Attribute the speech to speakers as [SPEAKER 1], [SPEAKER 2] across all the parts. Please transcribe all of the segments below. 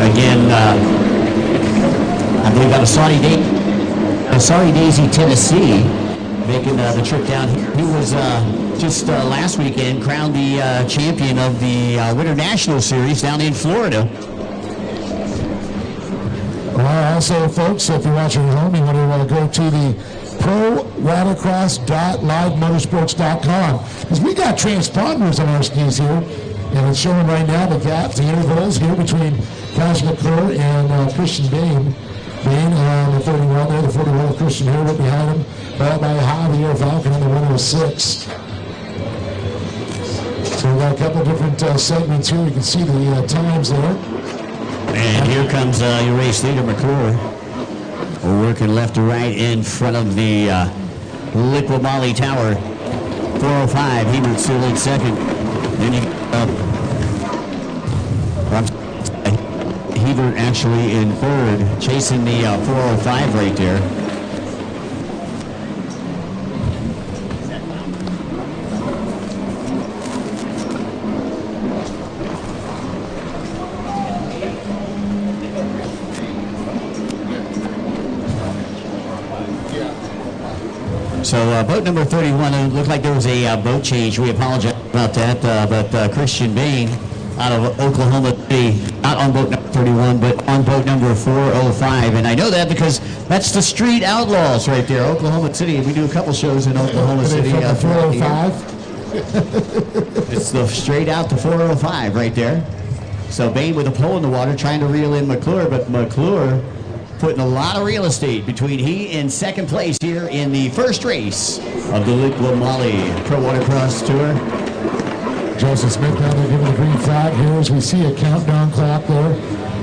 [SPEAKER 1] Again, I believe out of Saudi Daisy, Tennessee, making the trip down here. He was just last weekend crowned the champion of the Winter National Series down in Florida.
[SPEAKER 2] Well, also, folks, if you're watching at home, you want to go to the ProWatercross.livemotorsports.com, because we got transponders on our skis here, and it's showing right now the gap, the intervals here between Cash McClure and Christian Bain. Bain on the 31 there, the 41 Christian here right behind him, followed by Javier Falcon in the 106. So we've got a couple of different segments here. You can see the times there.
[SPEAKER 1] And here comes your race leader, McClure. We're working left to right in front of the Liquid Molly Tower. 405, Hebert still in second. Then you Hebert actually in third, chasing the 405 right there. So boat number 31, it looked like there was a boat change. We apologize about that, but Christian Bain out of Oklahoma City, not on boat number 31, but on boat number 405. And I know that because that's the Street Outlaws right there, Oklahoma City. We do a couple shows in Oklahoma City.
[SPEAKER 2] 405?
[SPEAKER 1] It's the straight out to 405 right there. So Bain with a pole in the water trying to reel in McClure, but McClure putting a lot of real estate between he and second place here in the first race of the Liquid Molly Pro Watercross Tour.
[SPEAKER 2] Joseph Smith down there giving the green flag here as we see a countdown clock there.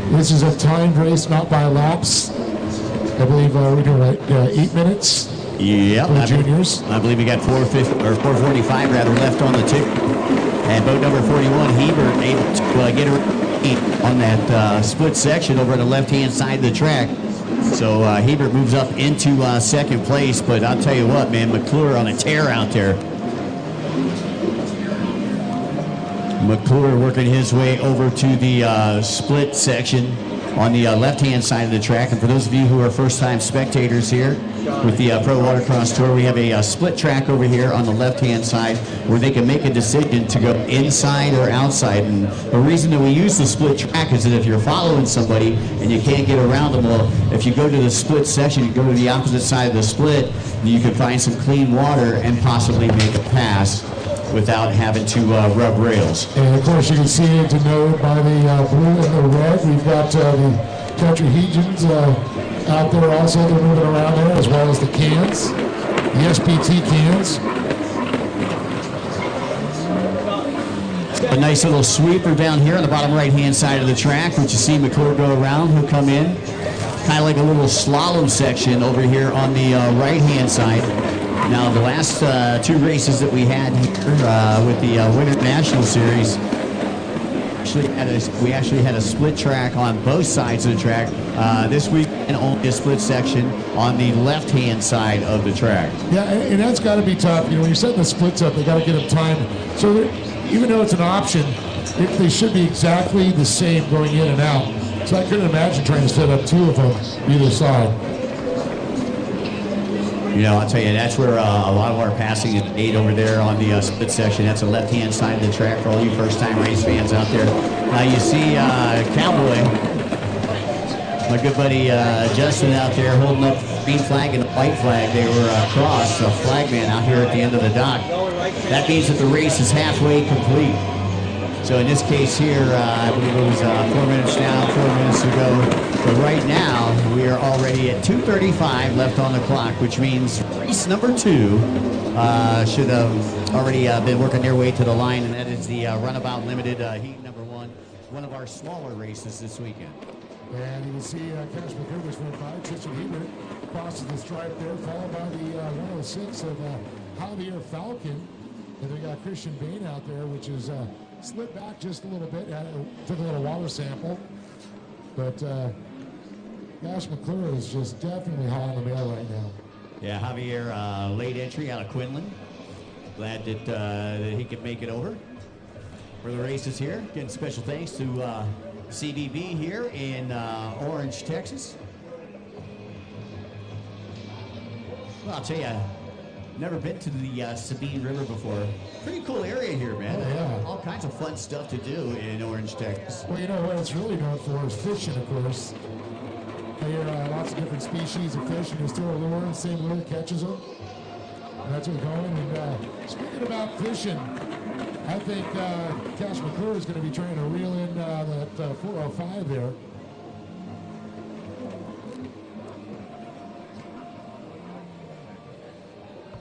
[SPEAKER 2] This is a timed race, not by laps. I believe we're doing 8 minutes.
[SPEAKER 1] Yep.
[SPEAKER 2] For the juniors.
[SPEAKER 1] I believe we got 4:45 rather left on the tick. And boat number 41, Hebert, able to get her on that split section over on the left-hand side of the track. So Hebert moves up into second place, but I'll tell you what, man, McClure on a tear out there. McClure working his way over to the split section on the left-hand side of the track. And for those of you who are first-time spectators here with the Pro Watercross Tour, we have a split track over here on the left-hand side where they can make a decision to go inside or outside. And the reason that we use the split track is that if you're following somebody and you can't get around them, well, if you go to the split section, you go to the opposite side of the split, you can find some clean water and possibly make a pass without having to rub rails.
[SPEAKER 2] And of course you can see it denoted by the blue and the red. We've got the Country Hegians out there also. They're moving around there, as well as the cans, the SPT cans.
[SPEAKER 1] A nice little sweeper down here on the bottom right-hand side of the track, which you see McClure go around. He'll come in, kind of like a little slalom section over here on the right-hand side. Now, the last two races that we had here with the Winter National Series, we actually had a split track on both sides of the track. This week, and only a split section on the left-hand side of the track.
[SPEAKER 2] Yeah, and that's got to be tough. You know, when you're setting the splits up, they got to get them time. So even though it's an option, they should be exactly the same going in and out. So I couldn't imagine trying to set up two of them either side.
[SPEAKER 1] You know, I'll tell you, that's where a lot of our passing is made over there on the split section. That's the left-hand side of the track for all you first-time race fans out there. Now you see Cowboy, my good buddy Justin out there holding up the green flag and the white flag. They were across the flagman out here at the end of the dock. That means that the race is halfway complete. So in this case here, I believe it was 4 minutes down, 4 minutes to go. But right now, we are already at 2:35 left on the clock, which means race number 2 should have already been working their way to the line, and that is the Runabout Limited Heat number 1, one of our smaller races this weekend.
[SPEAKER 2] And you can see Cash McCurvis went by. Tristan Hebert crosses the stripe there, followed by the 106 of Javier Falcon. And we got Christian Bain out there, which is slipped back just a little bit, took a little water sample. But Cash McClure is just definitely high on the mail right now.
[SPEAKER 1] Yeah, Javier, late entry out of Quinlan. Glad that he could make it over for the races here. Getting special thanks to CBB here in Orange, Texas. Well, I'll tell you, never been to the Sabine River before. Pretty cool area here, man.
[SPEAKER 2] Oh, yeah.
[SPEAKER 1] All kinds of fun stuff to do in Orange, Texas.
[SPEAKER 2] Well, you know what it's really known for is fishing, of course. There are lots of different species of fish, and you throw a lure, and the same lure catches them. And that's what's going. And speaking about fishing, I think Cash McClure is going to be trying to reel in that 405 there.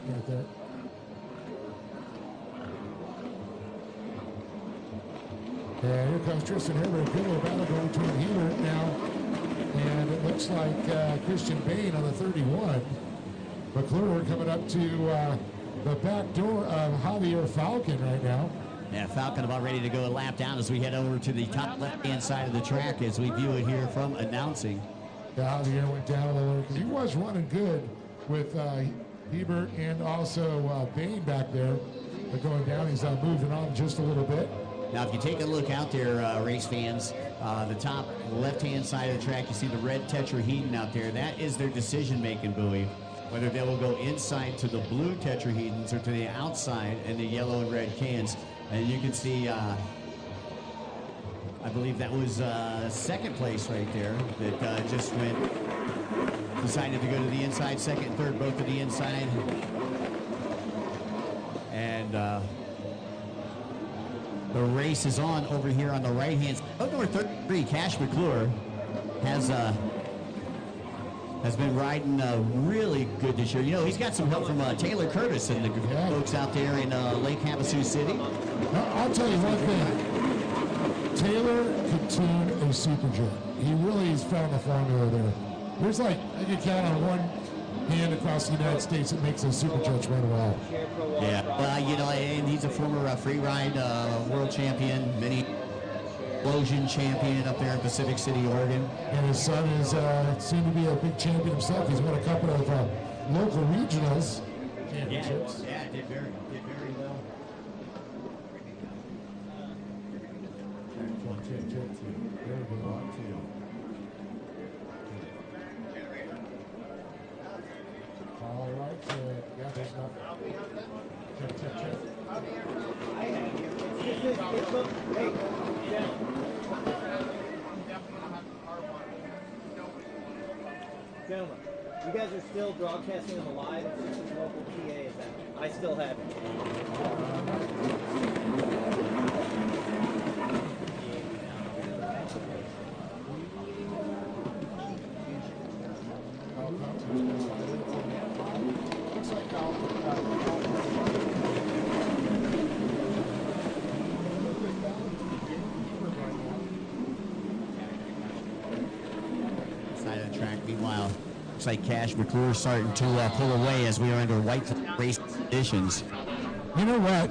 [SPEAKER 2] Right there. And here comes Tristan Herbert. Good little battle going between Hebert now. And it looks like Christian Bain on the 31. McClure coming up to the back door of Javier Falcon right now.
[SPEAKER 1] Yeah, Falcon about ready to go a lap down as we head over to the top left-hand side of the track as we view it here from announcing.
[SPEAKER 2] Yeah, Javier went down a little because he was running good with Hebert and also Bain back there. But going down, he's moving on just a little bit.
[SPEAKER 1] Now, if you take a look out there, race fans, the top left-hand side of the track, you see the red tetrahedron out there. That is their decision-making buoy, whether they will go inside to the blue tetrahedrons or to the outside in the yellow and red cans. And you can see, I believe that was second place right there that just decided to go to the inside, second and third, both to the inside. And the race is on over here on the right-hand side. Oh, number 33, Cash McClure, has been riding really good this year. You know, he's got some help from Taylor Curtis and the folks out there in Lake Havasu City.
[SPEAKER 2] I'll tell you one thing. Taylor could tune a superjet. He really has found the formula there. There's like, I can count on one hand across the United States that makes those superjets run well.
[SPEAKER 1] Yeah, well, you know, and he's a former free ride world champion, mini explosion champion up there in Pacific City, Oregon.
[SPEAKER 2] And his son is soon to be a big champion himself. He's won a couple of local regionals championships.
[SPEAKER 1] Yeah, did very well.
[SPEAKER 2] There we go. All right, yeah, there's nothing. Check.
[SPEAKER 3] Gentlemen, you guys are still broadcasting on the live. This is local PA, is that? I still have it.
[SPEAKER 1] looks like Cash McClure starting to pull away as we are under white race conditions.
[SPEAKER 2] You know what?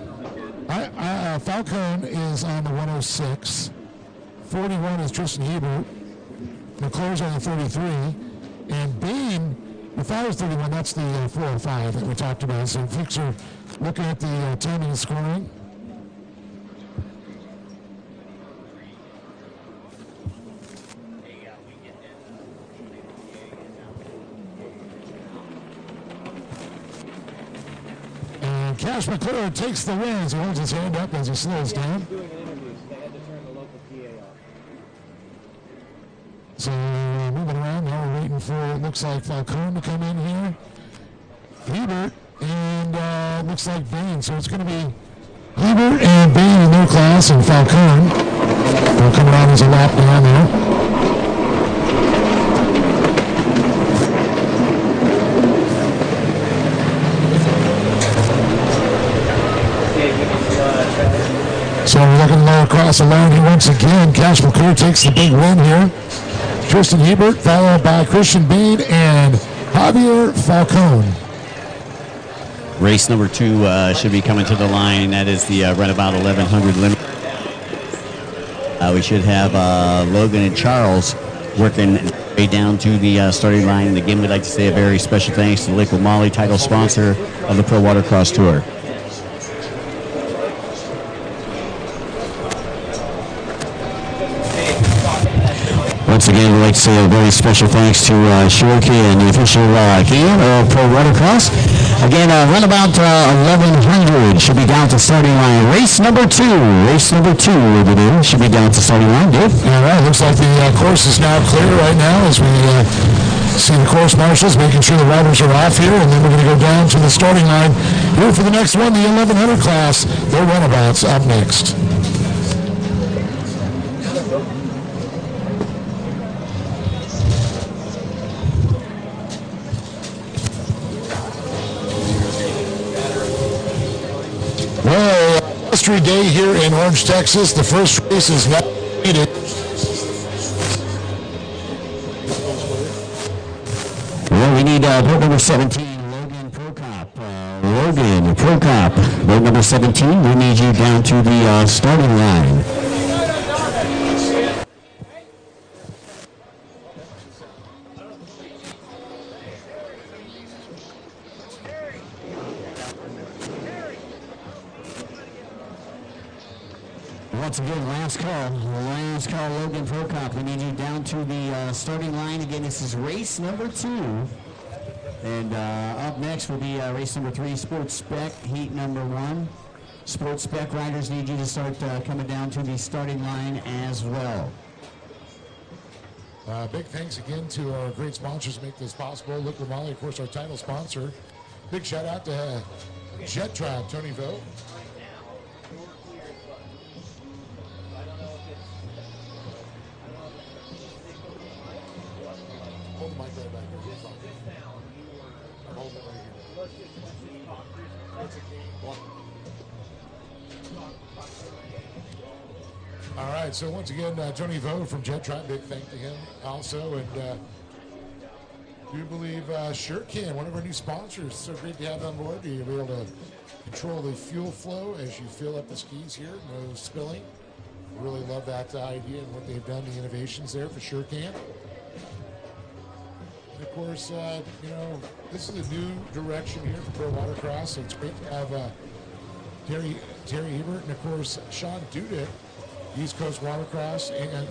[SPEAKER 2] Falcone is on the 106. 41 is Tristan Hebert. McClure's on the 33. And Bain, if I was 31, that's the 405 that we talked about. So folks are looking at the timing and scoring. And Cash McClure takes the win. He holds his hand up as he slows down.
[SPEAKER 3] Doing an interview, so they had to turn the local PA off.
[SPEAKER 2] So moving around, now we're waiting for, it looks like Falcone to come in here. Hebert and looks like Bain. So it's going to be Hebert and Bain in their class and Falcone. They'll come around as a lap down there. So we're looking low across the line here once again. Cash McClure takes the big win here. Tristan Hebert followed by Christian Bain and Javier Falcone.
[SPEAKER 1] Race number 2 should be coming to the line. That is the runabout 1100 limit. We should have Logan and Charles working way down to the starting line. And again, we'd like to say a very special thanks to Liquid Molly, title sponsor of the Pro Watercross Tour. Once again, we'd like to say a very special thanks to Shorty and the official here of Pro Watercross. Again, runabout 1100 should be down to starting line. Race number 2 over there should be down to starting line. Dave?
[SPEAKER 2] All right, looks like the course is now clear right now as we see the course marshals making sure the riders are off here, and then we're going to go down to the starting line here for the next one, the 1100 class. Their runabouts up next. Well, history day here in Orange, Texas. The first race is now completed.
[SPEAKER 1] Well, we need boat number 17, Logan Prokop. Logan Prokop, boat number 17, we need you down to the starting line. Once again, last call, Logan Prokop. We need you down to the starting line. Again, this is race number 2. And up next will be race number 3, Sports Spec, heat number 1. Sports Spec riders need you to start coming down to the starting line as well.
[SPEAKER 2] Big thanks again to our great sponsors who make this possible. Liquid Molly, of course, our title sponsor. Big shout out to Jet Tribe, Tony Vogt. Hold the mic right back there. I'm holding it right here. All right, so once again, Tony Vogt from Jet Tribe, big thank to him also. And do you believe SureCan, one of our new sponsors, so great to have on board. You'll be able to control the fuel flow as you fill up the skis here, no spilling. Really love that idea and what they've done, the innovations there for SureCan. And of course, you know, this is a new direction here for Pro Watercross, so it's great to have Terry Hebert and, of course, Sean Dudick, East Coast Watercross, and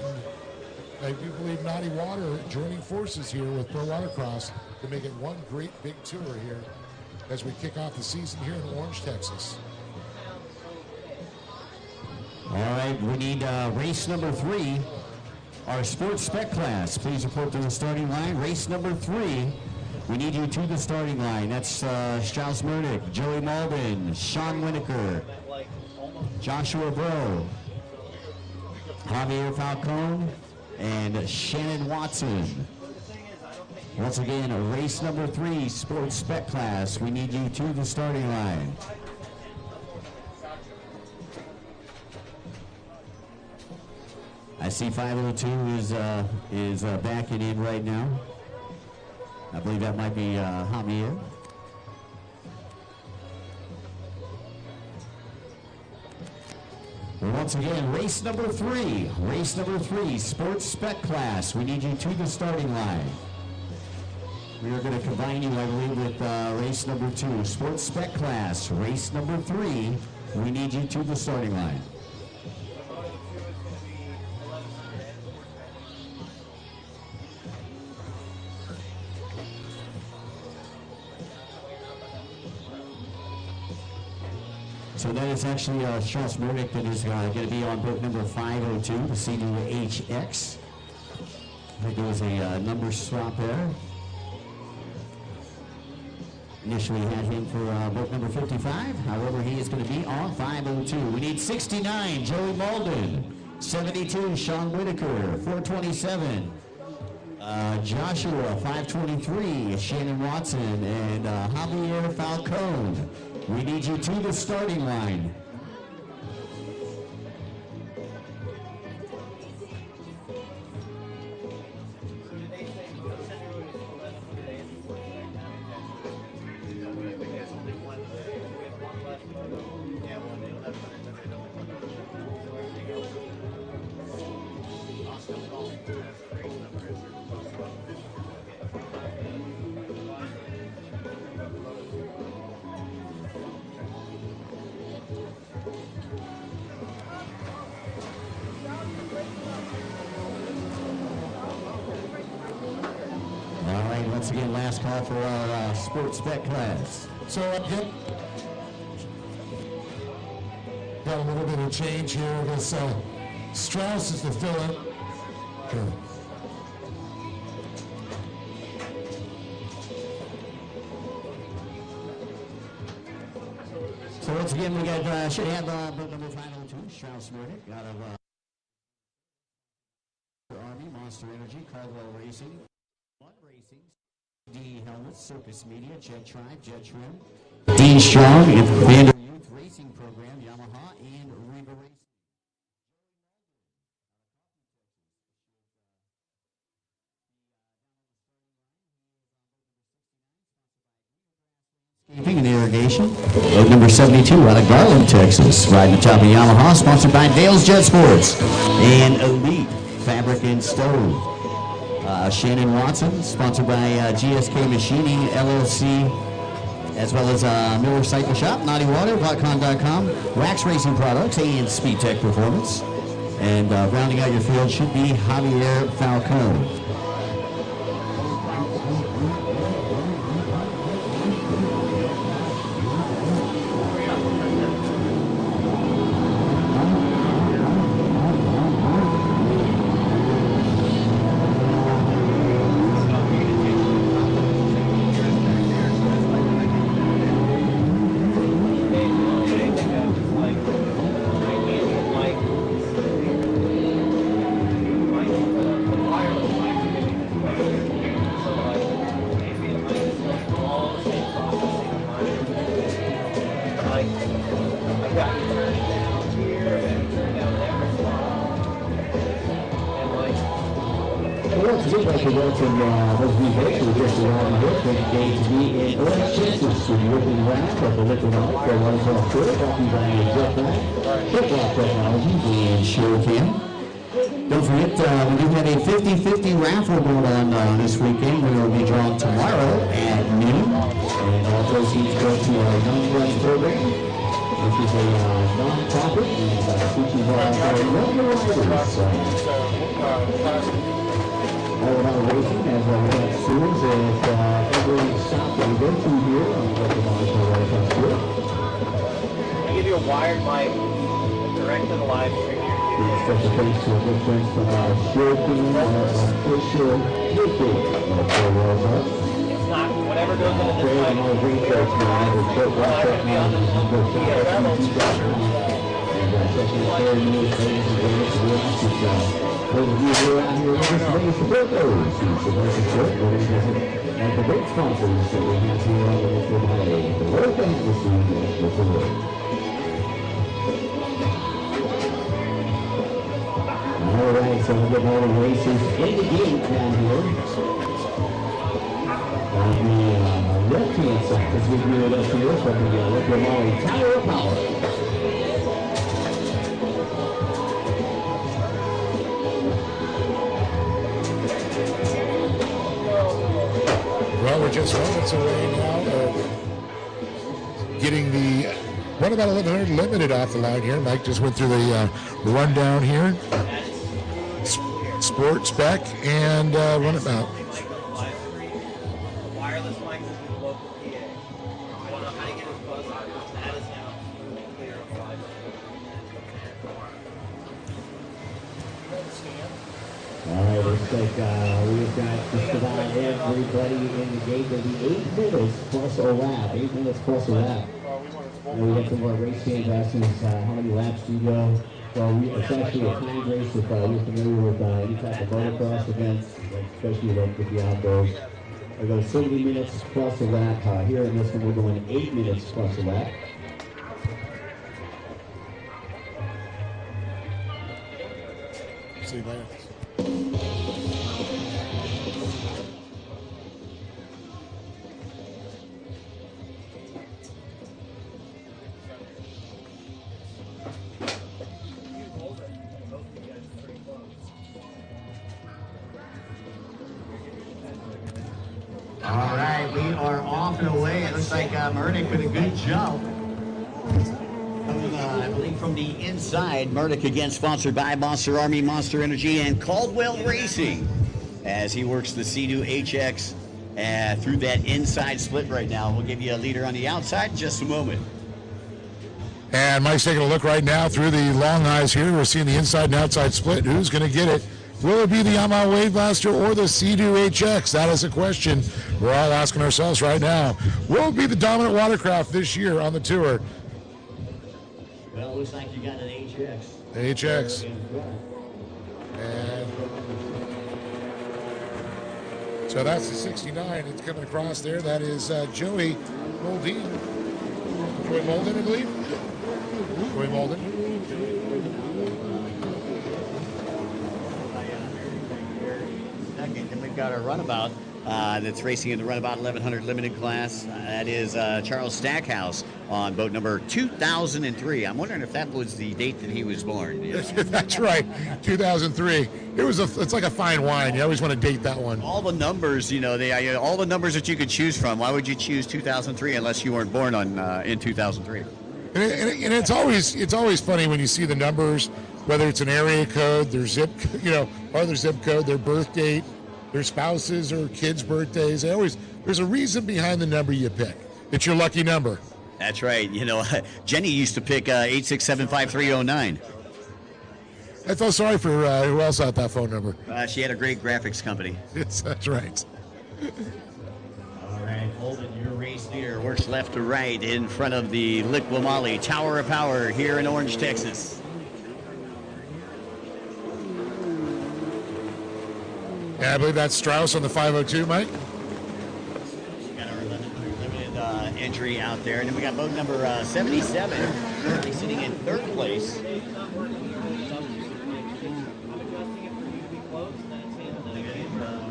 [SPEAKER 2] I do believe Naughty Water joining forces here with Pro Watercross to make it one great big tour here as we kick off the season here in Orange, Texas.
[SPEAKER 1] All right, we need race number 3, our Sports Spec class. Please report to the starting line. Race number 3, we need you to the starting line. That's Strauss Murdoch, Joey Malden, Sean Winokur, Joshua Bro, Javier Falcone, and Shannon Watson. Once again, race number 3, Sports Spec class. We need you to the starting line. I see 502 is backing in right now. I believe that might be Javier. Once again, race number three, sports spec class. We need you to the starting line. We are going to combine you, I believe, with race number 2, sports spec class, race number 3. We need you to the starting line. So that is actually Strauss Murdoch that is going to be on boat number 502, the C2HX. I think there was a number swap there. Initially had him for boat number 55. However, he is going to be on 502. We need 69, Joey Malden. 72, Sean Whitaker. 427, Joshua. 523, Shannon Watson. And Javier Falcone. We need you to the starting line. Once again, last call for our sports spec class.
[SPEAKER 2] So got a little bit of change here. This Strauss is the fill-in. Okay.
[SPEAKER 1] So once again, we got should have boat number 502, Strauss Murdoch, out of Army, Monster Energy, Caldwell Racing, One Racing, D Helmets, Circus Media, Jet Tribe, Jet Trim, Dean Strong, and Vander Youth Racing Program, Yamaha, and Reba Racing. Landscaping and Irrigation. Boat number 72 out of Garland, Texas. Riding the top of Yamaha, sponsored by Dale's Jet Sports and Elite Fabric and Stove. Shannon Watson, sponsored by GSK Machining LLC, as well as Miller Cycle Shop, Naughty Water, Botcon.com, Wax Racing Products, and Speed Tech Performance. And rounding out your field should be Javier Falcone. Don't forget, we do have a 50-50 raffle going on this weekend. We will be drawn tomorrow at noon. And all proceeds go to our Young Guns program, which is a non-profit and teaches our young riders. All in all racing, as we have series at every stop that we go to here on the Watercross Tour.
[SPEAKER 3] I give you a wired mic direct to the live stream.
[SPEAKER 2] Special thanks to a good friend from our show team, official YouTube.
[SPEAKER 3] It's not, whatever goes into this mic,
[SPEAKER 2] All research now, the short
[SPEAKER 3] not going to be on this level.
[SPEAKER 2] Those of you who are out here with us today support those who support the show. Go ahead and visit the great sponsors that we have here on the Mr. Holiday. The World Fantasy National Tour. All right, so we'll get all the races in the gate down here.
[SPEAKER 4] On the left-hand side, as we view it up here from the Liquid Molly Tower of Power.
[SPEAKER 2] Well, we're just moments away now of getting the What About 1100 Limited off the line here. Mike just went through the rundown here. Sport spec and runabout.
[SPEAKER 3] Wireless mics is the local PA. I don't know how to get his buzz out. That is now clear on 5.
[SPEAKER 4] All right, looks like we've got just about everybody in the gate. There'll be 8 minutes plus a lap. 8 minutes plus a lap. And we got some more race fans asking us how many laps do you go? Well, it's actually a time race if you're familiar with any type of motocross events, especially with the outdoors. We go 70 minutes plus a lap. Here in this one, we're going 8 minutes plus a lap.
[SPEAKER 2] See you later.
[SPEAKER 1] All right, we are off and away. It looks like Murdoch with a good jump. Coming, I believe, from the inside. Murdoch again, sponsored by Monster Army, Monster Energy, and Caldwell Racing, as he works the C2 HX through that inside split right now. We'll give you a leader on the outside in just a moment.
[SPEAKER 2] And Mike's taking a look right now through the long eyes here. We're seeing the inside and outside split. Who's going to get it? Will it be the Yamaha Wave Blaster or the C2 HX? That is a question we're all asking ourselves right now. Will it be the dominant watercraft this year on the tour?
[SPEAKER 1] Well, it looks like you got an HX.
[SPEAKER 2] The HX. And so that's the 69. It's coming across there. That is Joey Moldine. Joey Molden, I believe. Joey Molden.
[SPEAKER 1] Second, then we've got our runabout that's racing in the runabout 1100 limited class. That is Charles Stackhouse on boat number 2003. I'm wondering if that was the date that he was born. You know?
[SPEAKER 2] That's right, 2003. It's like a fine wine. You always want to date that one.
[SPEAKER 1] All the numbers, all the numbers that you could choose from. Why would you choose 2003 unless you weren't born in 2003?
[SPEAKER 2] And it's always funny when you see the numbers, whether it's an area code, their zip, or their zip code, their birth date, their spouses or kids' birthdays. There's a reason behind the number you pick. It's your lucky number.
[SPEAKER 1] That's right. Jenny used to pick 8675309.
[SPEAKER 2] I felt sorry for who else had that phone number.
[SPEAKER 1] She had a great graphics company.
[SPEAKER 2] That's right.
[SPEAKER 1] All right, Holden, your race leader works left to right in front of the Liquimali Tower of Power here in Orange, Texas.
[SPEAKER 2] Yeah, I believe that's Strauss on the 502, Mike.
[SPEAKER 1] Got our limited entry out there. And then we got boat number 77, currently sitting in third place.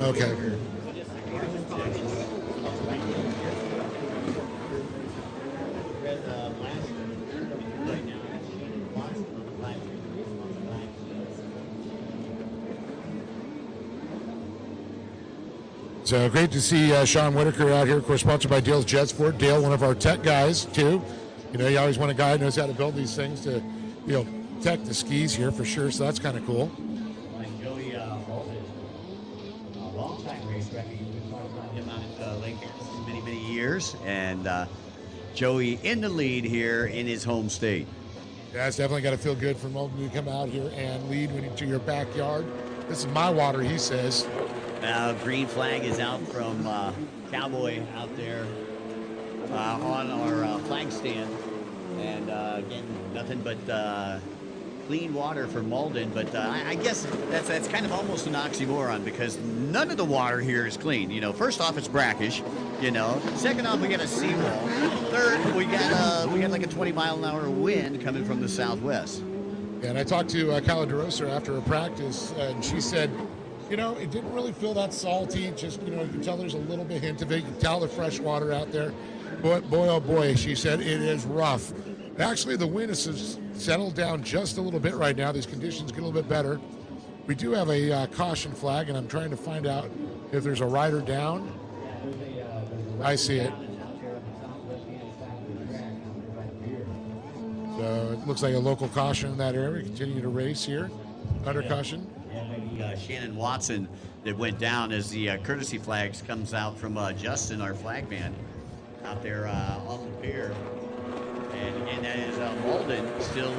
[SPEAKER 2] Okay. So great to see Sean Whitaker out here, of course, sponsored by Dale's Jet Sport. Dale, one of our tech guys, too. You always want a guy who knows how to build these things to, tech the skis here for sure, so that's kind of cool.
[SPEAKER 1] Like Joey Halton, a long-time racetrack. We've been talking about him out at Lake Harrison many, many years. And Joey in the lead here in his home state.
[SPEAKER 2] Yeah, it's definitely got to feel good for Molden to come out here and lead into your backyard. This is my water, he says.
[SPEAKER 1] Green flag is out from Cowboy out there on our flag stand. And again, nothing but clean water for Malden. But I guess that's kind of almost an oxymoron because none of the water here is clean. First off, it's brackish. Second off, we got a seawall. Third, we got like a 20-mile-an-hour wind coming from the southwest.
[SPEAKER 2] And I talked to Kyla DeRosa after a practice, and she said, You know, it didn't really feel that salty. Just, you know, you can tell there's a little bit hint of it. You can tell the fresh water out there. But boy, oh boy, she said it is rough. Actually, the wind has settled down just a little bit right now. These conditions get a little bit better. We do have a caution flag, and I'm trying to find out if there's a rider down. I see it. So it looks like a local caution in that area. We continue to race here under caution.
[SPEAKER 1] Shannon Watson that went down as the courtesy flags comes out from Justin, our flag man, out there on the pier. And that is Walden, still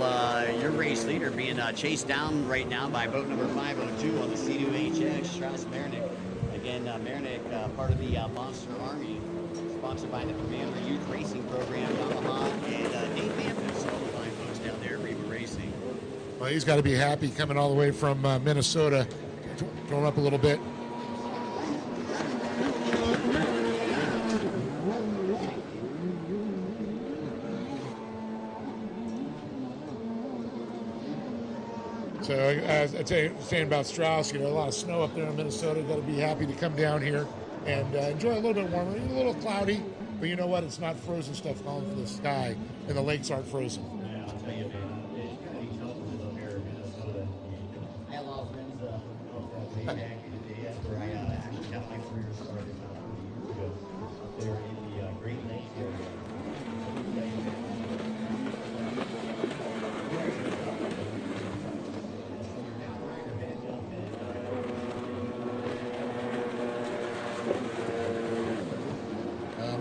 [SPEAKER 1] your race leader, being chased down right now by boat number 502 on the C2HX, Strauss Marinick. Again, Marinick, part of the Monster Army, sponsored by the Commander Youth Racing Program, Yamaha, and Dave Mathis, all the fine folks down there, Reba Racing.
[SPEAKER 2] Well, he's got to be happy coming all the way from Minnesota, going up a little bit. So as I tell you, saying about Strauss, you know, a lot of snow up there in Minnesota. Got to be happy to come down here and enjoy a little bit warmer. A little cloudy, but you know what? It's not frozen stuff falling from the sky, and the lakes aren't frozen.
[SPEAKER 4] Yeah, I'll tell you, man, it's pretty comfortable up here in Minnesota. I had a lot of friends way back in the day after I actually got my career started about 40 years ago up there in the Great Lakes area.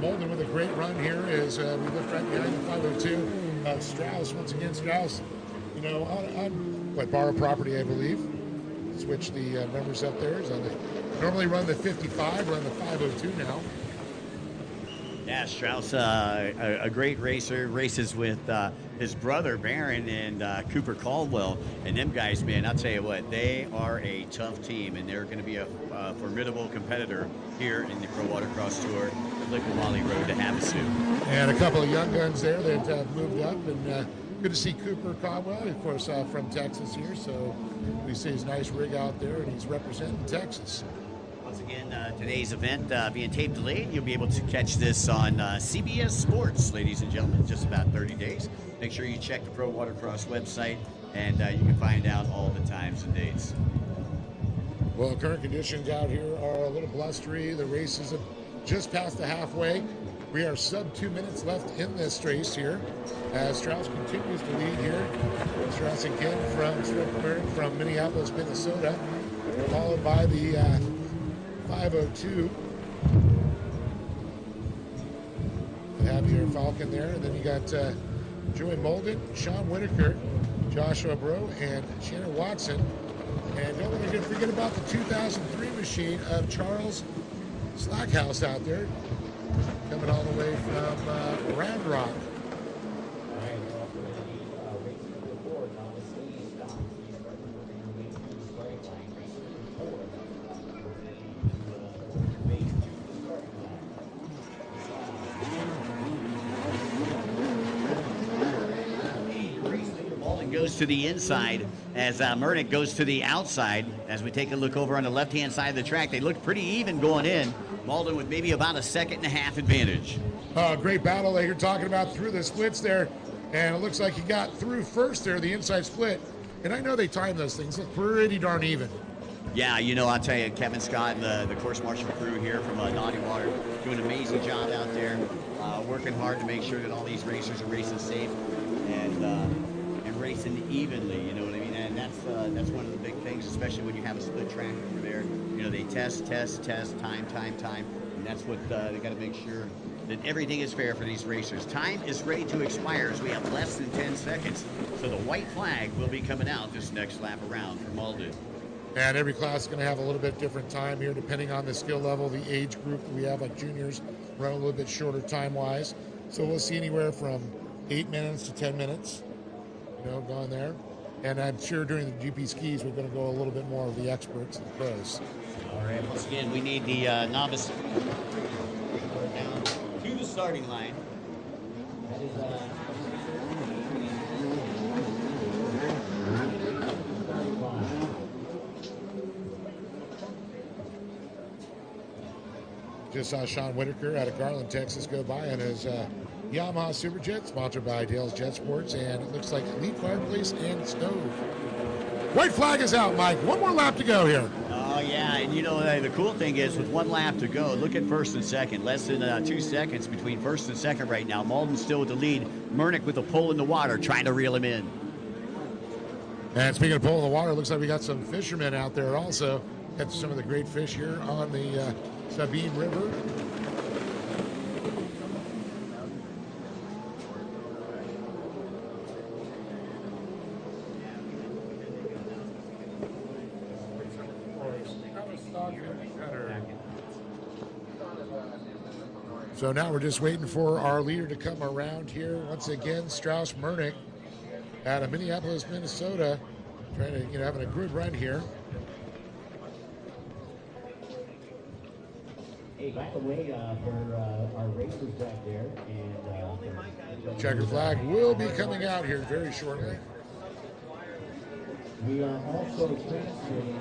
[SPEAKER 2] Molden with a great run here as we lift right behind the 502. Strauss, once again, Strauss, you know, on what, Barra property, I believe. Switch the members up there. So they normally run the 55, run the 502 now.
[SPEAKER 1] Yeah, Strauss, a great racer, races with his brother Barron and Cooper Caldwell, and them guys, man, I'll tell you what, they are a tough team, and they're going to be a formidable competitor here in the Pro Watercross Tour, the Lickawali Road to Havasu.
[SPEAKER 2] And a couple of young guns there that have moved up, and good to see Cooper Caldwell, of course, from Texas here, so we see his nice rig out there, and he's representing Texas.
[SPEAKER 1] Once again, today's event being tape delayed. You'll be able to catch this on CBS Sports, ladies and gentlemen, just about 30 days. Make sure you check the Pro Watercross website, and you can find out all the times and dates.
[SPEAKER 2] Well, current conditions out here are a little blustery. The race is just past the halfway. We are sub 2 minutes left in this race here as Strauss continues to lead here. Strauss again from Minneapolis, Minnesota, followed by the 502. Javier Falcon there, and then you got Joey Molden, Sean Whitaker, Joshua Bro, and Shannon Watson. And don't want to forget about the 2003 machine of Charles Slackhouse out there, coming all the way from Round Rock.
[SPEAKER 1] Goes to the inside as Mernick goes to the outside. As we take a look over on the left-hand side of the track, they look pretty even going in. Malden with maybe about a 1.5 second advantage.
[SPEAKER 2] Great battle that you're talking about through the splits there, and it looks like he got through first there, the inside split. And I know they timed those things. Look pretty darn even.
[SPEAKER 1] Yeah, you know, I'll tell you, Kevin Scott and the course marshal crew here from Naughty Water doing an amazing job out there, working hard to make sure that all these racers are racing safe and racing evenly, you know what I mean? And that's one of the big things, especially when you have a split track over there. You know, they test, time, and that's what they got to make sure that everything is fair for these racers. Time is ready to expire as we have less than 10 seconds, so the white flag will be coming out this next lap around for Malden.
[SPEAKER 2] And every class is going to have a little bit different time here, depending on the skill level, the age group that we have, like juniors run a little bit shorter time-wise. So we'll see anywhere from 8 minutes to 10 minutes. You know, going there. And I'm sure during the GP skis, we're going to go a little bit more of the experts and pros.
[SPEAKER 1] All right, once again, we need the novice down to the starting line.
[SPEAKER 4] That is
[SPEAKER 2] Just saw Sean Whitaker out of Garland, Texas go by on his Yamaha Superjet, sponsored by Dale's Jet Sports, and it looks like Elite Fireplace and Stove. White flag is out, Mike. One more lap to go here.
[SPEAKER 1] Oh, yeah, and you know, the cool thing is with one lap to go, look at first and second. Less than 2 seconds between first and second right now. Malden's still with the lead. Murnick with a pull in the water, trying to reel him in.
[SPEAKER 2] And speaking of pull in the water, looks like we got some fishermen out there also. Got some of the great fish here on the Sabine River. So now we're just waiting for our leader to come around here. Once again, Strauss Murnick out of Minneapolis, Minnesota, trying to, having a good run here.
[SPEAKER 4] Hey, by the way, for our racers back there, and
[SPEAKER 2] Checker flag will be coming out here very shortly.
[SPEAKER 4] We are also transferring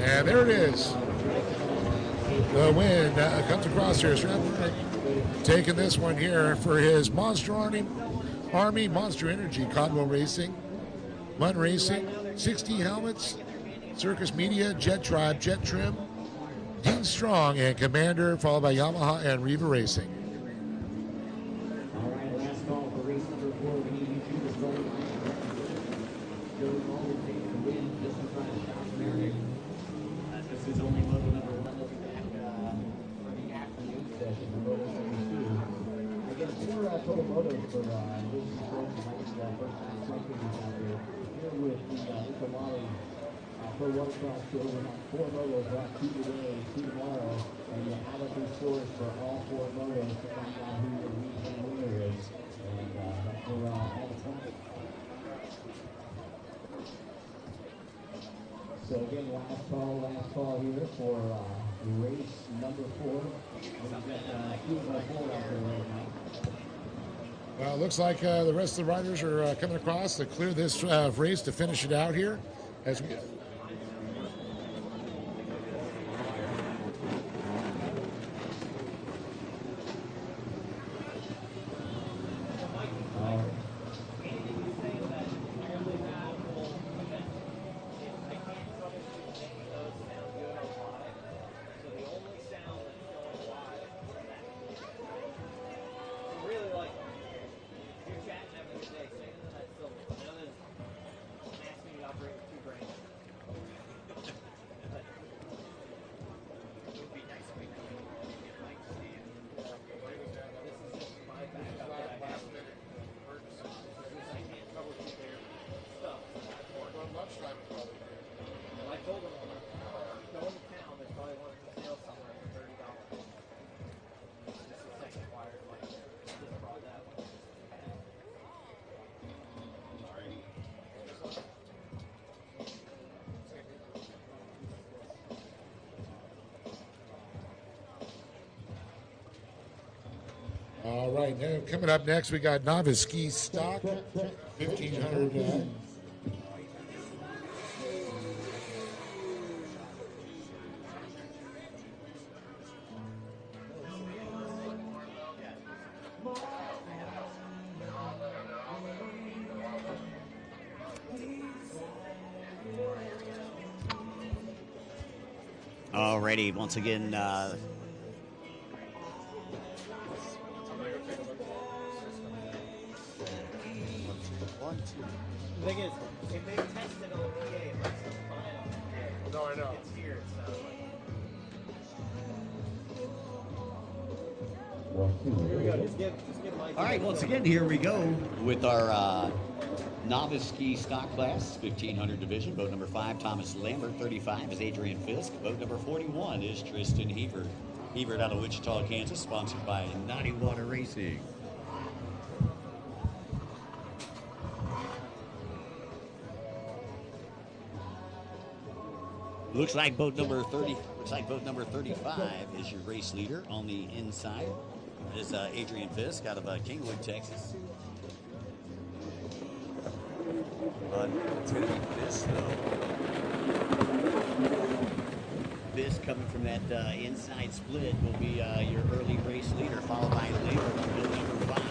[SPEAKER 2] And there it is. The win comes across here. Strauss Murnick taking this one here for his Monster Army Monster Energy Codwell Racing, Mun Racing, 60 helmets, Circus Media, Jet Tribe, Jet Trim, Dean Strong, and Commander, followed by Yamaha and Riva Racing.
[SPEAKER 4] All right, last call for race number 4. We need you to the start line. Joey Mulder takes the win. This is by Strauss Murnick. This is only moto number 1. We'll be back for the afternoon session for moto number 2. I guess 4 total motos for this is the first time spectators out there. Here with the Wally. For Watercross Tour, we have 4 motos left, 2 today, 2 tomorrow, and you add up the scores for all 4 motos to find out who the weekend winner is. And that's for all the time. So again, last call here for race number 4. We've got 2 by 4 out there right now.
[SPEAKER 2] Well, it looks like the rest of the riders are coming across to clear this race to finish it out here. As we All right, now coming up next, we got Novice Ski Stock, 1,500.
[SPEAKER 1] Alrighty, once again,
[SPEAKER 3] The thing is, if they tested on PA, it lets them fine on PA.
[SPEAKER 2] No, I know.
[SPEAKER 3] It's here, it's not like. Here we go. Just give Mike.
[SPEAKER 1] all right, once again, here we go with our novice ski stock class, 1,500 division. Boat number 5, Thomas Lambert. 35 is Adrian Fisk. Boat number 41 is Tristan Hebert. Hebert out of Wichita, Kansas, sponsored by Naughty Water Racing. Looks like boat number 30. Looks like boat number 35 is your race leader on the inside. It is Adrian Fisk out of Kingwood, Texas. But it's going to be Fisk, though. Fisk coming from that inside split will be your early race leader, followed by Labor, field number 5.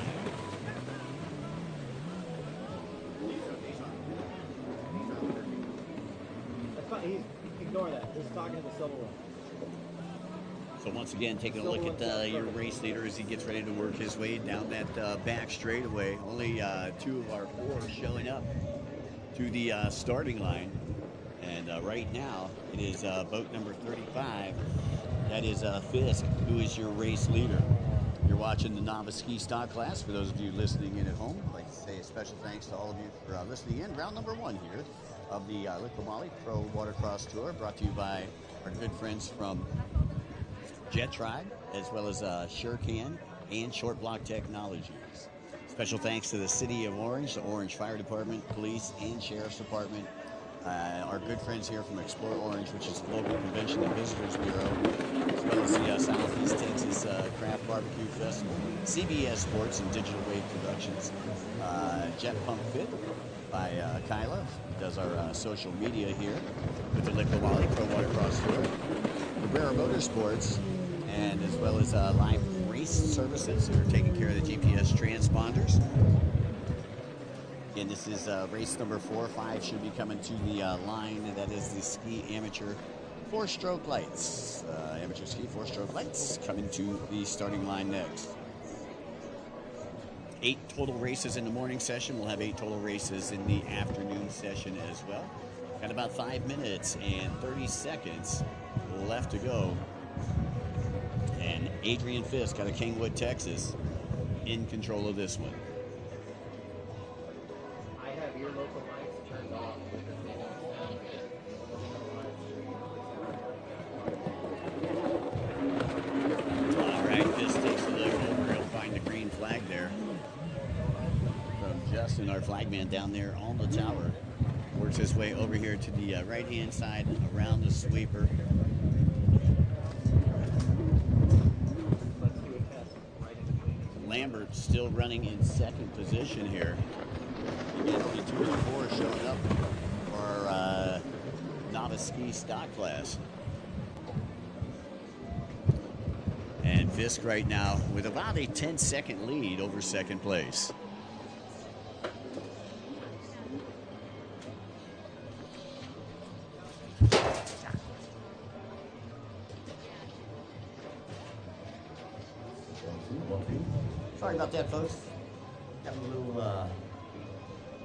[SPEAKER 3] That's fine. Ignore that. He's talking to the silver one.
[SPEAKER 1] So once again, taking a look at your race leader as he gets ready to work his way down that back straightaway. Only 2 of our 4 showing up to the starting line. And right now, it is boat number 35. That is Fisk, who is your race leader. You're watching the novice ski stock class. For those of you listening in at home, I'd like to say a special thanks to all of you for listening in. Round number 1 here of the Liqui Pro Watercross Tour, brought to you by our good friends from Jet Tribe, as well as SureCan and Short Block Technologies. Special thanks to the City of Orange, the Orange Fire Department, Police, and Sheriff's Department. Our good friends here from Explore Orange, which is the local convention and visitors bureau, as well as the Southeast Texas Craft Barbecue Festival, CBS Sports and Digital Wave Productions, Jet Pump Fit by Kyla, who does our social media here with the Liqui Pro Watercross Tour, Cabrera Motorsports, and as well as Live Race Services, who are taking care of the GPS transponders. Again, this is race number 4. 5 should be coming to the line. That is the Ski Amateur 4-stroke lights. Amateur Ski 4-stroke lights coming to the starting line next. 8 total races in the morning session. We'll have 8 total races in the afternoon session as well. Got about 5 minutes and 30 seconds left to go. And Adrian Fisk out of Kingwood, Texas, in control of this one.
[SPEAKER 3] I have your local lights turned off.
[SPEAKER 1] All right, Fisk takes a look over. He'll find the green flag there from Justin, our flagman down there on the tower. Works his way over here to the right-hand side around the sweeper. Lambert still running in second position here. Again, the 2 and 4 showing up for our novice ski stock class. And Fisk right now with about a 10-second lead over second place. Sorry about that, folks. Having a little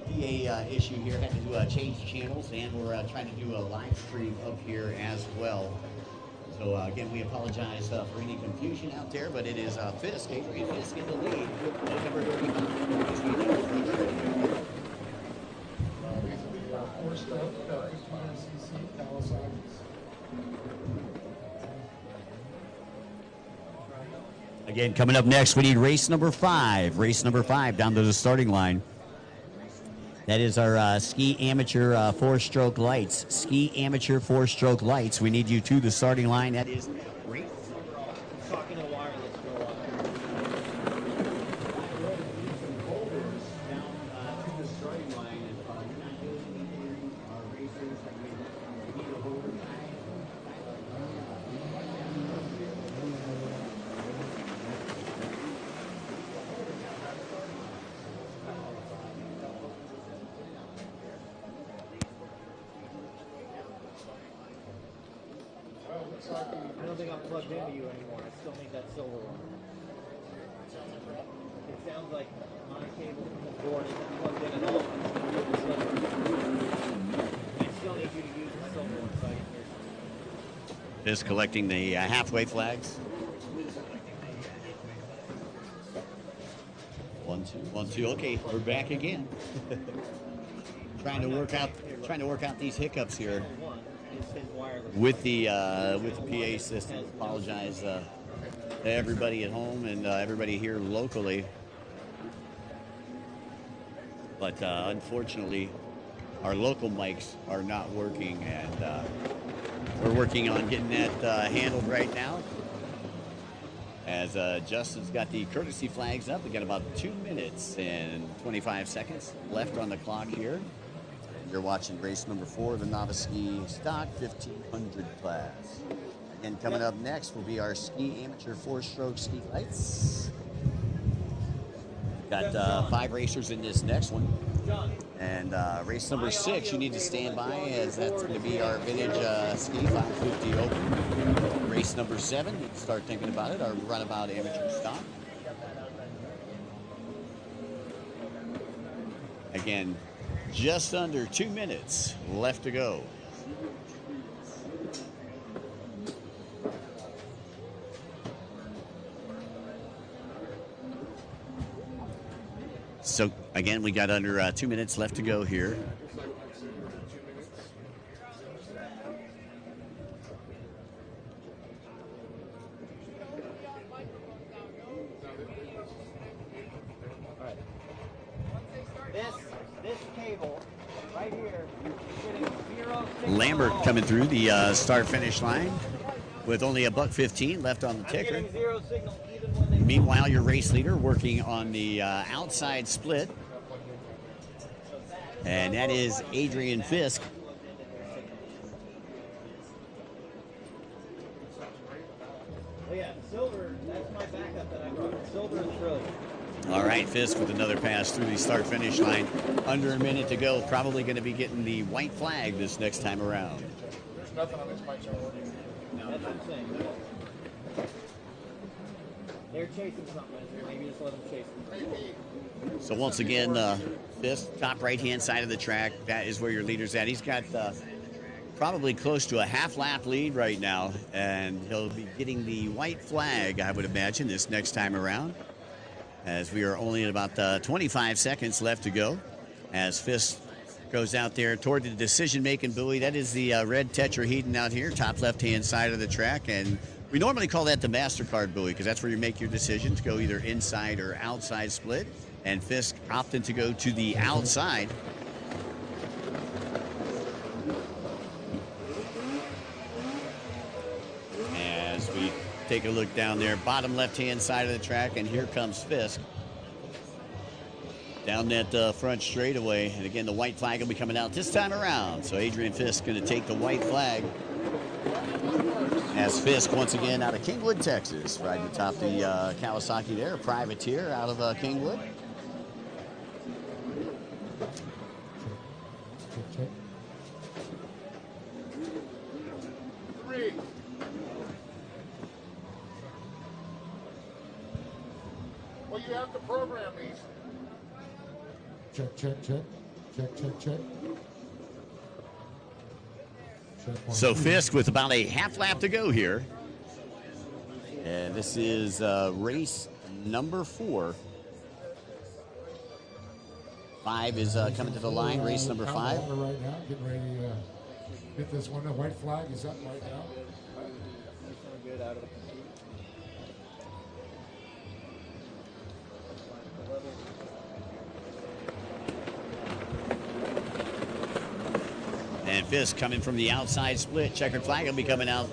[SPEAKER 1] PA issue here. Had to change channels, and we're trying to do a live stream up here as well. So again, we apologize for any confusion out there, but it is Fisk, Adrian Fisk in the lead. Number 35. Again, coming up next, we need race number 5. Race number 5 down to the starting line. That is our Ski Amateur 4-stroke lights. Ski Amateur 4-stroke lights. We need you to the starting line. That is race.
[SPEAKER 3] Talking to the wireless girl.
[SPEAKER 1] Down to the starting line. If you're not doing anything, our racers, we need a holder.
[SPEAKER 3] I don't think I'm plugged into you anymore. I still need that silver one. It sounds like my cable from the board isn't plugged in at all. I still need you to use the silver one so I can hear something.
[SPEAKER 1] Fisk collecting the halfway flags. 1, 2, 1, 2. Okay, we're back again. trying to work out these hiccups here
[SPEAKER 3] One is his wireless.
[SPEAKER 1] with the PA system. Apologize to everybody at home and everybody here locally. But unfortunately, our local mics are not working, and we're working on getting that handled right now. As Justin's got the courtesy flags up, we got about 2 minutes and 25 seconds left on the clock here. You're watching race number 4 of the Novice Ski Stock 1500 class. And coming up next will be our ski amateur four-stroke ski lights. Got 5 racers in this next one. And race number 6, you need to stand by, as that's going to be our vintage ski 550 open. Race number 7, you can start thinking about it, our runabout amateur stock. Again, just under 2 minutes left to go. So, again, we got under 2 minutes left to go here.
[SPEAKER 3] This cable right here is getting 0 signal.
[SPEAKER 1] Lambert coming through the start-finish line with only $1.15 left on the ticker.
[SPEAKER 3] Getting 0 signal even when they
[SPEAKER 1] Meanwhile, your race leader working on the outside split, and that is Adrian Fisk.
[SPEAKER 3] Oh yeah, silver, that's my backup that I brought. Silver and trillion.
[SPEAKER 1] All right, Fisk with another pass through the start-finish line. Under a minute to go. Probably going to be getting the white flag this next time around.
[SPEAKER 5] There's nothing on this bike show working.
[SPEAKER 3] That's what I'm saying. They're chasing something. Maybe just let them chase them.
[SPEAKER 1] So once again, Fisk, top right-hand side of the track. That is where your leader's at. He's got probably close to a half-lap lead right now, and he'll be getting the white flag, I would imagine, this next time around, as we are only at about 25 seconds left to go, as Fisk goes out there toward the decision-making buoy. That is the red tetrahedron out here, top left-hand side of the track, and we normally call that the MasterCard buoy because that's where you make your decision to go either inside or outside split, and Fisk opting to go to the outside. As we take a look down there, bottom left-hand side of the track, and here comes Fisk down that front straightaway. And again, the white flag will be coming out this time around. So Adrian Fisk going to take the white flag as Fisk once again out of Kingwood, Texas, riding atop the Kawasaki there, a privateer out of Kingwood.
[SPEAKER 5] Three. Well, you have to program these.
[SPEAKER 2] Check, check, check. Check, check, check. Check one,
[SPEAKER 1] So
[SPEAKER 2] two.
[SPEAKER 1] Fisk with about a half lap to go here. And this is race number 4. 5 is coming to the line, race number 5.
[SPEAKER 2] Right now, getting ready to get this one. The white flag is up right now.
[SPEAKER 3] Good out of the
[SPEAKER 1] And Fisk coming from the outside split. Checkered flag will be coming out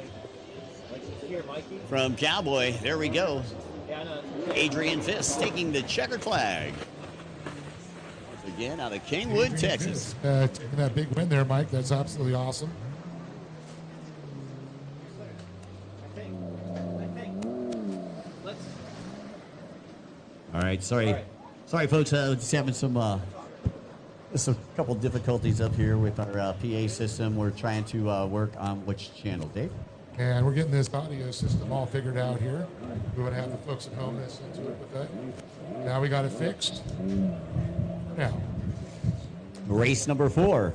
[SPEAKER 3] here, Mikey.
[SPEAKER 1] from Cowboy. There we go.
[SPEAKER 3] Yeah, I know.
[SPEAKER 1] Adrian Fisk taking the checkered flag. Once again, out of Kingwood,
[SPEAKER 2] Adrian
[SPEAKER 1] Texas.
[SPEAKER 2] Fisk, taking that big win there, Mike. That's absolutely awesome.
[SPEAKER 3] I think. Let's.
[SPEAKER 1] All right, sorry, folks. Just having some just a couple difficulties up here with our PA system. We're trying to work on which channel, Dave?
[SPEAKER 2] And we're getting this audio system all figured out here. We want to have the folks at home listen to it with that. Now we got it fixed. Now,
[SPEAKER 1] Race number 4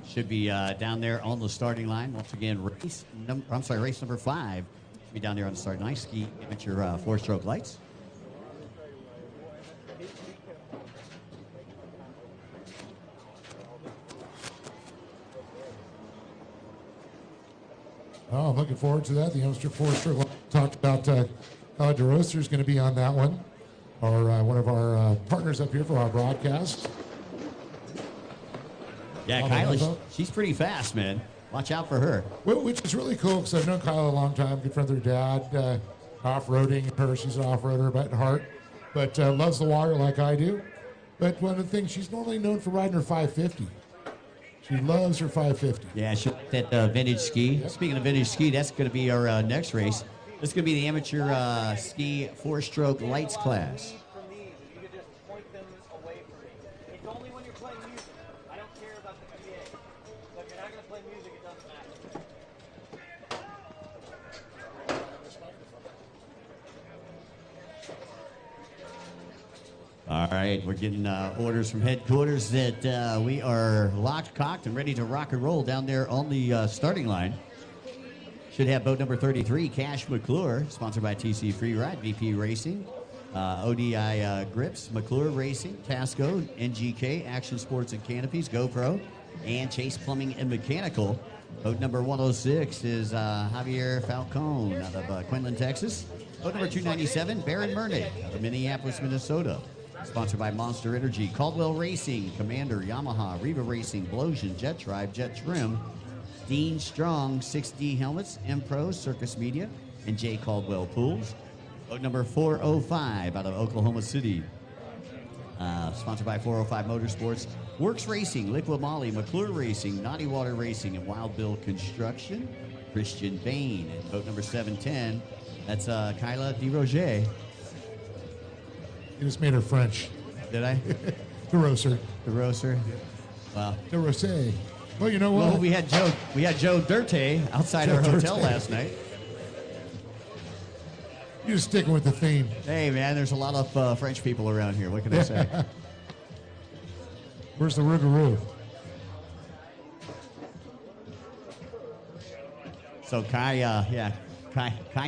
[SPEAKER 1] should be down there on the starting line. Once again, race number 5 should be down there on the starting line. Ski amateur 4-stroke lights.
[SPEAKER 2] oh, I'm looking forward to that. The Youngster 4-stroke talked about DeRoster is going to be on that one, or one of our partners up here for our broadcast.
[SPEAKER 1] Yeah, Kyla, she's pretty fast, man. Watch out for her.
[SPEAKER 2] Which is really cool because I've known Kyla a long time. Good friend with her dad, off-roading. Her, she's an off-roader at heart, but loves the water like I do. But one of the things, she's normally known for riding her 550. She loves her 550.
[SPEAKER 1] Yeah, she liked that vintage ski. Speaking of vintage ski, that's going to be our next race. This is going to be the amateur ski 4-stroke lights class.
[SPEAKER 3] From these, if you could just point them away from me. It's only when you're playing music. I don't care about the PA. So if you're not going to play music, it doesn't matter.
[SPEAKER 1] All right, we're getting orders from headquarters that we are locked, cocked, and ready to rock and roll down there on the starting line. Should have boat number 33, Cash McClure, sponsored by TC Free Ride, VP Racing, ODI Grips, McClure Racing, Tasco, NGK, Action Sports and Canopies, GoPro, and Chase Plumbing and Mechanical. Boat number 106 is Javier Falcone out of Quinlan, Texas. Boat number 297, Baron Murnick out of Minneapolis, Minnesota. Sponsored by Monster Energy, Caldwell Racing, Commander, Yamaha, Riva Racing, Blosian, Jet Tribe, Jet Trim, Dean Strong, 6D Helmets, M-Pro, Circus Media, and J. Caldwell Pools. Boat number 405 out of Oklahoma City. Sponsored by 405 Motorsports, Works Racing, Liquid Molly, McClure Racing, Naughty Water Racing, and Wild Bill Construction. Christian Bain. And boat number 710, that's Kyla DeRoger.
[SPEAKER 2] You just made her French.
[SPEAKER 1] Did I?
[SPEAKER 2] DeRoser.
[SPEAKER 1] DeRoser. Wow.
[SPEAKER 2] DeRoser. Well, you know what?
[SPEAKER 1] Well, we had Joe Dirte outside
[SPEAKER 2] Joe
[SPEAKER 1] our hotel
[SPEAKER 2] Dirte.
[SPEAKER 1] last night.
[SPEAKER 2] You're just sticking with the theme.
[SPEAKER 1] Hey, man, there's a lot of French people around here. What can I say?
[SPEAKER 2] Where's the Rougarou?
[SPEAKER 1] So Kai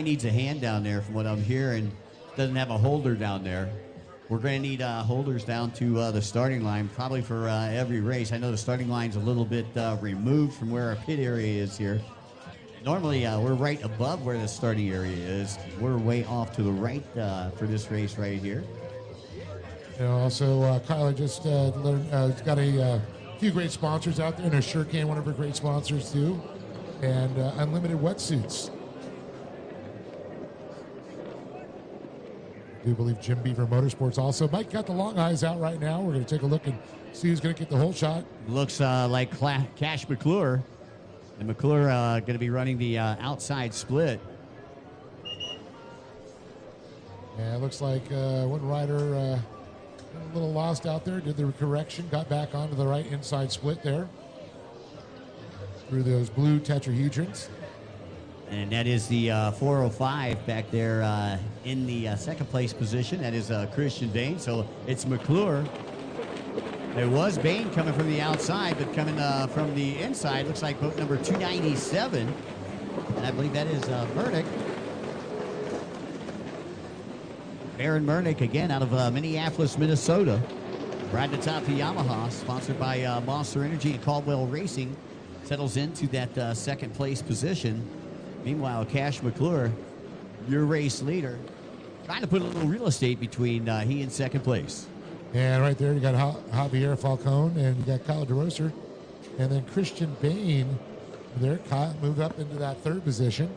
[SPEAKER 1] needs a hand down there from what I'm hearing. Doesn't have a holder down there. We're going to need holders down to the starting line, probably for every race. I know the starting line's a little bit removed from where our pit area is here. Normally, we're right above where the starting area is. We're way off to the right for this race right here.
[SPEAKER 2] You know, also, Kyla just got a few great sponsors out there, and Surecane, one of her great sponsors too, and Unlimited Wetsuits. I do believe Jim Beaver Motorsports also. Mike got the long eyes out right now. We're going to take a look and see who's going to get the whole shot.
[SPEAKER 1] Looks like Cash McClure. And McClure going to be running the outside split.
[SPEAKER 2] Yeah, it looks like one rider a little lost out there, did the correction, got back onto the right inside split there through those blue tetrahedrons.
[SPEAKER 1] And that is the 405 back there in the second place position. That is Christian Bain. So it's McClure. It was Bain coming from the outside, but coming from the inside, looks like boat number 297. And I believe that is Murnick. Baron Murnick, again, out of Minneapolis, Minnesota. Riding atop the Yamaha, sponsored by Monster Energy and Caldwell Racing. Settles into that second place position. Meanwhile, Cash McClure, your race leader, trying to put a little real estate between he and second place.
[SPEAKER 2] And right there, you got Javier Falcone, and you got Kyle DeRoser, and then Christian Bain there. Kyle moved up into that third position.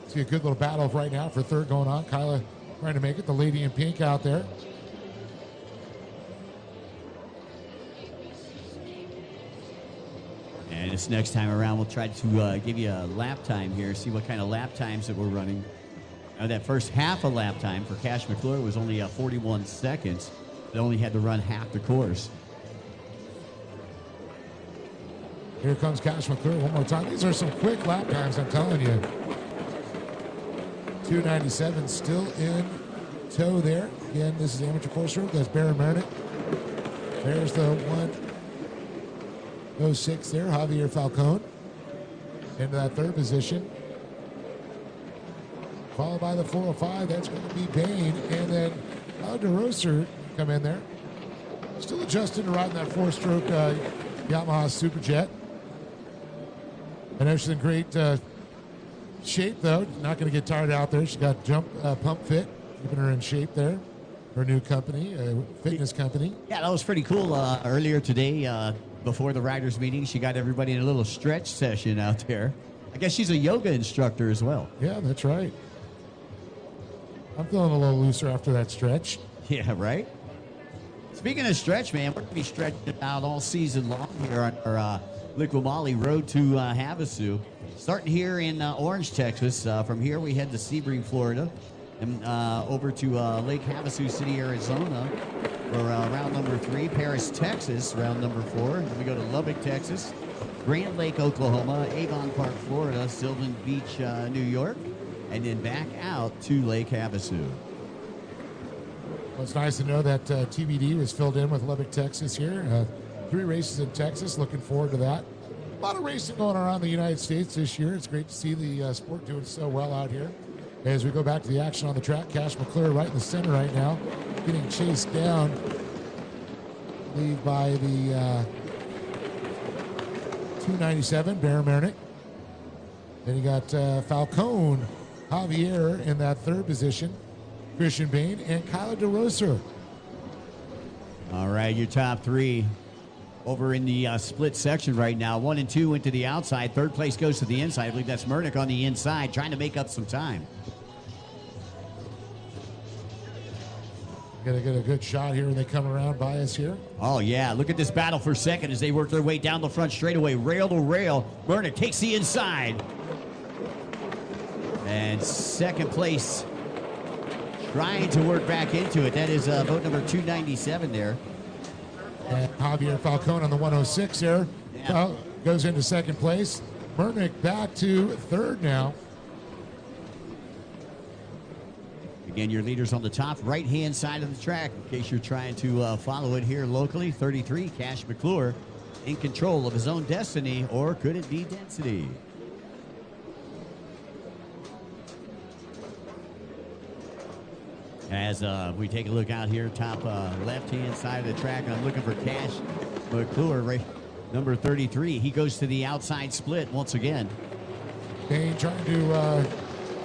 [SPEAKER 2] See a good little battle right now for third going on. Kyla trying to make it, the lady in pink out there.
[SPEAKER 1] And this next time around, we'll try to give you a lap time here, see what kind of lap times that we're running. Now, that first half of lap time for Cash McClure was only 41 seconds. They only had to run half the course.
[SPEAKER 2] Here comes Cash McClure one more time. These are some quick lap times, I'm telling you. 297 still in tow there. Again, this is amateur course road. That's Baron Mernick. There's the 106 there, Javier Falcone. Into that third position. Followed by the 405. That's going to be Bain. And then DeRoser come in there. Still adjusting to riding that four-stroke Yamaha Superjet. I know she's in great shape, though. Not going to get tired out there. She's got pump fit, keeping her in shape there. Her new company, fitness company.
[SPEAKER 1] Yeah, that was pretty cool. Earlier today, before the riders' meeting, she got everybody in a little stretch session out there. I guess she's a yoga instructor as well.
[SPEAKER 2] Yeah, that's right. I'm feeling a little looser after that stretch.
[SPEAKER 1] Yeah, right? Speaking of stretch, man, we're going to be stretching out all season long here on our Liqui Moly Road to Havasu. Starting here in Orange, Texas. From here we head to Sebring, Florida, and over to Lake Havasu City, Arizona for round number 3. Paris, Texas, round number 4. Then we go to Lubbock, Texas. Grand Lake, Oklahoma. Avon Park, Florida. Sylvan Beach, New York. And then back out to Lake Havasu.
[SPEAKER 2] Well, it's nice to know that TBD was filled in with Lubbock, Texas here. 3 races in Texas. Looking forward to that. A lot of racing going around the United States this year. It's great to see the sport doing so well out here. As we go back to the action on the track, Cash McClure right in the center right now, getting chased down, I believe, by the 297, Bear Mernick. Then you got Falcone Javier in that 3rd position, Christian Bain, and Kyla DeRosa.
[SPEAKER 1] All right, your top 3 over in the split section right now. 1 and 2 went to the outside. 3rd place goes to the inside. I believe that's Mernick on the inside, trying to make up some time.
[SPEAKER 2] Gonna get a good shot here when they come around by us here.
[SPEAKER 1] Oh, yeah. Look at this battle for second as they work their way down the front straightaway, rail to rail. Mernick takes the inside. And 2nd place trying to work back into it. That is boat number 297 there.
[SPEAKER 2] And Javier Falcone on the 106 there.
[SPEAKER 1] Yeah.
[SPEAKER 2] Goes into 2nd place. Mernick back to 3rd now.
[SPEAKER 1] Again, your leaders on the top right-hand side of the track, in case you're trying to follow it here locally. 33, Cash McClure, in control of his own destiny, or could it be density? As we take a look out here, top left-hand side of the track, I'm looking for Cash McClure, right, number 33. He goes to the outside split once again.
[SPEAKER 2] Dane trying to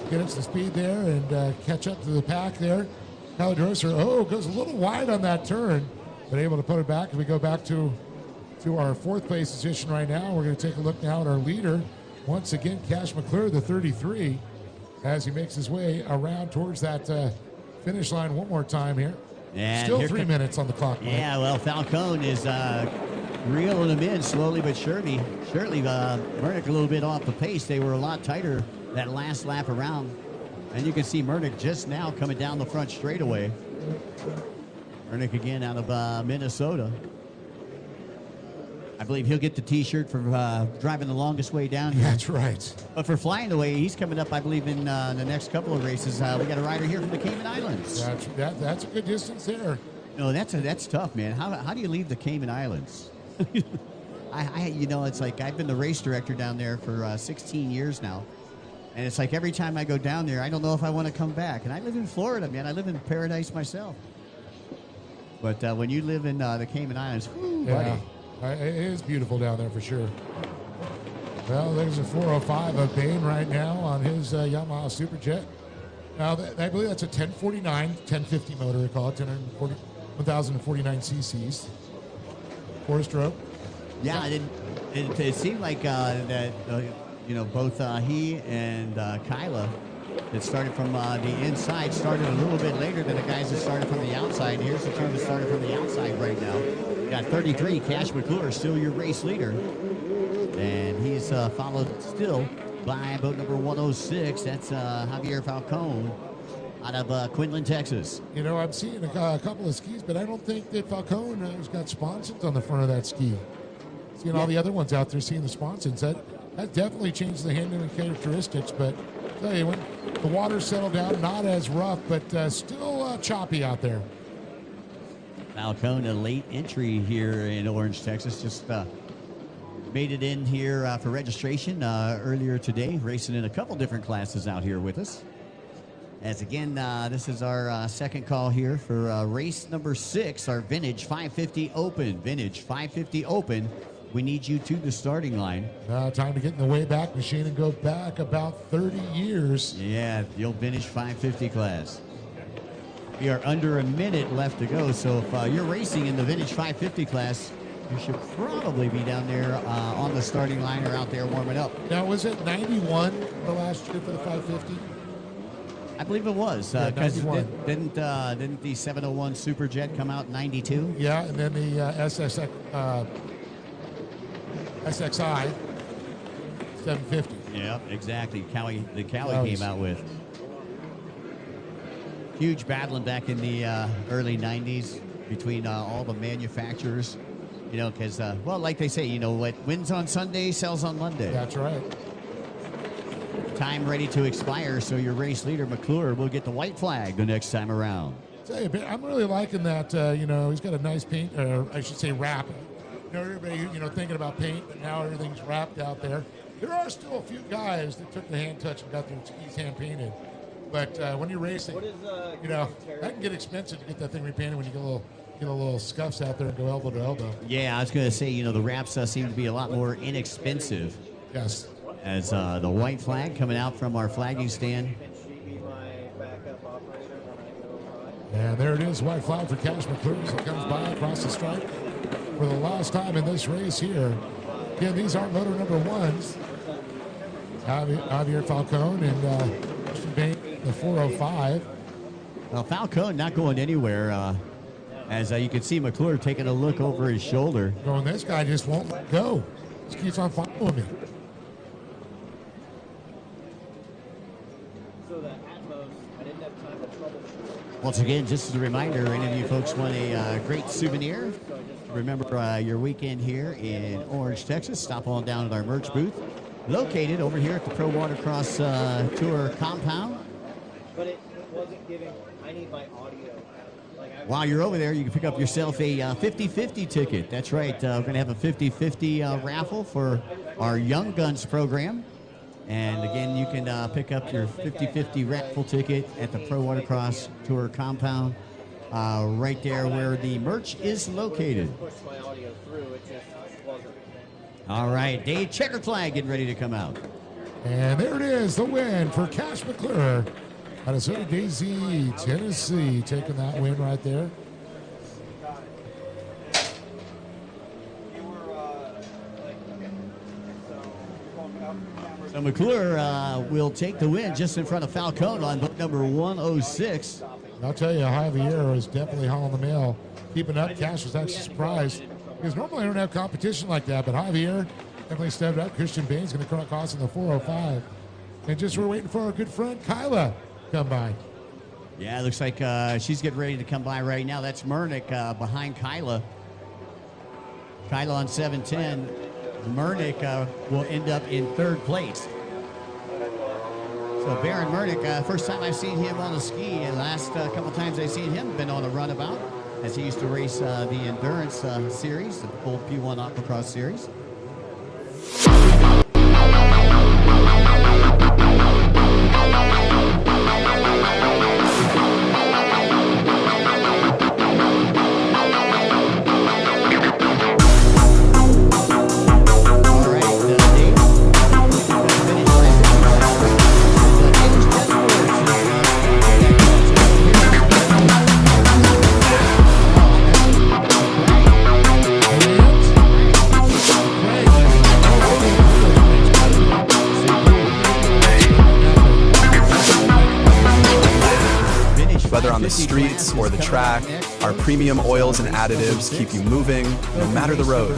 [SPEAKER 2] get up to speed there and catch up to the pack there. Caladroser, goes a little wide on that turn, but able to put it back. And we go back to our 4th place position right now. We're going to take a look now at our leader. Once again, Cash McClure, the 33, as he makes his way around towards that finish line one more time here.
[SPEAKER 1] And
[SPEAKER 2] still 3 minutes on the clock. Mike.
[SPEAKER 1] Yeah, well, Falcone is reeling them in slowly but surely. Mernick a little bit off the pace. They were a lot tighter that last lap around. And you can see Mernick just now coming down the front straightaway. Mernick again out of Minnesota. I believe he'll get the T-shirt for driving the longest way down here.
[SPEAKER 2] That's right.
[SPEAKER 1] But for flying the way, he's coming up, I believe, in the next couple of races. We got a rider here from the Cayman Islands.
[SPEAKER 2] That's a good distance there.
[SPEAKER 1] No, that's tough, man. How do you leave the Cayman Islands? It's like I've been the race director down there for 16 years now. And it's like every time I go down there, I don't know if I want to come back. And I live in Florida, man. I live in paradise myself. But when you live in the Cayman Islands, whoo, buddy.
[SPEAKER 2] It is beautiful down there for sure. Well, there's a 405 of Bain right now on his Yamaha Superjet. Now, I believe that's a 1049, 1050 motor, they call it, 1,049 cc's. 4-stroke.
[SPEAKER 1] Yeah, it seemed like that, both he and Kyla that started from the inside started a little bit later than the guys that started from the outside. Here's the two that started from the outside right now. You got 33, Cash McClure, still your race leader. And he's followed still by boat number 106. That's Javier Falcone out of Quinlan, Texas.
[SPEAKER 2] I'm seeing a couple of skis, but I don't think that Falcone has got sponsons on the front of that ski. Seeing all the other ones out there, seeing the sponsons, that definitely changed the handling characteristics. But I tell you, when the water settled down, not as rough, but still choppy out there.
[SPEAKER 1] Falcone, a late entry here in Orange, Texas, just made it in here for registration earlier today, racing in a couple different classes out here with us. As again, this is our second call here for race number 6, our Vintage 550 Open. Vintage 550 Open. We need you to the starting line.
[SPEAKER 2] Time to get in the Wayback Machine and go back about 30 years.
[SPEAKER 1] Yeah, the old Vintage 550 class. We are under a minute left to go, so if you're racing in the Vintage 550 class, you should probably be down there on the starting line or out there warming up.
[SPEAKER 2] Now, was it 91 the last year for the 550?
[SPEAKER 1] I believe it was. Because didn't the 701 Superjet come out in 92?
[SPEAKER 2] Yeah, and then the SXI 750.
[SPEAKER 1] Yep, exactly. The Cowie
[SPEAKER 2] Oh,
[SPEAKER 1] came out with. Huge battling back in the early 90s between all the manufacturers. You know, because, well, like they say, you know, what wins on Sunday sells on Monday.
[SPEAKER 2] That's right.
[SPEAKER 1] Time ready to expire, so your race leader, McClure, will get the white flag the next time around.
[SPEAKER 2] Tell you, I'm really liking that, he's got a nice paint, or I should say wrap. You know, everybody, thinking about paint, but now everything's wrapped out there. There are still a few guys that took the hand touch and got their skis hand painted. But when you're racing, that can get expensive to get that thing repainted when you get a little scuffs out there and go elbow to elbow.
[SPEAKER 1] Yeah, I was going to say, the wraps seem to be a lot more inexpensive.
[SPEAKER 2] Yes.
[SPEAKER 1] As the white flag coming out from our flagging stand.
[SPEAKER 2] And there it is, white flag for Cash McClure as it comes by across the stripe for the last time in this race here. Again, these aren't motor number ones. Javier Falcone and Christian Bain, the 405.
[SPEAKER 1] Well, Falcone not going anywhere. As you can see, McClure taking a look over his shoulder.
[SPEAKER 2] Going, this guy just won't let go. Just keeps on following me.
[SPEAKER 1] Once again, just as a reminder, any of you folks want a great souvenir, remember your weekend here in Orange, Texas, stop on down at our merch booth, located over here at the Pro Watercross Tour compound.
[SPEAKER 3] But it wasn't giving, I need my audio.
[SPEAKER 1] While you're over there, you can pick up yourself a 50-50 ticket. That's right, we're going to have a 50-50 raffle for our Young Guns program. And again, you can pick up your 50-50 raffle ticket at the Pro Watercross Tour compound, right there where the merch is located. All right, Dave, checkered flag getting ready to come out.
[SPEAKER 2] And there it is, the win for Cash McClure out of Southern Daisy, Tennessee, taking that win right there.
[SPEAKER 1] So McClure will take the win just in front of Falcone on book number 106.
[SPEAKER 2] I'll tell you, Javier was definitely hauling the mail, keeping up. Cash was actually surprised because normally I don't have competition like that, but Javier definitely stepped up. Christian Bain's going to cross in the 405. And just we're waiting for our good friend Kyla to come by.
[SPEAKER 1] Yeah, it looks like she's getting ready to come by right now. That's Mernick behind Kyla. Kyla on 710. Mernick will end up in third place. So Baron Mernick, first time I've seen him on a ski, and last couple times I've seen him been on a runabout, as he used to race the Endurance Series, the full P1 Aquacross Series.
[SPEAKER 6] Whether on the streets or the track, our premium oils and additives keep you moving no matter the road.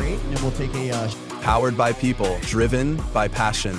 [SPEAKER 6] Powered by people, driven by passion.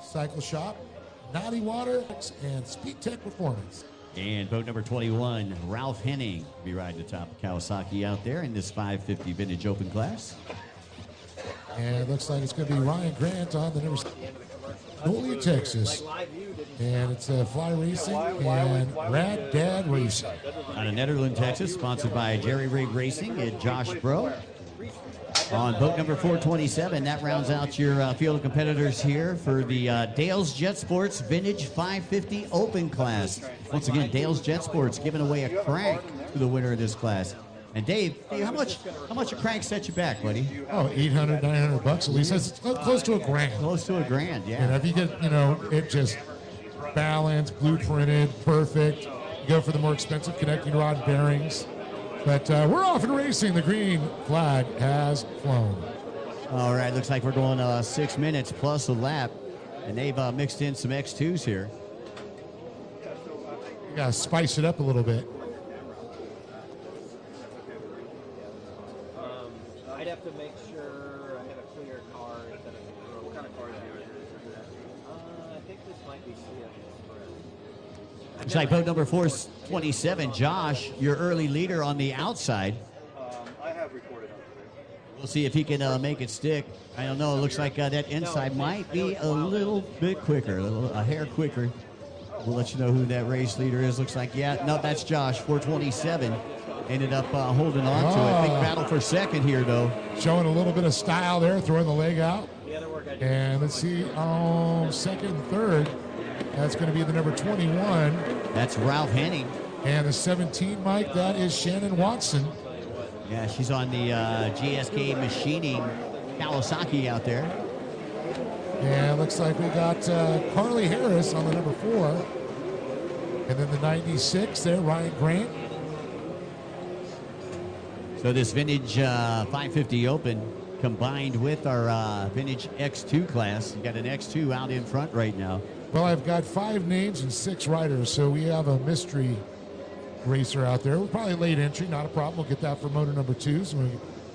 [SPEAKER 2] Cycle Shop, Naughty Water, and Speed Tech Performance.
[SPEAKER 1] And boat number 21, Ralph Henning, will be riding the top of Kawasaki out there in this 550 Vintage Open class.
[SPEAKER 2] And it looks like it's going to be Ryan Grant on the number 7, Goliad, Texas. And it's Fly Racing and Rad Dad Racing.
[SPEAKER 1] Out of Nederland, Texas, sponsored by Jerry Rig Racing and Josh Bro. On boat number 427, that rounds out your field of competitors here for the Dale's Jet Sports Vintage 550 Open class. Once again, Dale's Jet Sports giving away a crank to the winner of this class. And Dave, how much a crank set you back, buddy?
[SPEAKER 2] Oh, $800, $900 at least. It's close to $1,000.
[SPEAKER 1] Close to $1,000, yeah.
[SPEAKER 2] And if you get, it just balanced, blueprinted, perfect. You go for the more expensive connecting rod bearings. But we're off and racing. The green flag has flown.
[SPEAKER 1] All right, looks like we're going 6 minutes plus a lap. And they've mixed in some X2s here.
[SPEAKER 2] You got to spice it up a little bit.
[SPEAKER 3] I'd have to make sure I have a clear car instead of what kind of car do you have? I think this might be CF.
[SPEAKER 1] Looks like boat number 427, Josh, your early leader on the outside.
[SPEAKER 7] I have recorded on it.
[SPEAKER 1] We'll see if he can make it stick. I don't know. It looks like that inside might be a little bit quicker, a hair quicker. We'll let you know who that race leader is. Looks like, no, that's Josh, 427. Ended up holding on to it. Big battle for second here, though.
[SPEAKER 2] Showing a little bit of style there, throwing the leg out. And let's see, second and third. That's going to be the number 21.
[SPEAKER 1] That's Ralph Henning.
[SPEAKER 2] And the 17, Mike, that is Shannon Watson.
[SPEAKER 1] Yeah, she's on the GSK Machining Kawasaki out there.
[SPEAKER 2] And looks like we got Carly Harris on the number 4. And then the 96 there, Ryan Grant.
[SPEAKER 1] So this Vintage 550 Open combined with our Vintage X2 class. You got an X2 out in front right now.
[SPEAKER 2] Well, I've got 5 names and 6 riders, so we have a mystery racer out there. We're probably late entry, not a problem. We'll get that for motor number 2, so we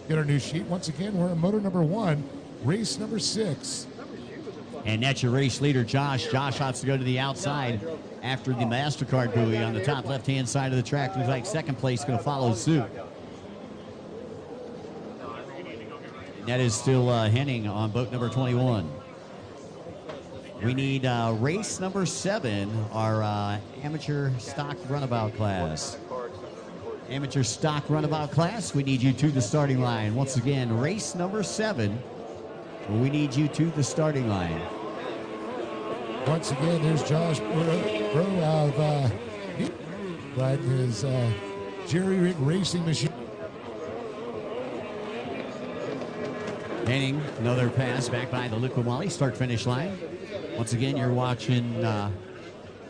[SPEAKER 2] get our new sheet. Once again, we're in motor number 1, race number 6.
[SPEAKER 1] And that's your race leader, Josh. Josh opts to go to the outside after the MasterCard buoy on the top left-hand side of the track. Looks like second place is going to follow suit. That is still Henning on boat number 21. We need race number 7, our amateur stock runabout class. Amateur stock runabout class, we need you to the starting line. Once again, race number 7, we need you to the starting line.
[SPEAKER 2] Once again, there's Josh Bro of riding his Jerry Rig Racing machine.
[SPEAKER 1] Henning, another pass back by the Liqui-Moly start-finish line. Once again, you're watching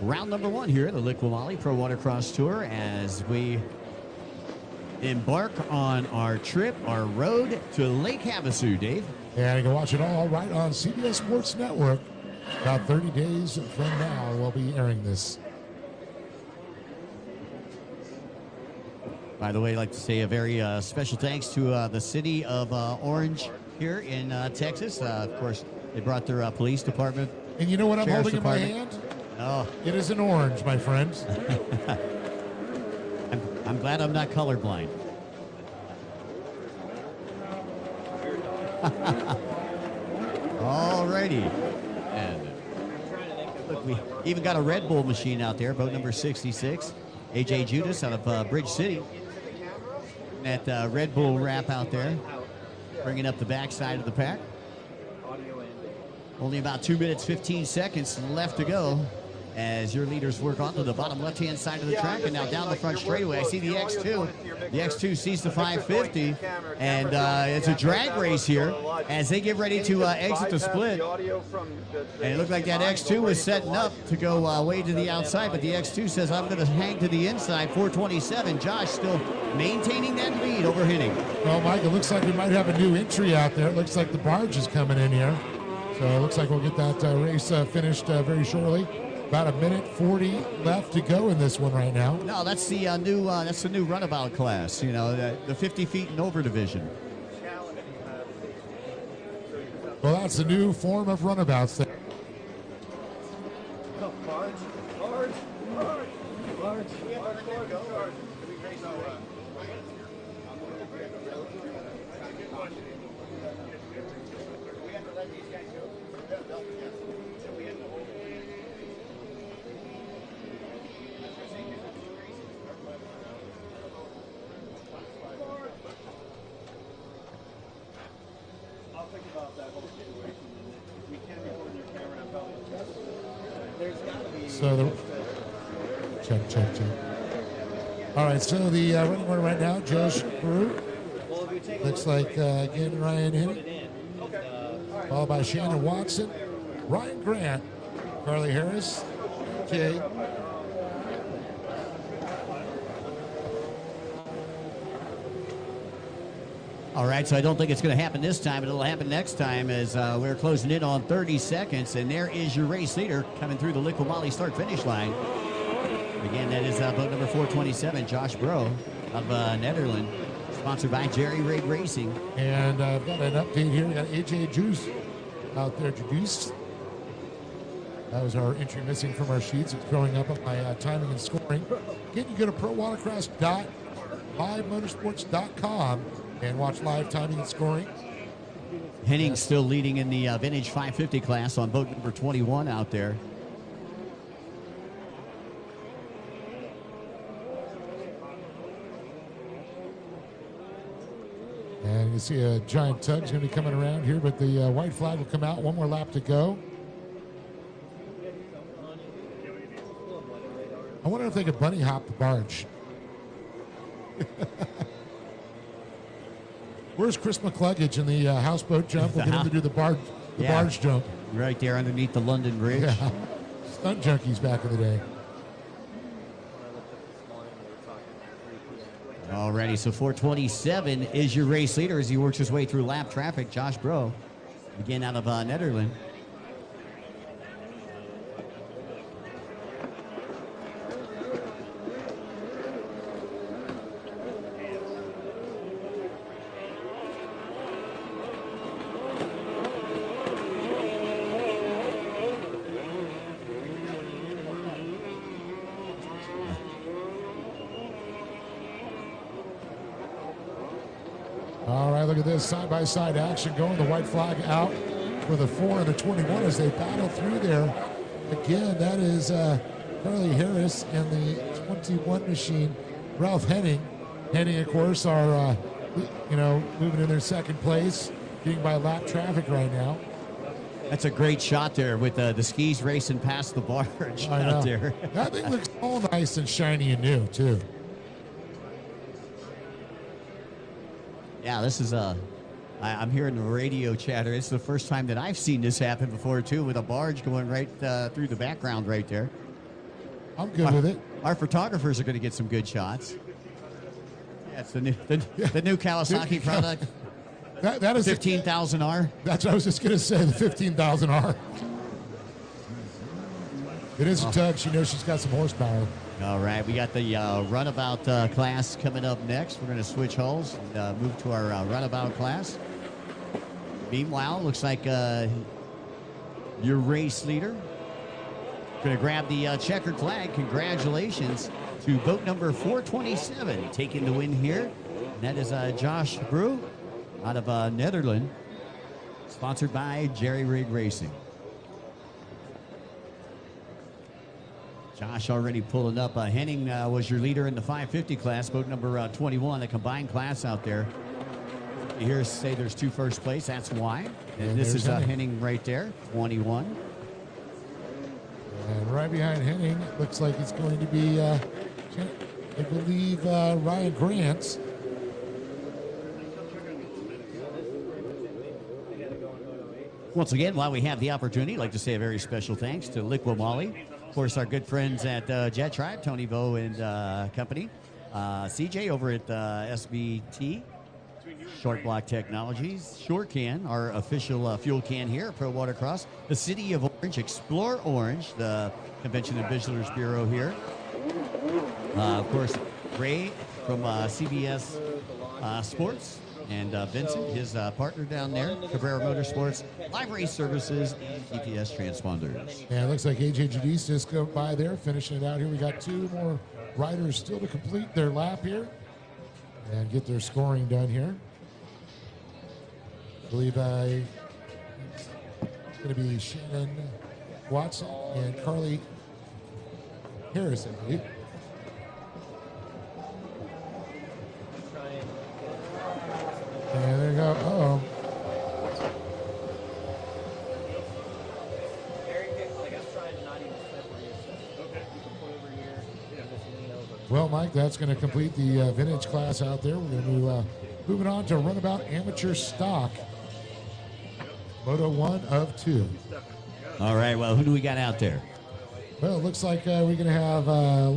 [SPEAKER 1] round number 1 here at the Liqui-Moly Pro Watercross Tour as we embark on our trip, our road to Lake Havasu, Dave.
[SPEAKER 2] And you can watch it all right on CBS Sports Network. About 30 days from now, we'll be airing this.
[SPEAKER 1] By the way, I'd like to say a very special thanks to the city of Orange here in Texas. Of course, they brought their police department.
[SPEAKER 2] And you know what I'm
[SPEAKER 1] Sheriff's
[SPEAKER 2] holding in my
[SPEAKER 1] Department.
[SPEAKER 2] hand?
[SPEAKER 1] Oh,
[SPEAKER 2] It is an orange, my friends.
[SPEAKER 1] I'm glad I'm not colorblind. Alrighty. And look, we even got a Red Bull machine out there, boat number 66. AJ Judas out of Bridge City. That Red Bull wrap out there, bringing up the backside of the pack. Only about 2 minutes, 15 seconds left to go as your leaders work onto the bottom left-hand side of the track and now down the front straightaway. I see the X2. The X2 sees the 550, and it's a drag race here as they get ready to exit the split. And it looked like that X2 was setting up to go way to the outside, but the X2 says, I'm going to hang to the inside. 427, Josh still maintaining that lead over Henning.
[SPEAKER 2] Well, Mike, it looks like we might have a new entry out there. It looks like the barge is coming in here. So it looks like we'll get that race finished very shortly. About 1:40 left to go in this one right now.
[SPEAKER 1] No, that's the new runabout class. You know, the 50 feet and over division.
[SPEAKER 2] Well, that's the new form of runabouts there.
[SPEAKER 3] Oh, Barge. We have our core go. We have to let these guys go. So we have to hold.
[SPEAKER 7] I'll think about that whole situation. And if we can record your camera, I'll probably
[SPEAKER 3] There's got to be.
[SPEAKER 2] So the check. All right, so the running order right now, Josh Brew.
[SPEAKER 3] Well, if you take a
[SPEAKER 2] Looks
[SPEAKER 3] look
[SPEAKER 2] like again Ryan
[SPEAKER 3] put
[SPEAKER 2] Henning,
[SPEAKER 3] it in.
[SPEAKER 2] followed by Shannon Watson, Ryan Grant, Carly Harris, Kay.
[SPEAKER 1] All right, so I don't think it's going to happen this time, but it'll happen next time as we're closing in on 30 seconds. And there is your race leader coming through the Liqui Moly start-finish line. Again, that is boat number 427, Josh Bro of Netherlands, sponsored by Jerry Rig Racing.
[SPEAKER 2] And I've got an update here. We got AJ Juice out there, Juice. That was our entry missing from our sheets. It's growing up on my timing and scoring. Again, you go to prowatercross.livemotorsports.com and watch live timing and scoring.
[SPEAKER 1] Henning's still leading in the vintage 550 class on boat number 21 out there.
[SPEAKER 2] And you can see a giant tug's going to be coming around here, but the white flag will come out. One more lap to go. I wonder if they could bunny hop the barge. Where's Chris McCluggage in the houseboat jump? We'll get him to do the barge jump.
[SPEAKER 1] Right there underneath the London Bridge.
[SPEAKER 2] Yeah. Stunt junkies back in the day.
[SPEAKER 1] Alrighty, so 427 is your race leader as he works his way through lap traffic. Josh Bro, again out of Netherlands.
[SPEAKER 2] All right, look at this side-by-side action going. The white flag out for the 4 and the 21 as they battle through there. Again, that is Carly Harris and the 21 machine, Ralph Henning. Henning, of course, are moving in their second place, getting by lap traffic right now.
[SPEAKER 1] That's a great shot there with the skis racing past the barge out there.
[SPEAKER 2] That thing looks all nice and shiny and new, too.
[SPEAKER 1] Yeah, this is I'm hearing the radio chatter. It's the first time that I've seen this happen before, too, with a barge going right through the background right there.
[SPEAKER 2] I'm good with it.
[SPEAKER 1] Our photographers are going to get some good shots. Yeah, it's the new Kawasaki product.
[SPEAKER 2] That is
[SPEAKER 1] 15,000R.
[SPEAKER 2] That's what I was just going to say, the 15,000R. It is a tug. She knows she's got some horsepower.
[SPEAKER 1] All right, we got the runabout class coming up next. We're going to switch hulls and move to our runabout class. Meanwhile, looks like your race leader going to grab the checkered flag. Congratulations to boat number 427 taking the win here. And that is Josh Brew out of Netherlands, sponsored by Jerry Rig Racing. Josh already pulling up. Henning was your leader in the 550 class, boat number 21, the combined class out there. You hear us say there's two first place. That's why. And this is Henning right there, 21.
[SPEAKER 2] And right behind Henning, looks like it's going to be, I believe, Ryan Grant.
[SPEAKER 1] Once again, while we have the opportunity, I'd like to say a very special thanks to Liqui Moly. Of course, our good friends at Jet Tribe, Tony Vo and company. CJ over at SBT, Short Block Technologies. Short Can, our official fuel can here at Pro Watercross. The City of Orange, Explore Orange, the Convention and Visitors Bureau here. Of course, Ray from CBS Sports. And Vincent, his partner down there, Cabrera Motorsports, Live Race Services, and GPS Transponders.
[SPEAKER 2] And it looks like AJ Jadis just go by there, finishing it out here. We got 2 more riders still to complete their lap here and get their scoring done here. I believe it's going to be Shannon Watson and Carly Harris, I believe. And there you go. Uh-oh. Well, Mike, that's going to complete the vintage class out there. We're going to moving on to runabout amateur stock. Moto 1 of 2.
[SPEAKER 1] All right, well, who do we got out there?
[SPEAKER 2] Well, it looks like we're going to have, I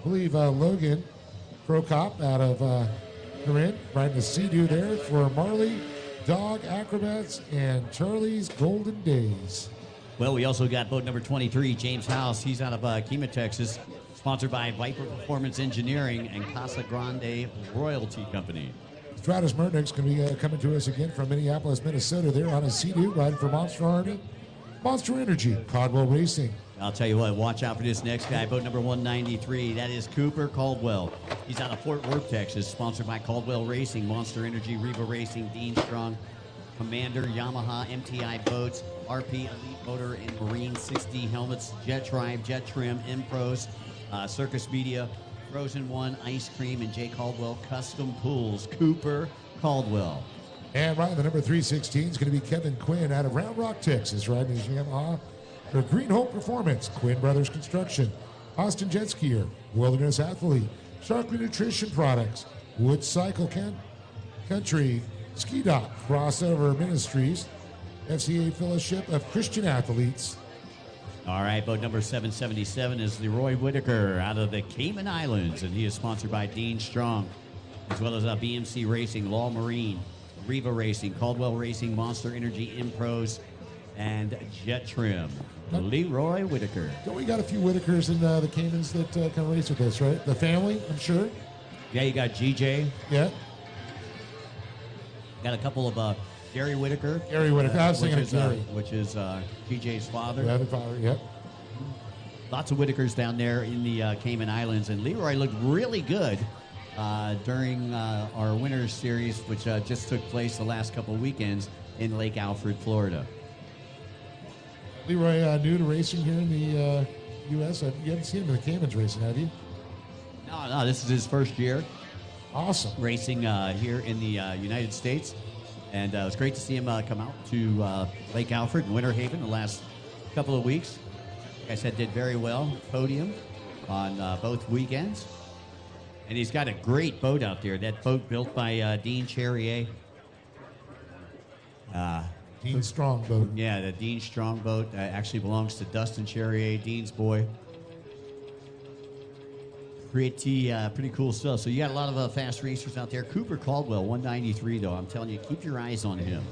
[SPEAKER 2] believe, Logan Crocop out of Corinne, riding the Sea-Doo there for Marley, Dog Acrobats, and Charlie's Golden Days.
[SPEAKER 1] Well, we also got boat number 23, James House. He's out of Kima, Texas, sponsored by Viper Performance Engineering and Casa Grande Royalty Company.
[SPEAKER 2] Stratus Murdoch's going to be coming to us again from Minneapolis, Minnesota. They're on a Sea-Doo riding for Monster Army, Monster Energy, Caldwell Racing.
[SPEAKER 1] I'll tell you what, watch out for this next guy, boat number 193. That is Cooper Caldwell. He's out of Fort Worth, Texas, sponsored by Caldwell Racing, Monster Energy, Reva Racing, Dean Strong, Commander, Yamaha, MTI Boats, RP Elite Motor and Marine 60 helmets, Jet Tribe, Jet Trim, Impros, Circus Media, Frozen One, Ice Cream, and J. Caldwell Custom Pools. Cooper Caldwell.
[SPEAKER 2] And riding the number 316 is going to be Kevin Quinn out of Round Rock, Texas, riding his Yamaha for Green Hope Performance, Quinn Brothers Construction, Austin Jet Skier, Wilderness Athlete, Sharkly Nutrition Products, Wood Cycle Country, Ski Dock, Crossover Ministries, FCA Fellowship of Christian Athletes.
[SPEAKER 1] All right, boat number 777 is Leroy Whitaker out of the Cayman Islands, and he is sponsored by Dean Strong, as well as BMC Racing, Law Marine, Reva Racing, Caldwell Racing, Monster Energy, Impros, and Jet Trim. Leroy Whitaker.
[SPEAKER 2] Don't we got a few Whitakers in the Caymans that kind of race with us, right? The family, I'm sure.
[SPEAKER 1] Yeah, you got GJ.
[SPEAKER 2] Yeah.
[SPEAKER 1] Got a couple of Gary Whitaker.
[SPEAKER 2] Gary Whitaker. I was thinking of Gary.
[SPEAKER 1] Which is GJ's father.
[SPEAKER 2] Yeah, the father, yep.
[SPEAKER 1] Lots of Whitakers down there in the Cayman Islands. And Leroy looked really good during our Winners Series, which just took place the last couple of weekends in Lake Alfred, Florida.
[SPEAKER 2] Leroy, new to racing here in the U.S. You haven't seen him in the Caymans racing, have you?
[SPEAKER 1] No, this is his first year.
[SPEAKER 2] Awesome.
[SPEAKER 1] Racing here in the United States. And it was great to see him come out to Lake Alfred and Winter Haven the last couple of weeks. Like I said, did very well. Podium on both weekends. And he's got a great boat out there. That boat built by Dean Charrier.
[SPEAKER 2] Dean Strong boat.
[SPEAKER 1] Yeah, the Dean Strong boat actually belongs to Dustin Charrier, Dean's boy. Pretty cool stuff. So you got a lot of fast racers out there. Cooper Caldwell, 193 though. I'm telling you, keep your eyes on him.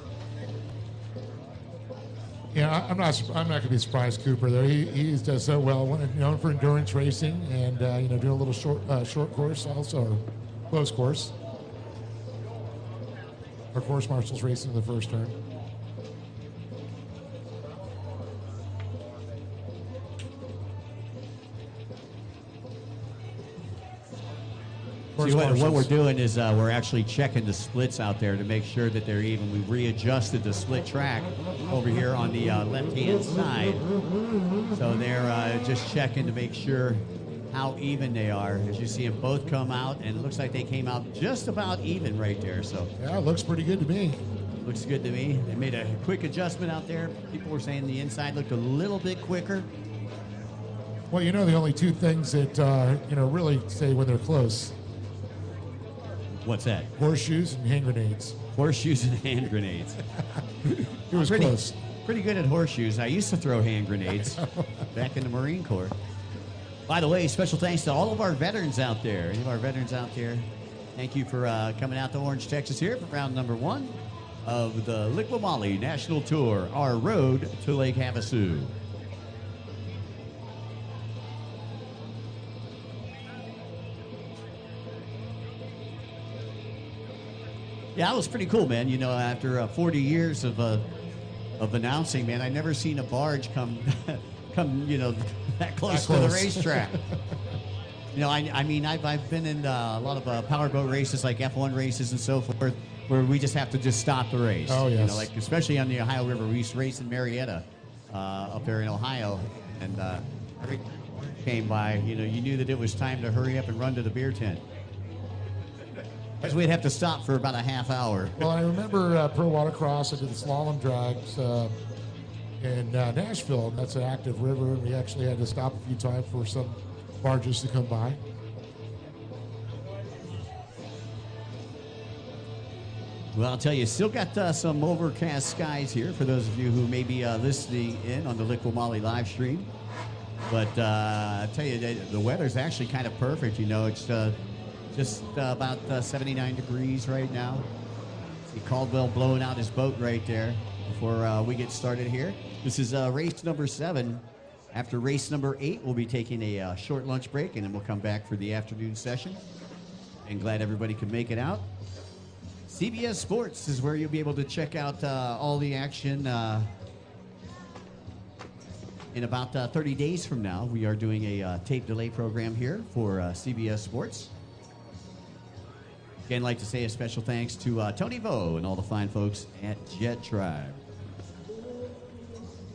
[SPEAKER 2] Yeah, I'm not going to be surprised, Cooper. There, he does so well. Known for endurance racing and doing a little short course also, or close course. Our course marshals racing in the first turn.
[SPEAKER 1] See, what we're doing is we're actually checking the splits out there to make sure that they're even. We've readjusted the split track over here on the left-hand side. So they're just checking to make sure how even they are. As you see them both come out, and it looks like they came out just about even right there. So
[SPEAKER 2] yeah, it looks pretty good to me.
[SPEAKER 1] Looks good to me. They made a quick adjustment out there. People were saying the inside looked a little bit quicker.
[SPEAKER 2] Well, the only two things that really say when they're close.
[SPEAKER 1] What's that?
[SPEAKER 2] Horseshoes and hand grenades.
[SPEAKER 1] Horseshoes and hand grenades.
[SPEAKER 2] It was close.
[SPEAKER 1] Pretty good at horseshoes. I used to throw hand grenades back in the Marine Corps. By the way, special thanks to all of our veterans out there. Any of our veterans out there, thank you for coming out to Orange, Texas here for round number 1 of the Liqui National Tour, our road to Lake Havasu. Yeah, that was pretty cool, man. You know, after 40 years of announcing, man, I never seen a barge come, you know, that close to the racetrack. You know, I mean, I've been in a lot of powerboat races, like F1 races and so forth, where we just have to just stop the race.
[SPEAKER 2] Oh, yes.
[SPEAKER 1] You know, like especially on the Ohio River, we used to race in Marietta, up there in Ohio, and every time it came by, you know, you knew that it was time to hurry up and run to the beer tent. Because we'd have to stop for about a half hour.
[SPEAKER 2] Well, I remember Pro Watercross. I did the slalom drags in Nashville, and that's an active river, and we actually had to stop a few times for some barges to come by.
[SPEAKER 1] Well, I'll tell you, still got some overcast skies here for those of you who may be listening in on the Liquid Molly live stream. But I tell you, the weather's actually kind of perfect. You know, it's just about 79 degrees right now. See Caldwell blowing out his boat right there before we get started here. This is race number 7. After race number 8, we'll be taking a short lunch break, and then we'll come back for the afternoon session. And glad everybody could make it out. CBS Sports is where you'll be able to check out all the action. In about 30 days from now, we are doing a tape delay program here for CBS Sports. Again, I'd like to say a special thanks to Tony Vo and all the fine folks at Jet Tribe.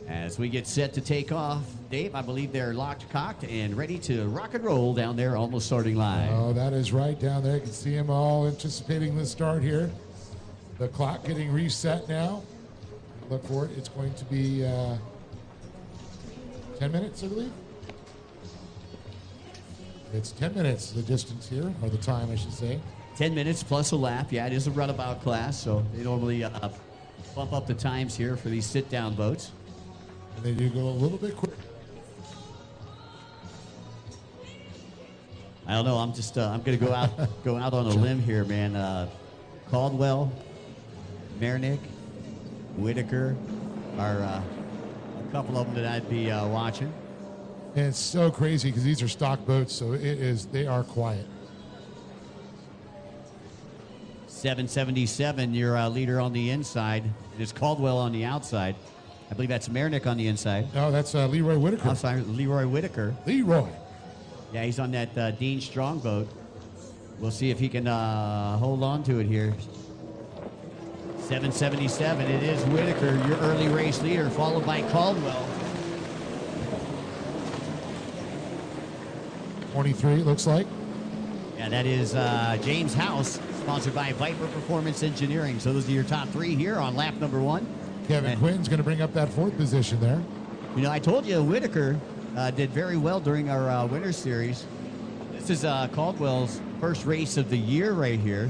[SPEAKER 1] As we get set to take off, Dave, I believe they're locked, cocked, and ready to rock and roll down there, almost starting live.
[SPEAKER 2] Oh, that is right down there. You can see them all anticipating the start here. The clock getting reset now. Look for it. It's going to be 10 minutes, I believe. It's 10 minutes, the distance here, or the time, I should say.
[SPEAKER 1] 10 minutes plus a lap. Yeah, it is a runabout class, so they normally bump up the times here for these sit-down boats.
[SPEAKER 2] And they do go a little bit quicker.
[SPEAKER 1] I don't know. I'm just I'm gonna go out on a limb here, man. Caldwell, Mernick, Whitaker are a couple of them that I'd be watching.
[SPEAKER 2] And it's so crazy because these are stock boats, so they are quiet.
[SPEAKER 1] 777, your leader on the inside. It is Caldwell on the outside. I believe that's Mernick on the inside.
[SPEAKER 2] No, that's Leroy Whitaker.
[SPEAKER 1] I'm sorry, Leroy Whitaker.
[SPEAKER 2] Leroy.
[SPEAKER 1] Yeah, he's on that Dean Strong boat. We'll see if he can hold on to it here. 777, it is Whitaker, your early race leader, followed by Caldwell.
[SPEAKER 2] 23, looks like.
[SPEAKER 1] Yeah, that is James House, sponsored by Viper Performance Engineering. So those are your top 3 here on lap number 1.
[SPEAKER 2] Kevin Quinn's going to bring up that 4th position there.
[SPEAKER 1] You know, I told you Whitaker did very well during our winter series. This is Caldwell's first race of the year right here.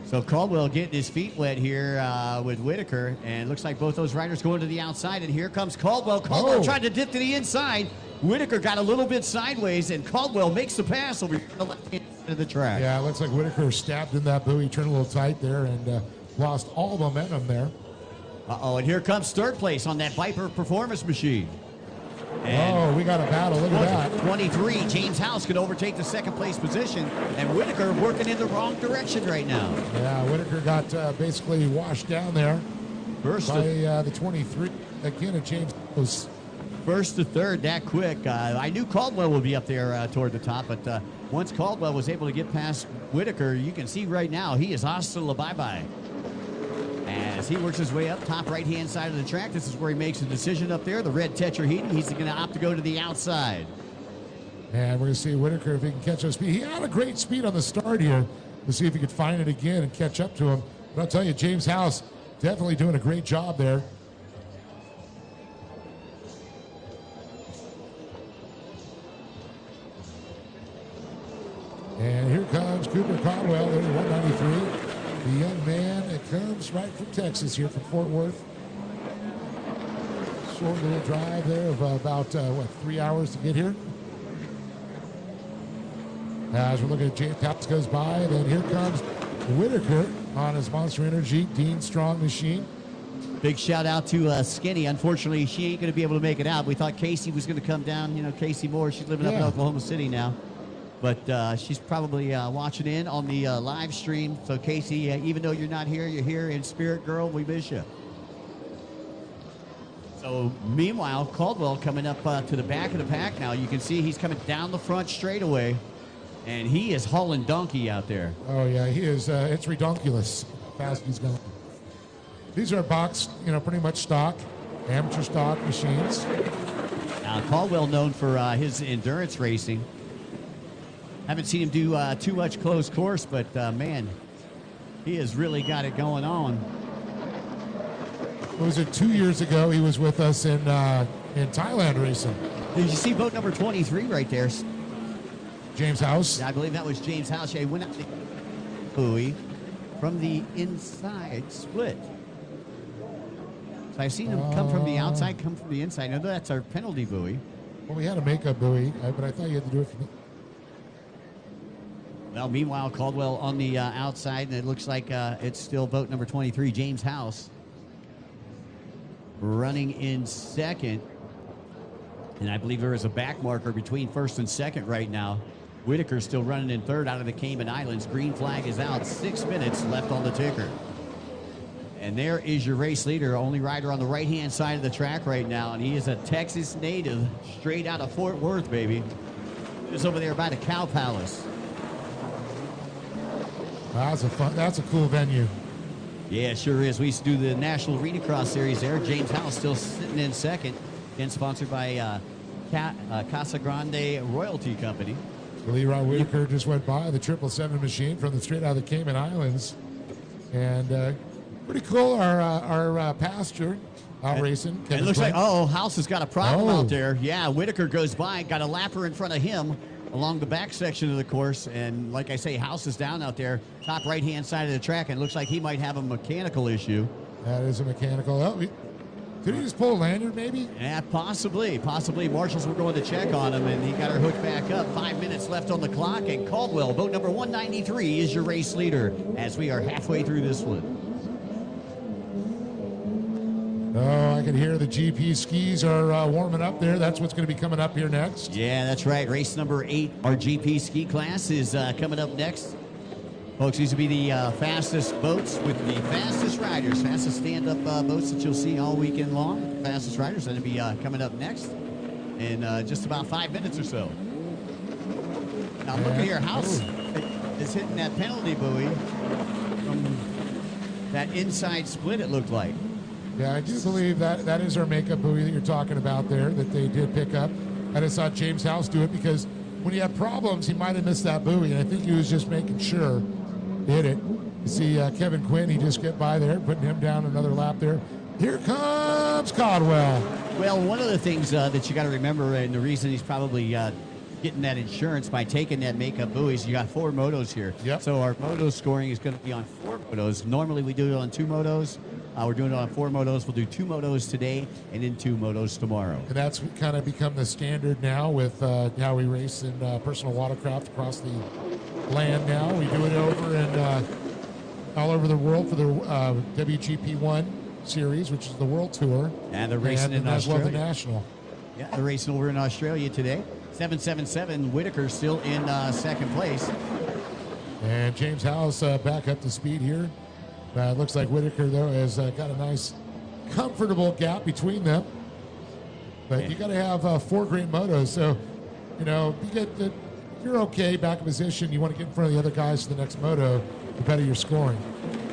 [SPEAKER 1] So Caldwell getting his feet wet here with Whitaker, and looks like both those riders going to the outside, and here comes Caldwell. Caldwell tried to dip to the inside. Whitaker got a little bit sideways, and Caldwell makes the pass over here on the left-hand side of the track.
[SPEAKER 2] Yeah, it looks like Whitaker stabbed in that buoy, turned a little tight there, and lost all momentum there.
[SPEAKER 1] Uh-oh, and here comes third place on that Viper Performance machine. And
[SPEAKER 2] we got a battle. Look at that.
[SPEAKER 1] 23, James House could overtake the second place position, and Whitaker working in the wrong direction right now.
[SPEAKER 2] Yeah, Whitaker got basically washed down there by the 23. Again, and James was
[SPEAKER 1] first to third that quick. I knew Caldwell would be up there toward the top, but once Caldwell was able to get past Whitaker, you can see right now he is hasta la bye-bye. As he works his way up top right-hand side of the track, this is where he makes a decision up there. The red tetrahedron, he's going to opt to go to the outside.
[SPEAKER 2] And we're going to see Whitaker if he can catch up speed. He had a great speed on the start here. We'll see if he could find it again and catch up to him. But I'll tell you, James House definitely doing a great job there. And here comes Cooper Caldwell, there's 193. The young man that comes right from Texas here from Fort Worth. Short little drive there of about, 3 hours to get here. As we're looking at James House goes by, and then here comes Whitaker on his Monster Energy Dean Strong machine.
[SPEAKER 1] Big shout out to Skinny. Unfortunately, she ain't going to be able to make it out. We thought Casey was going to come down. You know, Casey Moore, she's living up in Oklahoma City now. but she's probably watching in on the live stream. So, Casey, even though you're not here, you're here in spirit, girl. We miss you. So, meanwhile, Caldwell coming up to the back of the pack now. You can see he's coming down the front straightaway, and he is hauling donkey out there.
[SPEAKER 2] Oh, yeah, he is. It's redonkulous how fast he's going. These are box, pretty much stock, amateur stock machines.
[SPEAKER 1] Now, Caldwell known for his endurance racing. Haven't seen him do too much close course, but, man, he has really got it going on.
[SPEAKER 2] Was it 2 years ago? He was with us in Thailand racing.
[SPEAKER 1] Did you see boat number 23 right there?
[SPEAKER 2] James House.
[SPEAKER 1] Yeah, I believe that was James House. He went out the buoy from the inside split. So I've seen him come from the outside, come from the inside. I know that's our penalty buoy.
[SPEAKER 2] Well, we had a makeup buoy, but I thought you had to do it from the...
[SPEAKER 1] Well, meanwhile, Caldwell on the outside, and it looks like it's still boat number 23, James House, running in second. And I believe there is a back marker between first and second right now. Whitaker's still running in third out of the Cayman Islands. Green flag is out. 6 minutes left on the ticker. And there is your race leader, only rider on the right-hand side of the track right now. And he is a Texas native, straight out of Fort Worth, baby. He's over there by the Cow Palace.
[SPEAKER 2] That's a cool venue.
[SPEAKER 1] Yeah, it sure is. We used to do the National Watercross Series there. James House still sitting in second. Again, sponsored by Casa Grande Royalty Company.
[SPEAKER 2] Leroy Whitaker just went by the 777 machine from straight out of the Cayman Islands. And pretty cool, our pastor out racing.
[SPEAKER 1] It looks like, House has got a problem out there. Yeah, Whitaker goes by, got a lapper in front of him along the back section of the course. And like I say, House is down out there, top right-hand side of the track, and it looks like he might have a mechanical issue.
[SPEAKER 2] That is a mechanical. Oh, did he just pull a lanyard, maybe?
[SPEAKER 1] Yeah, possibly. Marshals were going to check on him, and he got her hooked back up. 5 minutes left on the clock, and Caldwell, boat number 193, is your race leader as we are halfway through this one.
[SPEAKER 2] Oh, I can hear the GP skis are warming up there. That's what's going to be coming up here next.
[SPEAKER 1] Yeah, that's right. Race number 8, our GP ski class, is coming up next. Folks, these will be the fastest boats with the fastest riders, fastest stand-up boats that you'll see all weekend long. Fastest riders that'll be coming up next in just about 5 minutes or so. Now, look at here. House is hitting that penalty buoy from that inside split, it looked like.
[SPEAKER 2] Yeah, I do believe that is our makeup buoy that you're talking about there that they did pick up. I just saw James House do it because when he had problems, he might have missed that buoy, and I think he was just making sure he hit it. You see Kevin Quinn, he just get by there, putting him down another lap there. Here comes Caldwell.
[SPEAKER 1] Well, one of the things that you got to remember, and the reason he's probably getting that insurance by taking that makeup buoy is you got 4 motos here.
[SPEAKER 2] Yep.
[SPEAKER 1] So our moto scoring is going to be on 4 motos. Normally we do it on 2 motos. We're doing it on 4 motos. We'll do 2 motos today and then 2 motos tomorrow.
[SPEAKER 2] And that's kind of become the standard now with how we race in personal watercraft across the land now. We do it over in all over the world for the WGP1 series, which is the World Tour.
[SPEAKER 1] And they're racing in
[SPEAKER 2] as well
[SPEAKER 1] Australia.
[SPEAKER 2] the National.
[SPEAKER 1] Yeah, they're racing over in Australia today. 777, Whitaker still in second place.
[SPEAKER 2] And James House back up to speed here. It looks like Whitaker, though, has got a nice, comfortable gap between them. But you got to have 4 great motos. So, you're okay back in position. You want to get in front of the other guys to the next moto, the better you're scoring.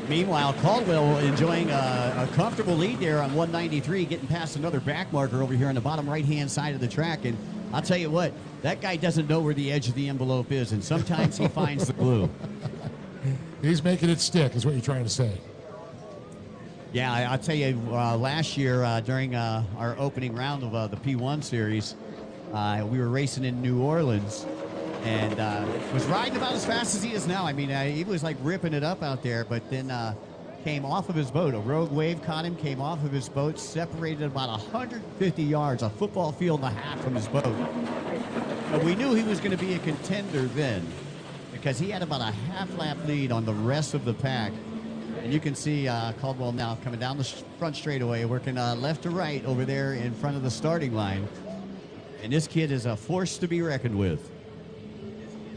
[SPEAKER 1] Meanwhile, Caldwell enjoying a comfortable lead there on 193, getting past another back marker over here on the bottom right-hand side of the track. And I'll tell you what, that guy doesn't know where the edge of the envelope is, and sometimes he finds the glue.
[SPEAKER 2] He's making it stick, is what you're trying to say.
[SPEAKER 1] Yeah, I'll tell you, last year during our opening round of the P1 series, we were racing in New Orleans, and was riding about as fast as he is now. I mean, he was like ripping it up out there, but then came off of his boat. A rogue wave caught him, came off of his boat, separated about 150 yards, a football field and a half from his boat. But we knew he was going to be a contender then, because he had about a half-lap lead on the rest of the pack. And you can see Caldwell now coming down the front straightaway, working left to right over there in front of the starting line. And this kid is a force to be reckoned with.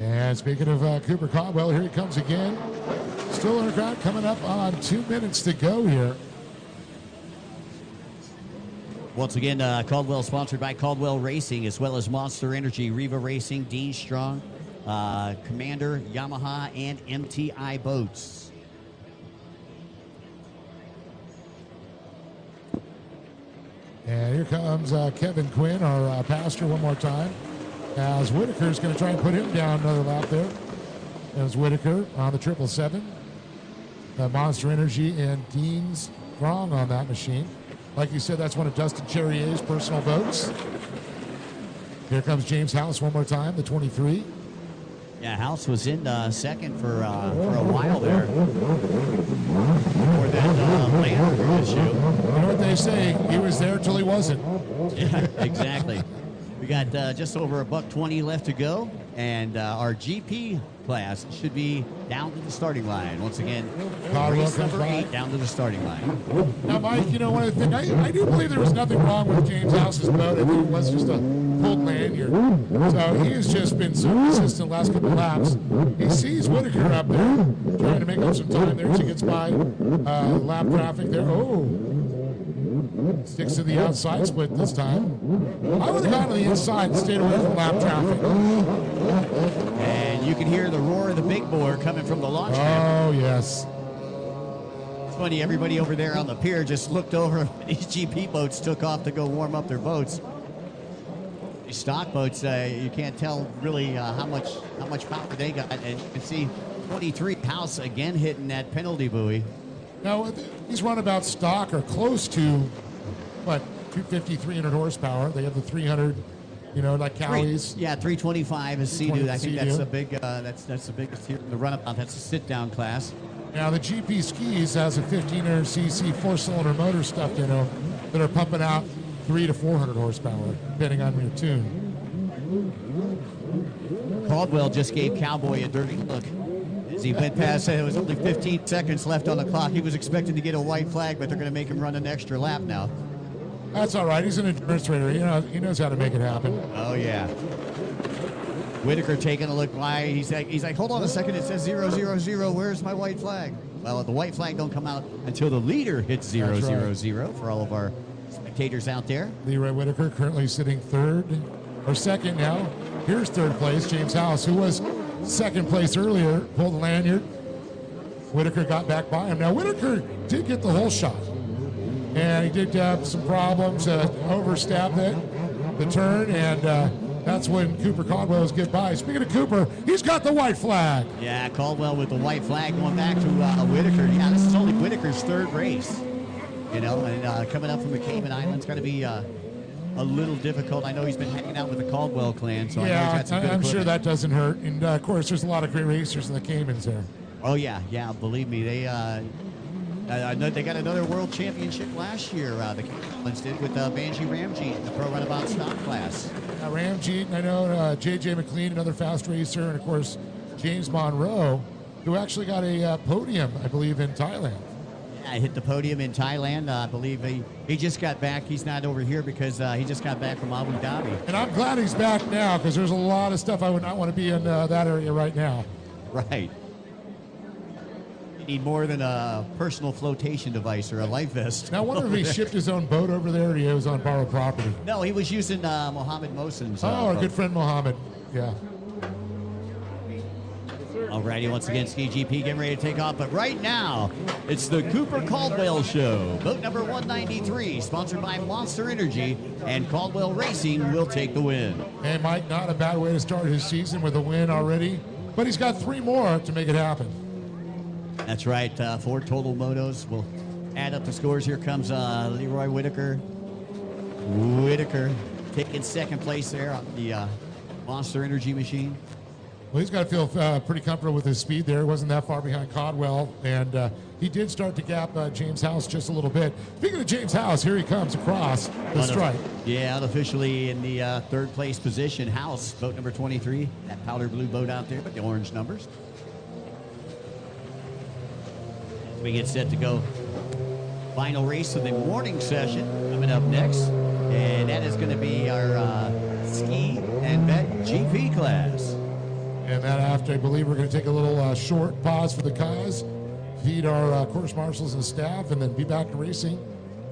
[SPEAKER 2] And speaking of Cooper Caldwell, here he comes again. Still underground, coming up on 2 minutes to go here.
[SPEAKER 1] Once again, Caldwell sponsored by Caldwell Racing, as well as Monster Energy, Riva Racing, Dean Strong, Commander, Yamaha, and MTI Boats.
[SPEAKER 2] And here comes Kevin Quinn, our pastor, one more time. As Whitaker's going to try and put him down another lap there. As Whitaker on the 777. Monster Energy and Dean Strong on that machine. Like you said, that's one of Dustin Cherrier's personal boats. Here comes James House one more time, the 23.
[SPEAKER 1] Yeah, House was in second for a while there. Before that land issue.
[SPEAKER 2] You know what they say? He was there till he wasn't.
[SPEAKER 1] Yeah, exactly. We got just over $120 left to go, and our GP class should be down to the starting line. Once again, race number 8 down to the starting line.
[SPEAKER 2] Now, Mike, you know, one of the things, I do believe there was nothing wrong with James House's boat. I think it was just a pulled lanyard. So he has just been so consistent the last couple laps. He sees Whitaker up there, trying to make up some time there as he gets by lap traffic there. Oh. Sticks to the outside split this time. I would have gone to the inside and stayed away from lap traffic.
[SPEAKER 1] And you can hear the roar of the big bore coming from the launch pad.
[SPEAKER 2] Oh, yes.
[SPEAKER 1] It's funny, everybody over there on the pier just looked over. These GP boats took off to go warm up their boats. These stock boats, you can't tell really how much power they got. And you can see 23 House again hitting that penalty buoy.
[SPEAKER 2] Now, these runabouts stock are close to, what, 250, 300 horsepower. They have the 300, you know, like Cowie's.
[SPEAKER 1] Yeah, 325 is Sea-Doo. I think that's
[SPEAKER 2] Sea-Doo.
[SPEAKER 1] the big, that's the biggest here in the runabout. That's a sit-down class.
[SPEAKER 2] Now, the GP Skis has a 1500cc four-cylinder motor stuffed in them that are pumping out 300 to 400 horsepower, depending on your tune.
[SPEAKER 1] Caldwell just gave Cowboy a dirty look. As he went past, it was only 15 seconds left on the clock. He was expecting to get a white flag, but they're going to make him run an extra lap now.
[SPEAKER 2] That's all right. He's an endurance trainer. He knows how to make it happen.
[SPEAKER 1] Oh, yeah. Whitaker taking a look by. He's like, hold on a second. It says 000. Where's my white flag? Well, the white flag don't come out until the leader hits 000 for all of our spectators out there.
[SPEAKER 2] Leroy Whitaker currently sitting second now. Here's third place, James House, who was second place earlier, pulled the lanyard. Whitaker got back by him. Now, Whitaker did get the whole shot, and he did have some problems, overstepped the turn, and that's when Cooper Caldwell was get by. Speaking of Cooper, he's got the white flag.
[SPEAKER 1] Yeah, Caldwell with the white flag going back to Whitaker. Yeah, this is only Whitaker's third race, and coming up from the Cayman Islands, going to be a little difficult. I know he's been hanging out with the Caldwell clan, so
[SPEAKER 2] Yeah, I'm sure
[SPEAKER 1] equipment.
[SPEAKER 2] that doesn't hurt. And, of course, there's a lot of great racers in the Caymans there.
[SPEAKER 1] Oh, yeah, believe me. They got another world championship last year, the Caymans did, with Banji Ramjeet in the pro runabout stock class.
[SPEAKER 2] Ramjeet, I know J.J. McLean, another fast racer, and, of course, James Monroe, who actually got a podium, I believe, in Thailand.
[SPEAKER 1] Yeah, hit the podium in Thailand. I believe he just got back. He's not over here because he just got back from Abu Dhabi.
[SPEAKER 2] And I'm glad he's back now because there's a lot of stuff I would not want to be in that area right now.
[SPEAKER 1] Right. You need more than a personal flotation device or a life vest.
[SPEAKER 2] Now, I wonder if he shipped his own boat over there or he was on borrowed property.
[SPEAKER 1] No, he was using Mohammed Mohsen's
[SPEAKER 2] our
[SPEAKER 1] boat.
[SPEAKER 2] good friend Mohammed. Yeah.
[SPEAKER 1] Alrighty, once again, Ski GP getting ready to take off. But right now, it's the Cooper Caldwell Show. Boat number 193, sponsored by Monster Energy, and Caldwell Racing will take the win.
[SPEAKER 2] Hey, Mike, not a bad way to start his season with a win already. But he's got 3 more to make it happen.
[SPEAKER 1] That's right, 4 total motos. We'll add up the scores. Here comes Leroy Whitaker. Whitaker taking second place there on the Monster Energy machine.
[SPEAKER 2] Well, he's got to feel pretty comfortable with his speed there. He wasn't that far behind Caldwell, and he did start to gap James House just a little bit. Speaking of James House, here he comes across the stripe.
[SPEAKER 1] Yeah, unofficially in the third place position. House, boat number 23. That powder blue boat out there, but the orange numbers. We get set to go. Final race of the morning session coming up next, and that is going to be our ski and vet GP class.
[SPEAKER 2] And that after, I believe we're going to take a little short pause for the cause, feed our course marshals and staff, and then be back to racing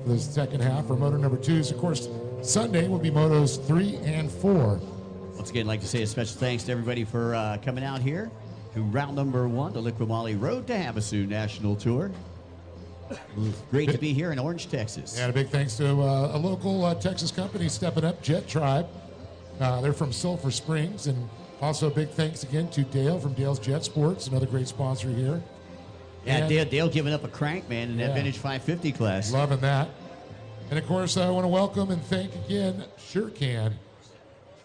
[SPEAKER 2] for the second half for moto number 2s. Of course, Sunday will be motos 3 and 4.
[SPEAKER 1] Once again, I'd like to say a special thanks to everybody for coming out here to round number 1, the Liqui Moly Road to Havasu National Tour. Great to be here in Orange, Texas.
[SPEAKER 2] And a big thanks to a local Texas company stepping up, Jet Tribe. They're from Sulphur Springs. And also a big thanks again to Dale from Dale's Jet Sports, another great sponsor here.
[SPEAKER 1] Yeah, Dale giving up a crank, man, in that vintage 550 class.
[SPEAKER 2] Loving that. And of course, I want to welcome and thank again SureCan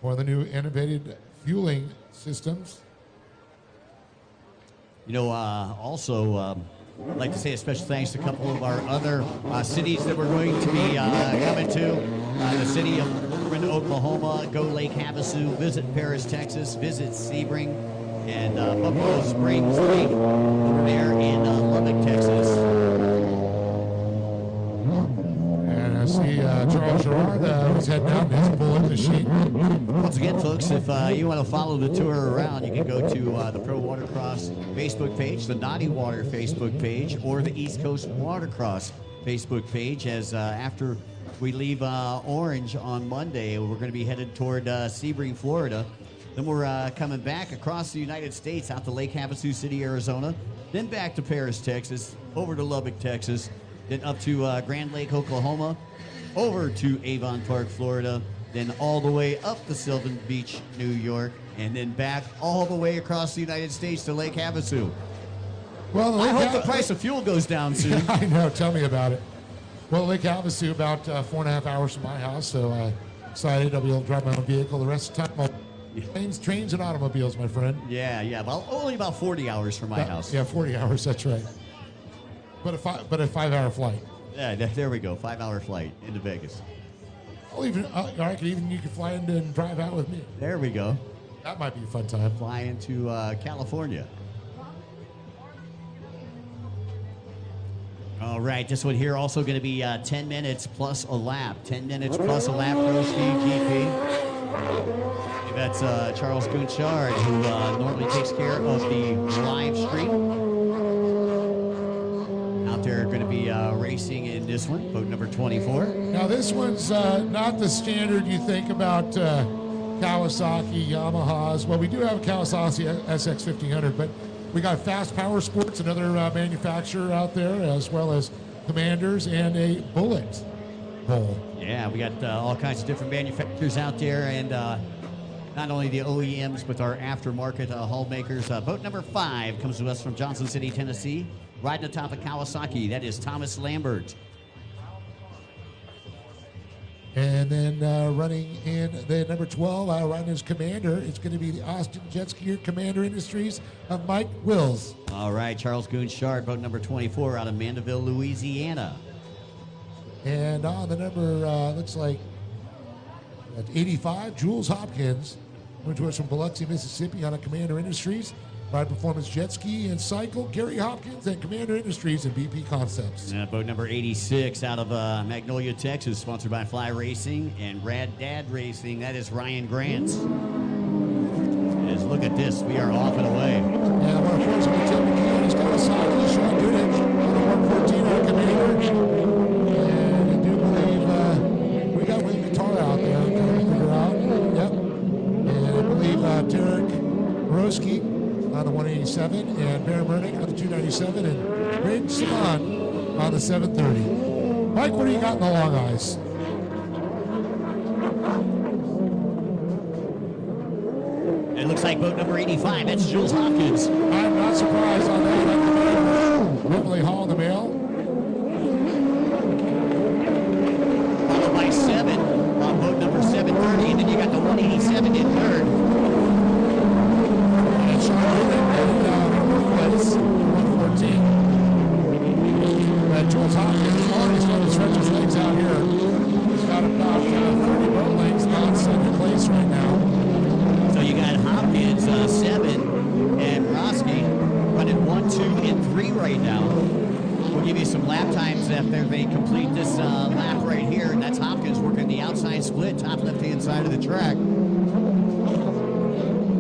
[SPEAKER 2] for the new innovative fueling systems.
[SPEAKER 1] You know, also, I'd like to say a special thanks to a couple of our other cities that we're going to be coming to. The city of Norman, Oklahoma, go Lake Havasu, visit Paris, Texas, visit Sebring, and Buffalo Springs Lake over there in Lubbock, Texas.
[SPEAKER 2] And I see Charles Gerard was heading out in his bullet machine.
[SPEAKER 1] Once again, folks, if you want to follow the tour around, you can go to the Pro Watercross Facebook page, the Naughty Water Facebook page, or the East Coast Watercross Facebook page. As after we leave Orange on Monday, we're going to be headed toward Sebring, Florida. Then we're coming back across the United States out to Lake Havasu City, Arizona. Then back to Paris, Texas, over to Lubbock, Texas. Then up to Grand Lake, Oklahoma, over to Avon Park, Florida, then all the way up to Sylvan Beach, New York, and then back all the way across the United States to Lake Havasu.
[SPEAKER 2] Well,
[SPEAKER 1] I hope the price of fuel goes down soon.
[SPEAKER 2] Yeah, I know. Tell me about it. Well, Lake Havasu, about 4.5 hours from my house, so I'm excited. I'll be able to drive my own vehicle. The rest of the time, I'll trains, and automobiles, my friend.
[SPEAKER 1] Yeah. Well, only about 40 hours from my house.
[SPEAKER 2] Yeah, 40 hours. That's right. But a 5-hour flight.
[SPEAKER 1] Yeah, there we go. 5-hour flight into Vegas.
[SPEAKER 2] I'll even, you can fly in and drive out with me.
[SPEAKER 1] There we go.
[SPEAKER 2] That might be a fun time.
[SPEAKER 1] Fly into California. All right, this one here also going to be 10 minutes plus a lap. 10 minutes plus a lap Pro Ski GP. That's Charles Gunchard, who normally takes care of the live stream. Out there going to be racing in this one, boat number 24.
[SPEAKER 2] Now, this one's not the standard you think about Kawasaki, Yamahas. Well, we do have a Kawasaki SX1500, but we got Fast Power Sports, another manufacturer out there, as well as Commanders and a Bullet bowl.
[SPEAKER 1] Yeah, we got all kinds of different manufacturers out there, and not only the OEMs, but our aftermarket hull makers. Boat number 5 comes to us from Johnson City, Tennessee, riding atop of Kawasaki. That is Thomas Lambert.
[SPEAKER 2] And then running in the number 12, riding as Commander, it's going to be the Austin Jet Skier Commander Industries of Mike Wills.
[SPEAKER 1] All right, Charles Gunchard, boat number 24 out of Mandeville, Louisiana.
[SPEAKER 2] And on the number, looks like at 85, Jules Hopkins, coming to us from Biloxi, Mississippi on a Commander Industries. Ride Performance Jet Ski and Cycle, Gary Hopkins and Commander Industries and BP Concepts.
[SPEAKER 1] Boat number 86 out of Magnolia, Texas, sponsored by Fly Racing and Rad Dad Racing. That is Ryan Grant. Look at this. We are off and away.
[SPEAKER 2] Yeah, one of course, with Tim McKeon, he's Kawasaki, Sean Goodich, on the 114 on Commander. And I do believe we got Wayne Guitar out there. I'm trying to figure out. Yep. And I believe Derek Roski on the 187, and Baron Mernick on the 297, and Ray Simon on the 730. Mike, what do you got in the long eyes?
[SPEAKER 1] It looks like boat number 85. That's Jules Hopkins.
[SPEAKER 2] I'm not surprised on that. Beverly Hall in the mail.
[SPEAKER 1] Followed by 7 on boat number 730, and then you got the 187 in third.
[SPEAKER 2] And Sean Gooding at place 114. Jules Hopkins is already starting to stretch his legs out here. He's got about 30 boat lengths on second place right now.
[SPEAKER 1] So you got Hopkins, 7, and Roski running 1, 2, and 3 right now. We'll give you some lap times after they complete this lap right here, and that's Hopkins working the outside split, top left-hand side of the track.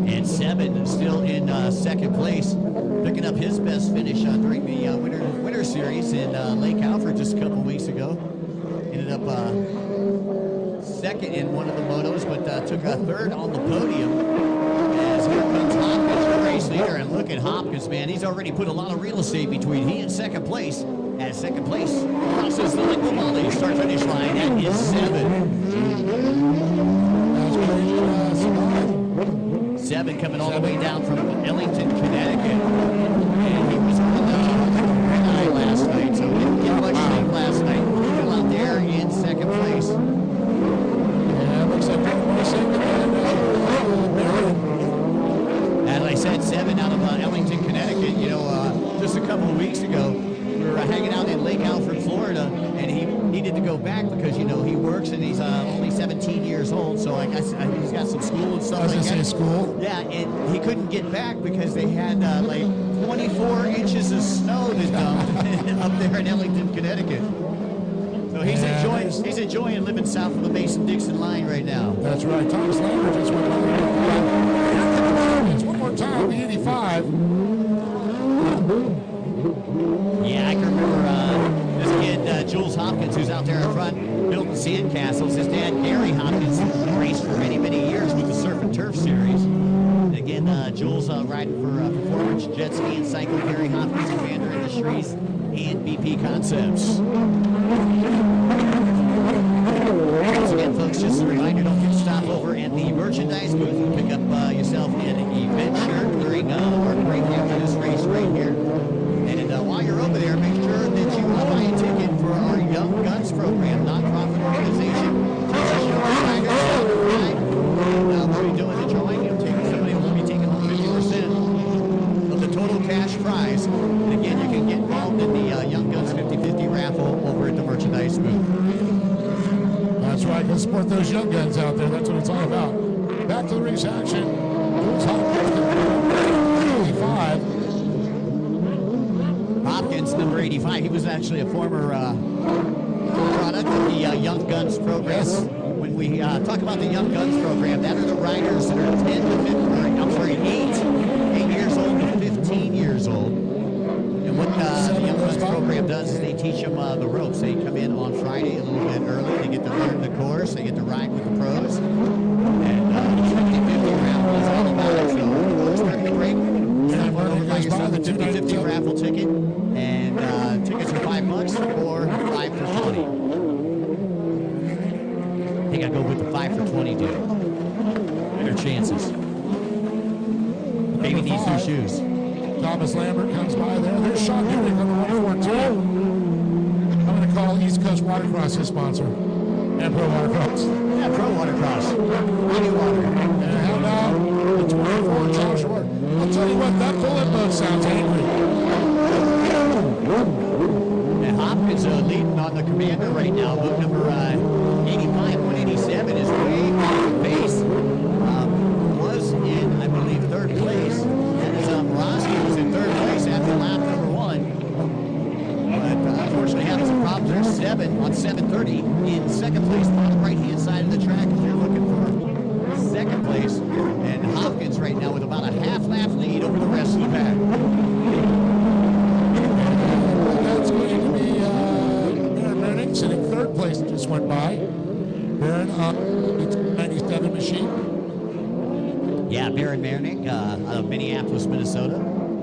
[SPEAKER 1] And 7 7 still in second place, picking up his best finish during the winter series in Lake Alfred just a couple weeks ago. Ended up second in one of the motos, but took a third on the podium. As here comes Hopkins, the race leader, and look at Hopkins, man. He's already put a lot of real estate between he and second place. At second place, crosses the Liquid Molly start-finish line. That is 7. 7 coming all the way down from Ellington, Connecticut. And he was on the red eye last night, so didn't get much sleep last night. Still out there in second place.
[SPEAKER 2] Yeah, looks like more second
[SPEAKER 1] As I said, 7 out of Ellington, Connecticut. You know, just a couple of weeks ago, we were hanging out in Lake Alfred, Florida, and he needed to go back because, you know, he works and he's only 17 years old, so I guess he's got some school and stuff like that.
[SPEAKER 2] School?
[SPEAKER 1] Yeah, and he couldn't get back because they had like 24 inches of snow that dumped up there in Ellington, Connecticut. So he's enjoying living south of the Mason-Dixon line right now.
[SPEAKER 2] That's right. Thomas Lambert just went by. One more time, the 85.
[SPEAKER 1] Yeah, I can remember this kid, Jules Hopkins, who's out there in front building sandcastles. His dad, Gary Hopkins, raced for many, many years with the Surf and Turf Series. And again, Jules riding for Performance Jet Ski and Cycle, Gary Hopkins, Commander Industries, and BP Concepts. Once again, folks, just a reminder, don't forget to stop over at the merchandise booth and pick up yourself an event shirt during or right after this race right here. And while you're over there, make sure that you buy a ticket for our Young Guns program, nonprofit organization. Teaches young riders how to ride. And we'll be doing the drawing. Somebody will be taking home 50% of the total cash prize. And again, you can get involved in the Young Guns 50/50 raffle over at the merchandise booth.
[SPEAKER 2] That's right. Go support those young guns out there. That's what it's all about. Back to the race action.
[SPEAKER 1] Hopkins, number 85. He was actually a former product of the Young Guns program. When we talk about the Young Guns program, that are the riders that are 8 years old to 15 years old. And what the Young Guns program does is they teach them the ropes. They come in on Friday a little bit early. They get to learn the course. They get to ride with the pros. And the 50/50 raffle is all about it. So during the break, stop on over, buy yourself a 50/50 raffle ticket. And tickets are $5 or 5 for 20. I think I go with the 5 for 20 deal. Better chances. Baby needs new shoes.
[SPEAKER 2] Thomas Lambert comes by there. There's Sean Hewitt on the 142. I'm going to call East Coast Watercross his sponsor. And Pro Watercross.
[SPEAKER 1] Yeah, Pro Watercross. Honey water.
[SPEAKER 2] And how about the 24 Charles Short? I'll tell you what, that pull-in boat sounds angry.
[SPEAKER 1] And Hopkins leading on the Commander right now. Boat number 85, 187 is way off the pace. Was in, I believe, third place. That is Morosky was in third place after lap number 1. But unfortunately having some problems. There's 7 on 7:30 in second place on the right-hand side of the track if you're looking for second place. And Hopkins right now with about a half-lap lead over the rest of the pack.
[SPEAKER 2] That's going to be Baron Mernick sitting third place just went by. Baron on the 97 machine.
[SPEAKER 1] Yeah, Baron Mernick out of Minneapolis, Minnesota.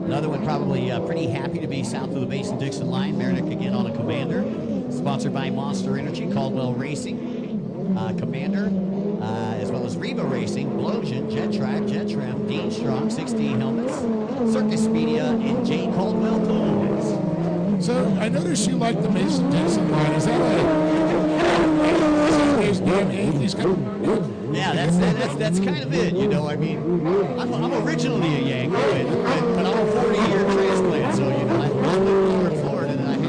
[SPEAKER 1] Another one probably pretty happy to be south of the Mason-Dixon line. Mernick again on a Commander. Sponsored by Monster Energy, Caldwell Racing. Commander, as well as Reba Racing, Blowgen, Jet Track, Jet Trim, Dean Strong, 16 helmets, Circus Media, and J. Caldwell Tools.
[SPEAKER 2] So I noticed you like the Mason-Dixon line. Is that
[SPEAKER 1] Yeah, that's kind of it. You know, I mean, I'm originally a Yank, but I'm a 40-year transplant, so you know, I live more in Florida than I have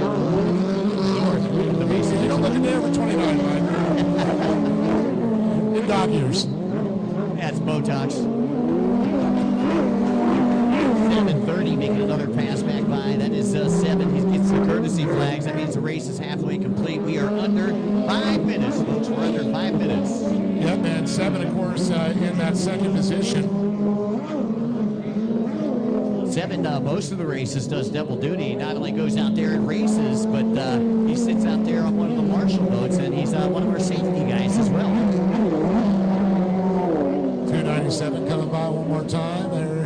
[SPEAKER 1] north of the Mason.
[SPEAKER 2] You don't look a day over 29, Mike. In dog years.
[SPEAKER 1] That's Botox. 7:30 making another pass back by. That is 7. He gets the courtesy flags. That means the race is halfway complete. We are under 5 minutes, folks. We're under 5 minutes.
[SPEAKER 2] Yep, and 7, of course, in that second position.
[SPEAKER 1] Seven, most of the races, does double duty. Not only goes out there and races, but he sits out there on one of the marshal boats, and he's one of our safety guys as well.
[SPEAKER 2] 297 coming by one more time. They're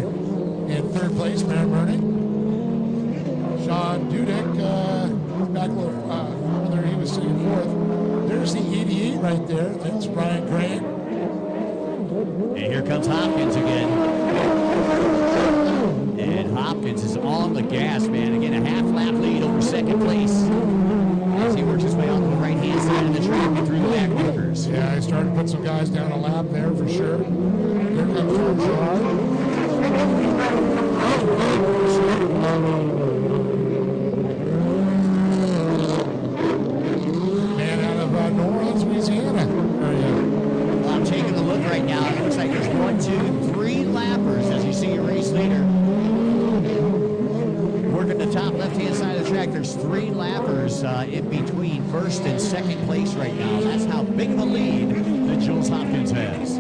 [SPEAKER 2] in third place, Maren Murray. Sean Dudek, back a little further, he was sitting fourth. There's the 88 right there. That's Brian Grant.
[SPEAKER 1] And here comes Hopkins again. And Hopkins is on the gas, man. Again, a half-lap lead over second place as he works his way off the right-hand side of the track and through the back markers.
[SPEAKER 2] Yeah, he started to put some guys down a lap there for sure. Here comes George Gerard. Man out of New Orleans, Louisiana.
[SPEAKER 1] Well, I'm taking a look right now. It looks like there's 1, 2, 3 lappers as you see your race leader. Working the top left-hand side of the track, there's 3 lappers in between first and second place right now. That's how big of a lead that Jules Hopkins has.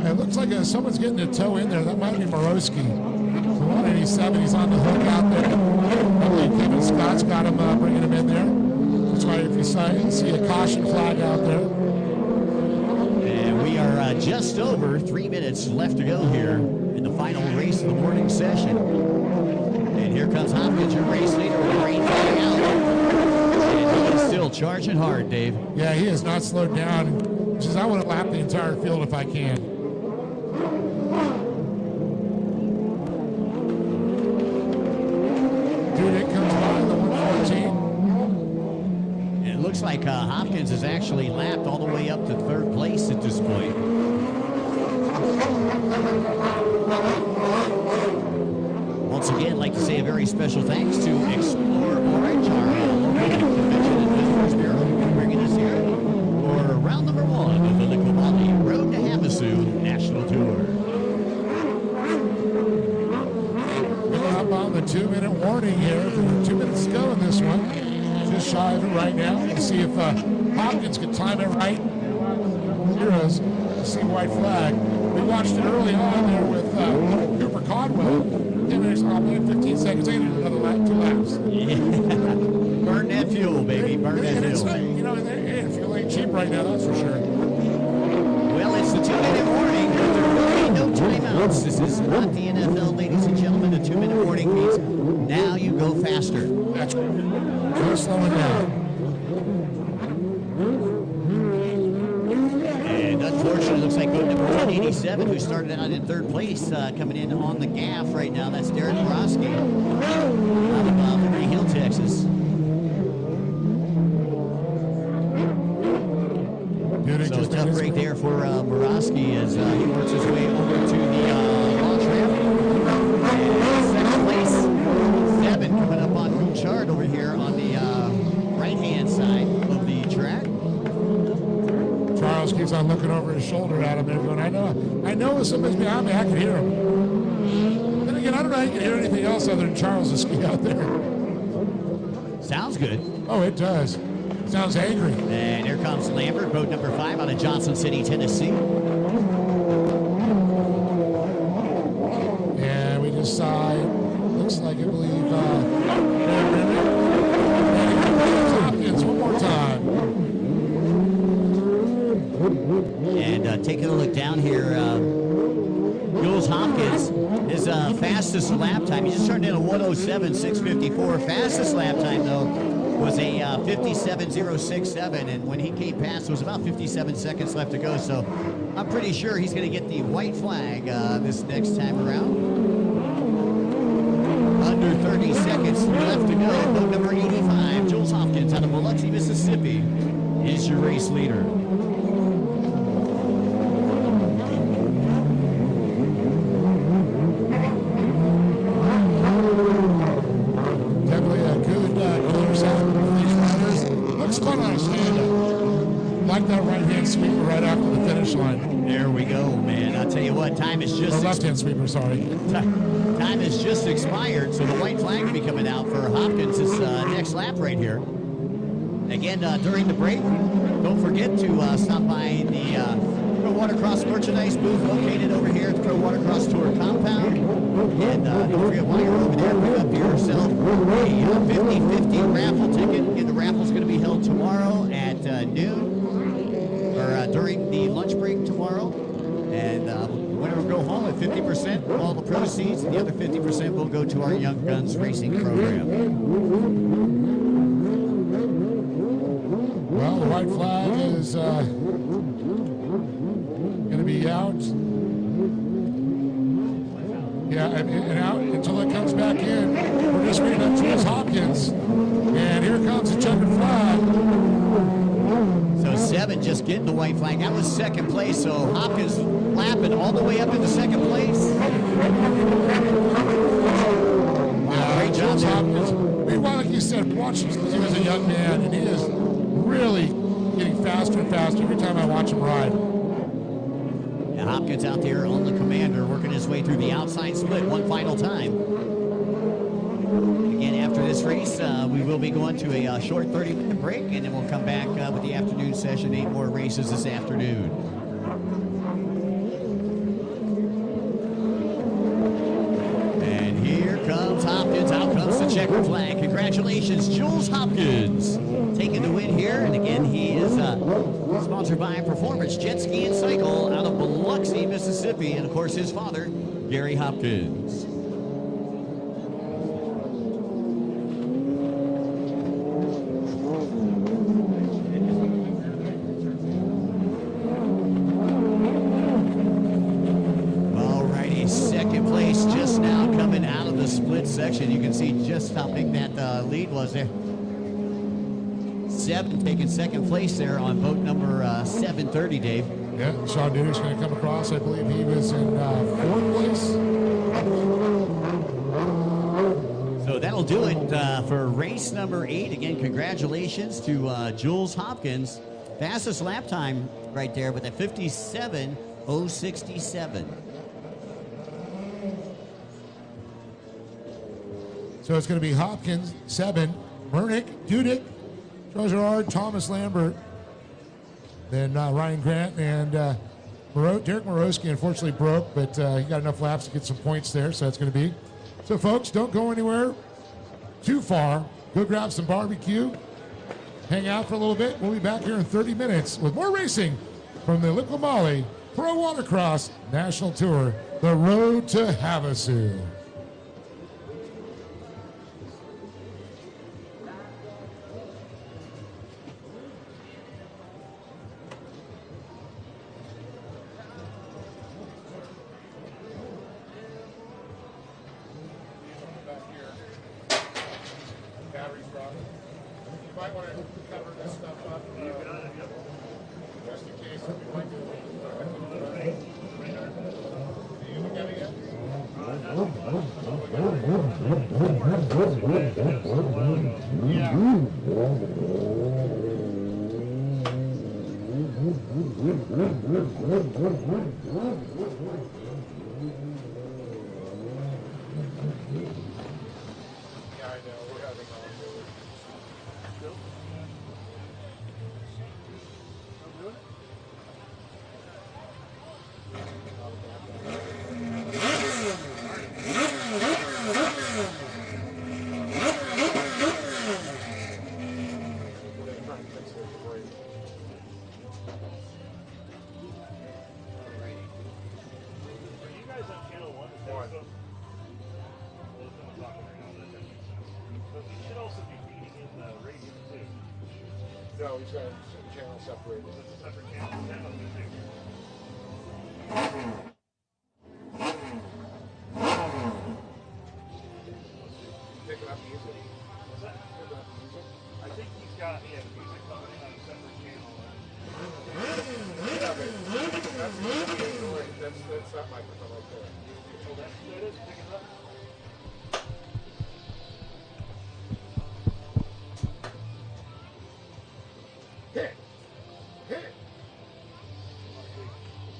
[SPEAKER 2] It looks like someone's getting a toe in there. That might be Morosky. 187, he's on the hook out there. I believe Kevin Scott's got him, bringing him in there. That's why if you see a caution flag out there.
[SPEAKER 1] And we are just over 3 minutes left to go here in the final race of the morning session. And here comes Hopkins, your race leader, with the green flag out. And he is still charging hard, Dave.
[SPEAKER 2] Yeah, he has not slowed down. He says, I want to lap the entire field if I can. Dudek comes by the 114.
[SPEAKER 1] And it looks like Hopkins has actually lapped all the way up to third place at this point. Once again, I'd like to say a very special thanks to Explore Orange, our local convention and visitors bureau, for bringing us here for round number 1 of the Liquivaldi Road to Havasu National Tour.
[SPEAKER 2] We're up on the 2-minute warning here. 2 minutes to go in this one. Just shy of it right now. We'll see if Hopkins can time it right. Heroes, see white flag. We watched it early on there with Cooper Codwell. 10 minutes, 15 seconds, they needed another lap, 2 laps.
[SPEAKER 1] Yeah. Burn that fuel, baby. Burn that fuel.
[SPEAKER 2] You know, fuel ain't cheap right now, that's for sure.
[SPEAKER 1] Well, it's the 2-minute warning, but there will be no timeouts. This is not the NFL, ladies and gentlemen. The 2-minute warning means now you go faster.
[SPEAKER 2] That's right. No slowing down.
[SPEAKER 1] And unfortunately, it looks like boat number 187, who started out in third place, coming in on the gaff right now. That's Derek Borowski out of Liberty Hill, Texas. So a tough break there for Borowski as he works his way over to the launch ramp. And second place, 7 coming up on Bouchard over here on the right-hand side of the track.
[SPEAKER 2] Charles keeps on looking over his shoulder at him there going, I know if somebody's behind me, I can hear him. Then again, I don't know how you can hear anything else other than Charles' ski out there.
[SPEAKER 1] Sounds good.
[SPEAKER 2] Oh, it does. Sounds angry.
[SPEAKER 1] And here comes Lambert, boat number 5 out of Johnson City, Tennessee.
[SPEAKER 2] And we just saw, looks like I believe, Hopkins one more time.
[SPEAKER 1] And taking a look down here, Jules Hopkins, his fastest lap time, he just turned in a 107.654. Fastest lap time, though, was a 57.067, and when he came past, it was about 57 seconds left to go. So I'm pretty sure he's going to get the white flag this next time around. Under 30 seconds left to go. Boat number 85, Jules Hopkins out of Biloxi, Mississippi, is your race leader.
[SPEAKER 2] That right-hand sweeper right after the finish line.
[SPEAKER 1] There we go, man. I'll tell you what, time is just...
[SPEAKER 2] left-hand sweeper, sorry.
[SPEAKER 1] Time has just expired, so the white flag will be coming out for Hopkins' next lap right here. Again, during the break, don't forget to stop by the Pro Watercross merchandise booth located over here at the Pro Watercross Tour compound. And don't forget, while you're over there, pick up yourself a 50-50 raffle ticket. Again, the raffle's going to be held tomorrow at noon, or during the lunch break tomorrow. And the winner will go home with 50% of all the proceeds, and the other 50% will go to our Young Guns Racing program.
[SPEAKER 2] Well, the white flag is going to be out. Yeah, and out until it comes back in. We're just waiting on Jules Hopkins. And here comes the checkered flag.
[SPEAKER 1] So 7 just getting the white flag. That was second place, so Hopkins lapping all the way up into second place. Wow, great job there.
[SPEAKER 2] Hopkins. Meanwhile, like you said, watch him since he was a young man, and he is really getting faster and faster every time I watch him ride.
[SPEAKER 1] And Hopkins out there on the commander, working his way through the outside split one final time. Again, after this race, we will be going to a short 30-minute break, and then we'll come back with the afternoon session. 8 more races this afternoon. And here comes Hopkins. Out comes the checkered flag. Congratulations, Jules Hopkins, taking the win here. And again, he is sponsored by Performance Jet Ski and Cycle out of Biloxi, Mississippi, and of course his father, Gary Hopkins. Alrighty, second place just now coming out of the split section. You can see just how big that lead was there. 7 taking second place there on boat number 730, Dave.
[SPEAKER 2] Yeah, Sean Dudek's going to come across. I believe he was in 4th place.
[SPEAKER 1] So that'll do it for race number 8. Again, congratulations to Jules Hopkins. Fastest lap time right there with a 57:067.
[SPEAKER 2] So it's going to be Hopkins, 7, Mernick, Dudek, Gerard, Thomas Lambert, then Ryan Grant, and Derek Morosky unfortunately broke, but he got enough laps to get some points there, so that's going to be. So, folks, don't go anywhere too far. Go grab some barbecue, hang out for a little bit. We'll be back here in 30 minutes with more racing from the Liqui Pro Watercross National Tour, the road to Havasu.
[SPEAKER 5] No, he's got a channel separated. It's a separate channel. Pick it up easily. What's that? Pick it up music. I think he's got music coming in on a separate channel. Yeah, but that's that microphone right there. Oh, that is picking it up. Hit! Hit!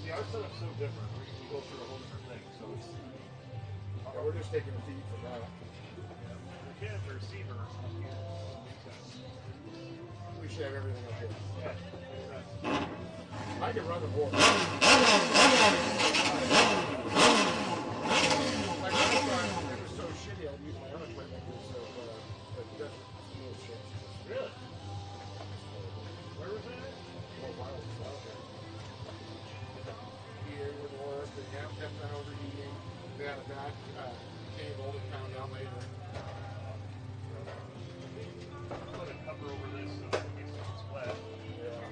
[SPEAKER 5] See, our setup's so different. We go through a whole different thing, so it's... Yeah, we're just taking a feed from that. We can for receiver. We should have everything up here. Yeah. I I can run the board. Like last time, it was so shitty, I'd use my own equipment because of the desert fuel shit. Really? Where was that? Oh, wild out there. Here with work, they kept on overheating. They had a back cable that found out later. Put a cover over this so in case it's wet. Yeah.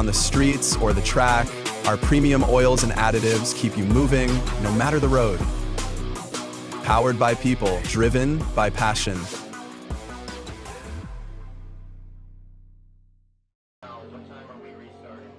[SPEAKER 6] on the streets or the track, our premium oils and additives keep you moving no matter the road. Powered by people, driven by passion.
[SPEAKER 3] What time are we restarting?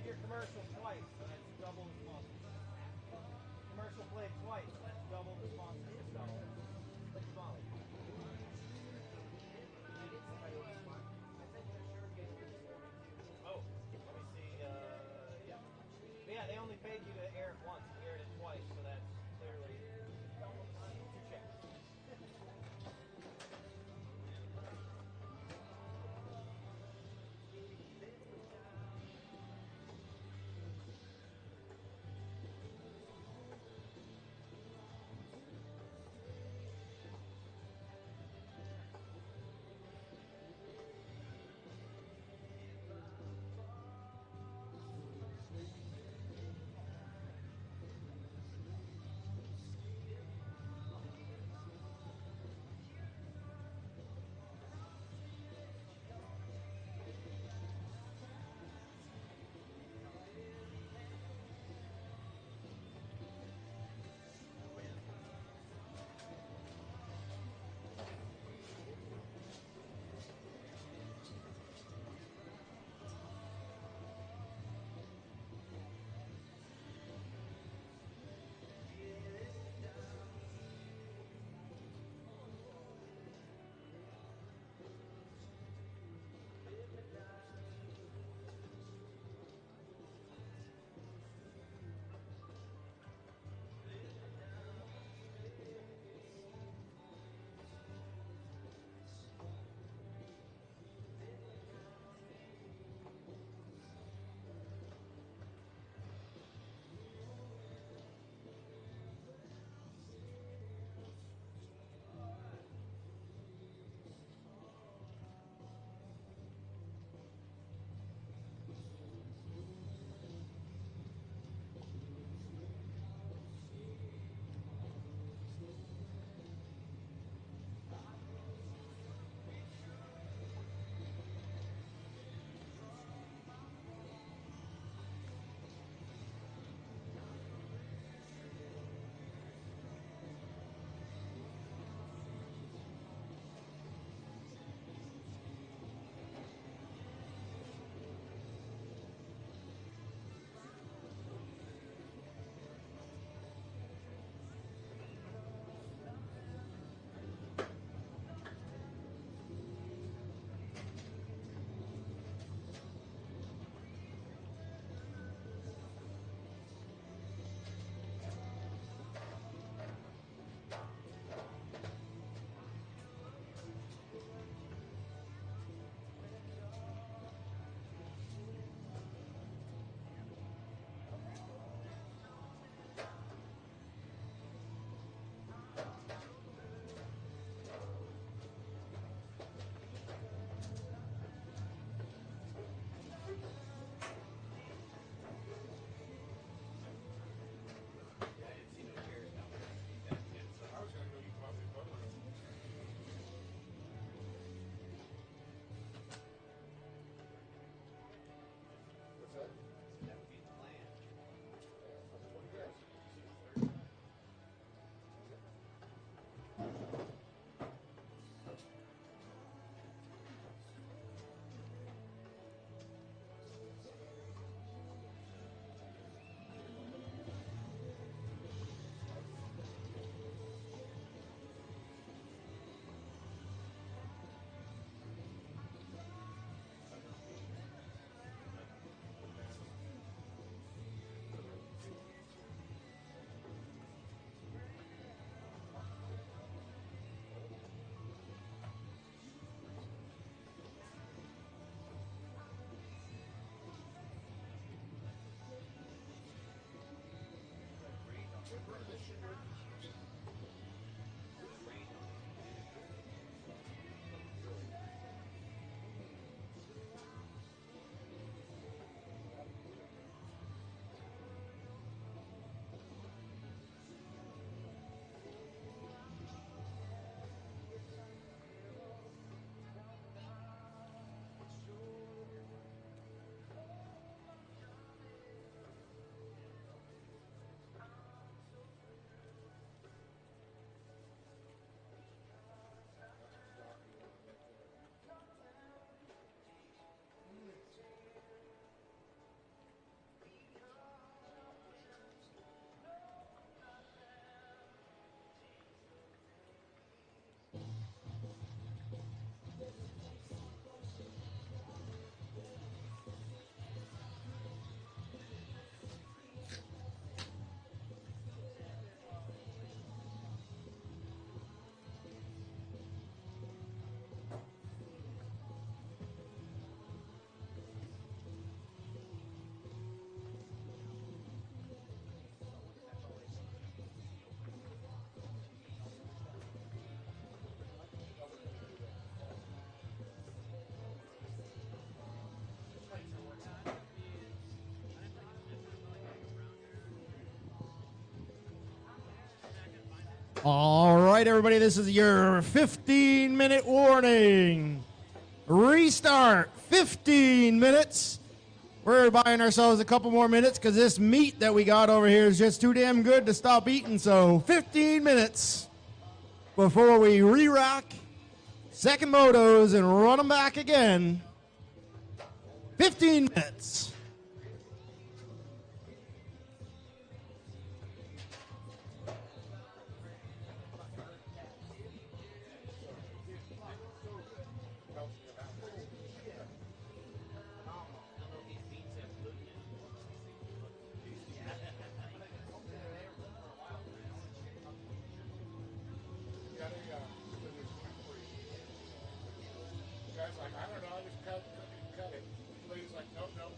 [SPEAKER 3] paid your commercial twice, so that's double the sponsor. Commercial played twice, that's double the sponsorship dollar. Click Molly. Oh, let me see. Yep. But yeah, they only paid you to air it once. You aired it twice, so that's clearly two checks.
[SPEAKER 8] All right, everybody, this is your 15-minute warning. Restart, 15 minutes. We're buying ourselves a couple more minutes because this meat that we got over here is just too damn good to stop eating. So 15 minutes before we re-rack second motos and run them back again. 15 minutes.
[SPEAKER 5] Guy's like, I don't know, I just cut it. Lady's like, nope, nope.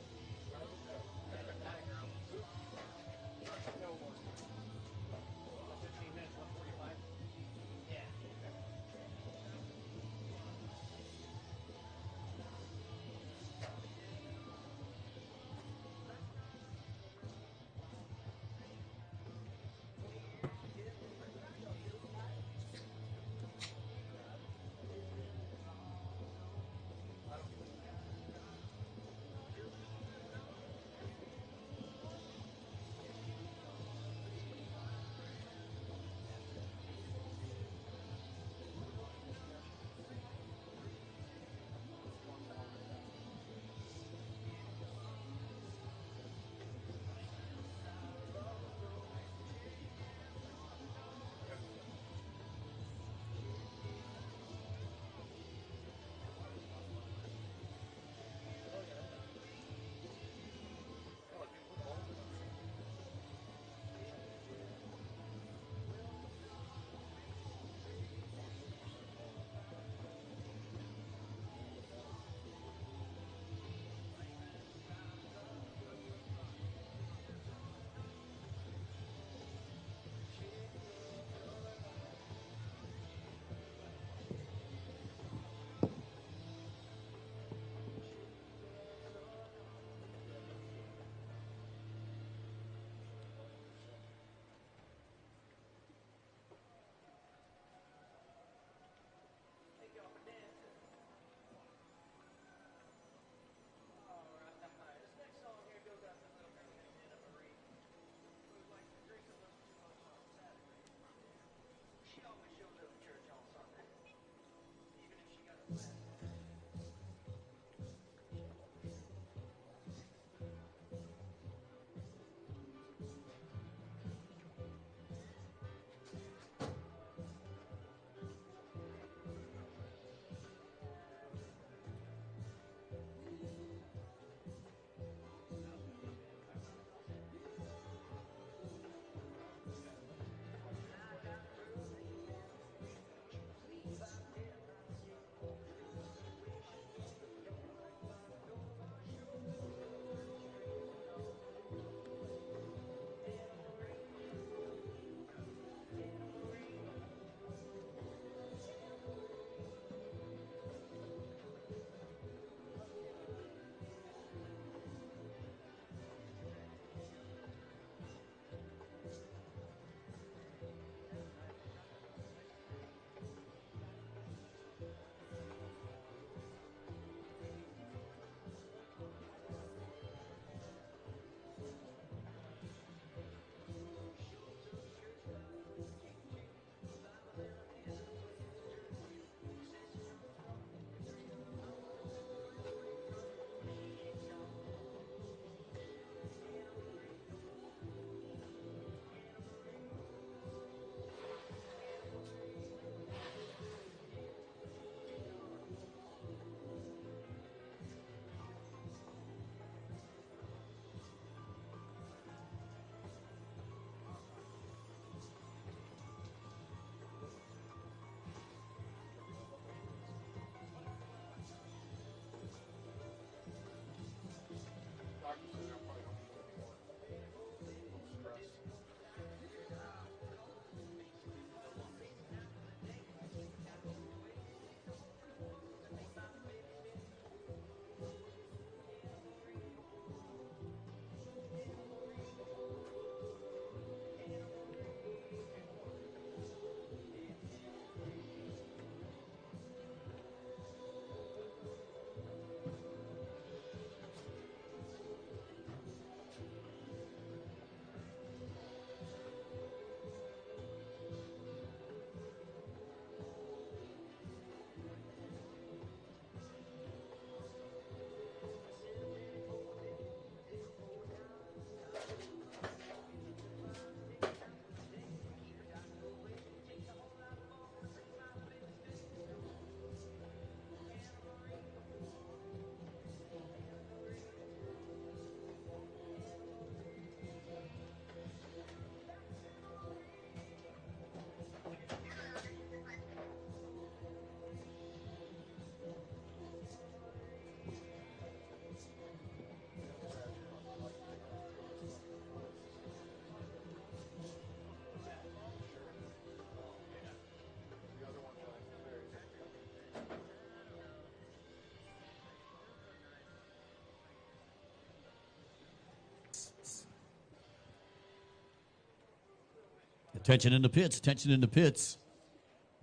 [SPEAKER 1] Attention in the pits. Attention in the pits.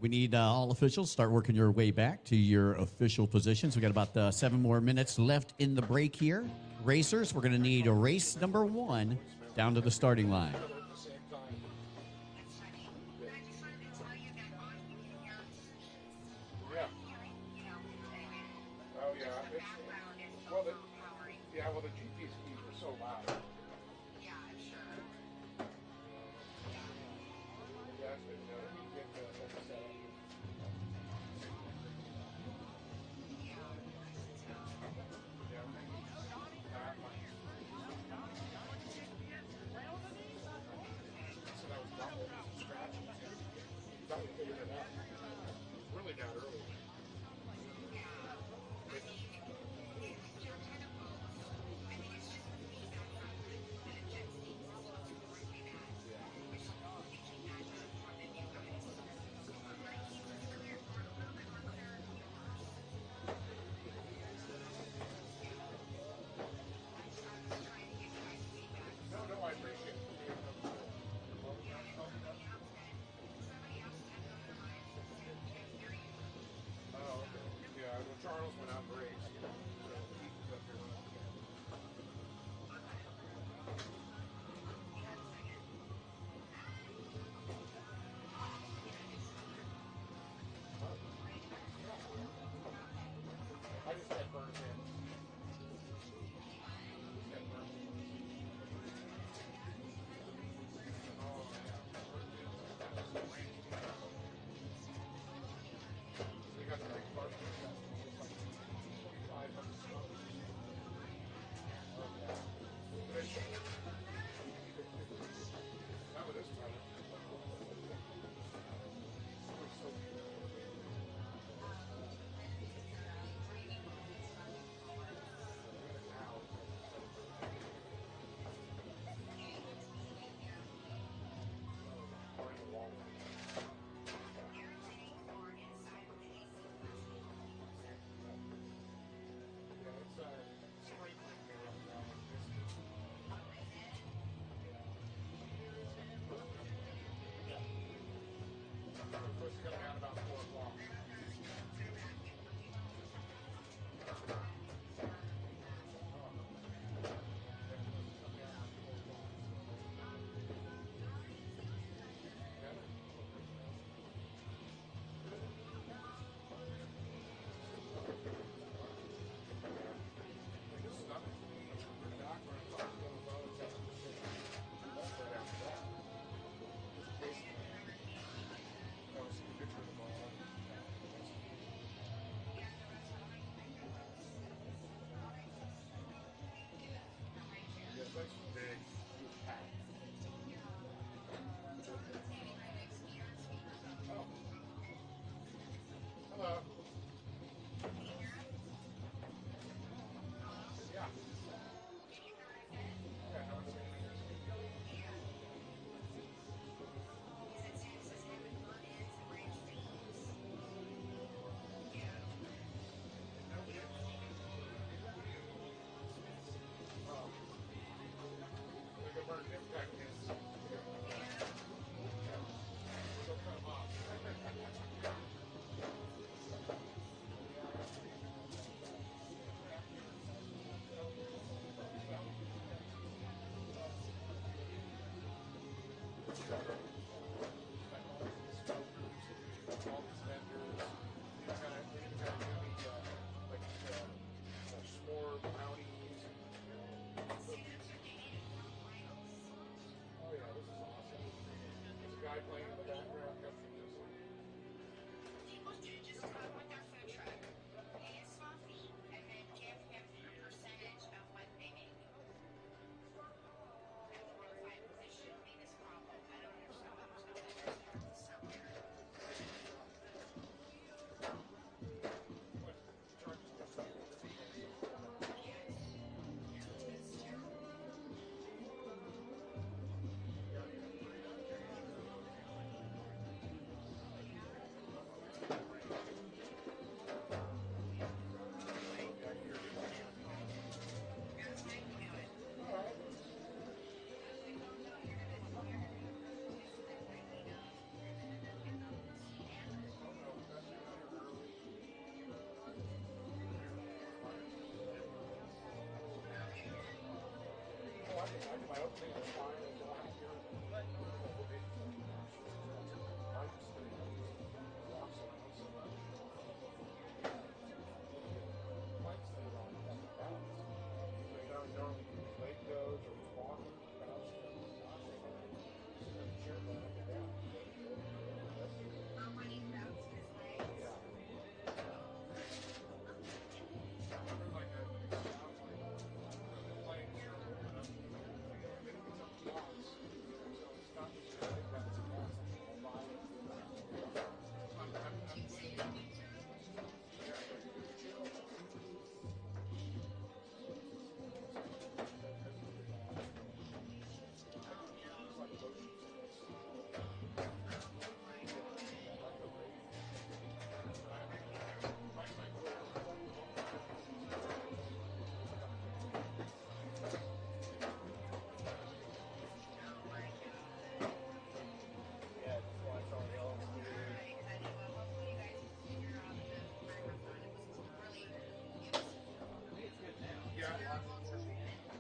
[SPEAKER 1] We need all officials start working your way back to your official positions. We got about 7 more minutes left in the break here. Racers, we're going to need a race number 1 down to the starting line.
[SPEAKER 5] At the same time. Yeah. Oh yeah. Well, the GP skis are so loud. Yeah, I'm sure. Yes, let me get that set up. Thought we figured it out. It's really not early.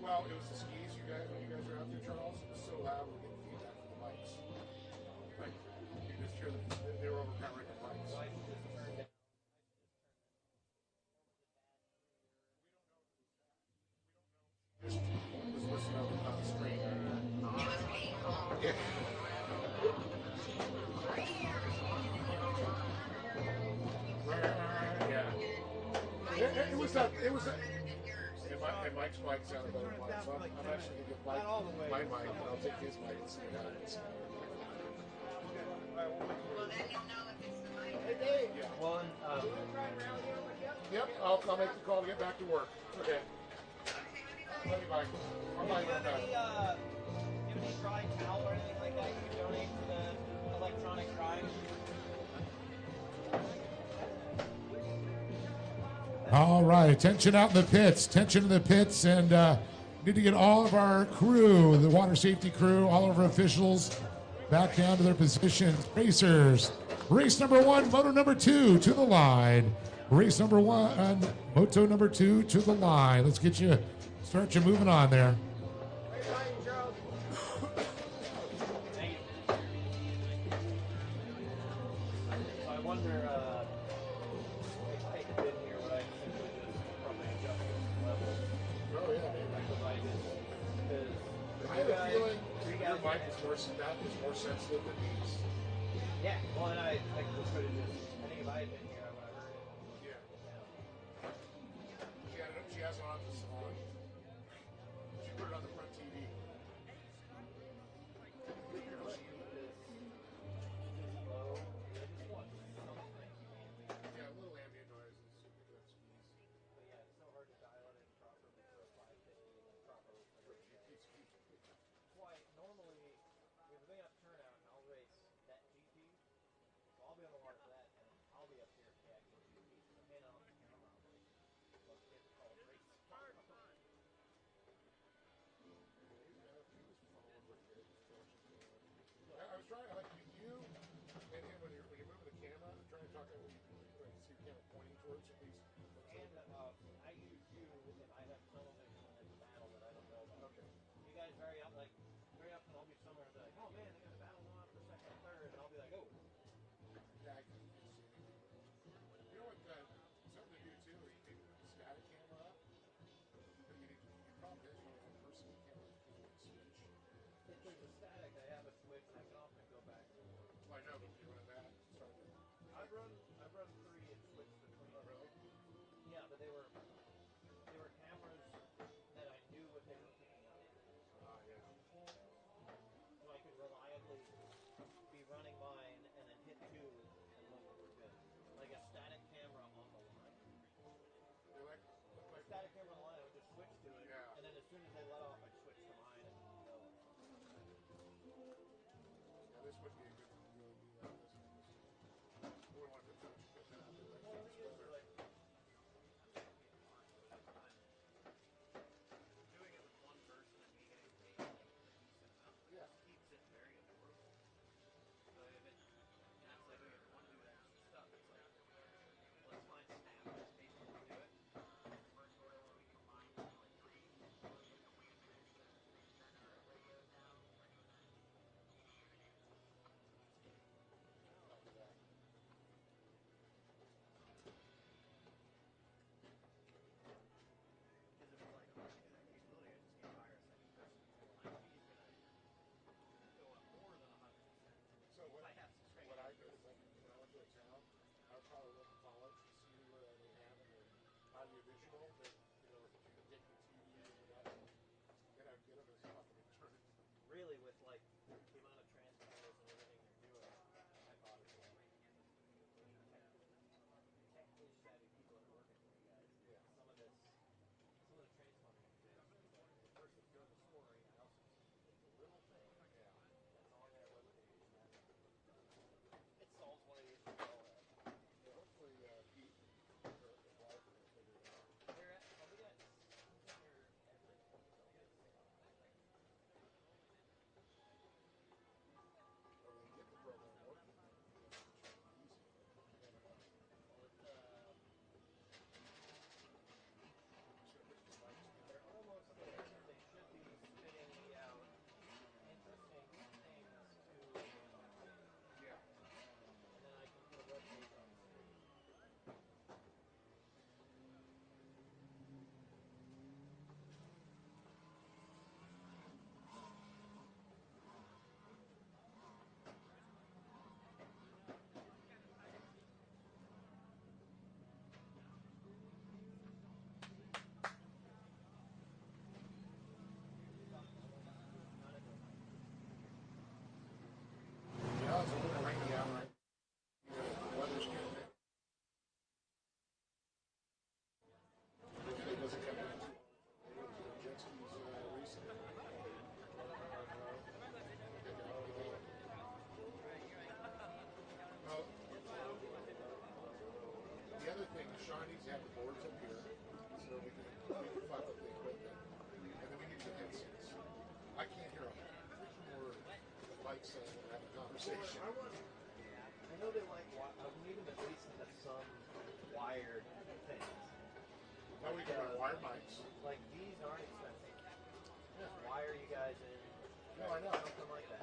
[SPEAKER 5] Well, it was the skis, you guys, when you guys were out there, Charles. It was so loud, we were getting feedback from the bikes. Like, you just hear they were overpowering the bikes. Just was listening on the screen. Yeah. Yeah. It was that. And Mike's mic sounded better than mine, so I'm actually going to get my mic, and I'll take his mic and see how it is.
[SPEAKER 3] Hey, Dave.
[SPEAKER 5] Yeah.
[SPEAKER 3] Well,
[SPEAKER 5] Yep, I'll make the call to get back to work. Okay. Love you, Mike. I'll buy you one back.
[SPEAKER 3] do you have any dry towel or anything like that you can donate to the electronic drying?
[SPEAKER 2] All right, attention out in the pits, attention in the pits, and need to get all of our crew, the water safety crew, all of our officials back down to their positions. Racers, race number 1, moto number 2 to the line. Race number 1, moto number 2 to the line. Let's start you moving on there.
[SPEAKER 3] So I wonder if I had been here, would I simply just probably adjust the level?
[SPEAKER 5] Oh, yeah, maybe.
[SPEAKER 3] Because
[SPEAKER 5] I have a feeling your mic is more sensitive than these.
[SPEAKER 3] Yeah, well, and I could have just, I think if I had been here, I would have heard it.
[SPEAKER 5] Yeah. She has it on the salon. She put it on the front TV. Yeah, a little ambient noise is good.
[SPEAKER 3] But yeah, it's so hard to dial it in properly for a 550 and properly. That's why normally we have a big enough turnout and I'll race that GP. So I'll be on the water for that and I'll be up here for the actual GP. So hand on the camera, I'm like, let's get called race.
[SPEAKER 5] I was trying to like you and when you're moving the camera, I'm trying to talk to you see the camera pointing towards at least.
[SPEAKER 3] And I use you if I have tunnel vision when there's a battle that I don't know about.
[SPEAKER 5] Okay.
[SPEAKER 3] You guys very often I'll be somewhere and be like, oh man, they got a battle going on for second and third, and I'll be like, oh.
[SPEAKER 5] Yeah, I can see. You know what? Something to do too. You can put the static camera up. But you probably has only one person who can switch.
[SPEAKER 3] If there's a static, I have a switch and I can often go back and forth.
[SPEAKER 5] Well, I know, but you run that.
[SPEAKER 3] I've run 3 and switched between.
[SPEAKER 5] Oh, really?
[SPEAKER 3] Yeah, but they were cameras that I knew what they were picking up.
[SPEAKER 5] Yeah.
[SPEAKER 3] So I could reliably be running mine and then hit 2 and look if we're good. Like a static camera on the line.
[SPEAKER 5] They're like
[SPEAKER 3] Static camera on the line, I would just switch to it.
[SPEAKER 5] Yeah.
[SPEAKER 3] And then as soon as they let off, I'd switch to mine and go.
[SPEAKER 5] Yeah, this would be a good one to really do that. This one. We want to put that out there.
[SPEAKER 3] Well, the thing is, like,
[SPEAKER 5] bikes and have a conversation.
[SPEAKER 3] I know they like. Even the Jason has some wired things.
[SPEAKER 5] Now we can run wired mics.
[SPEAKER 3] Like these aren't expensive. Just wire you guys in.
[SPEAKER 5] No, I know.
[SPEAKER 3] Something like that.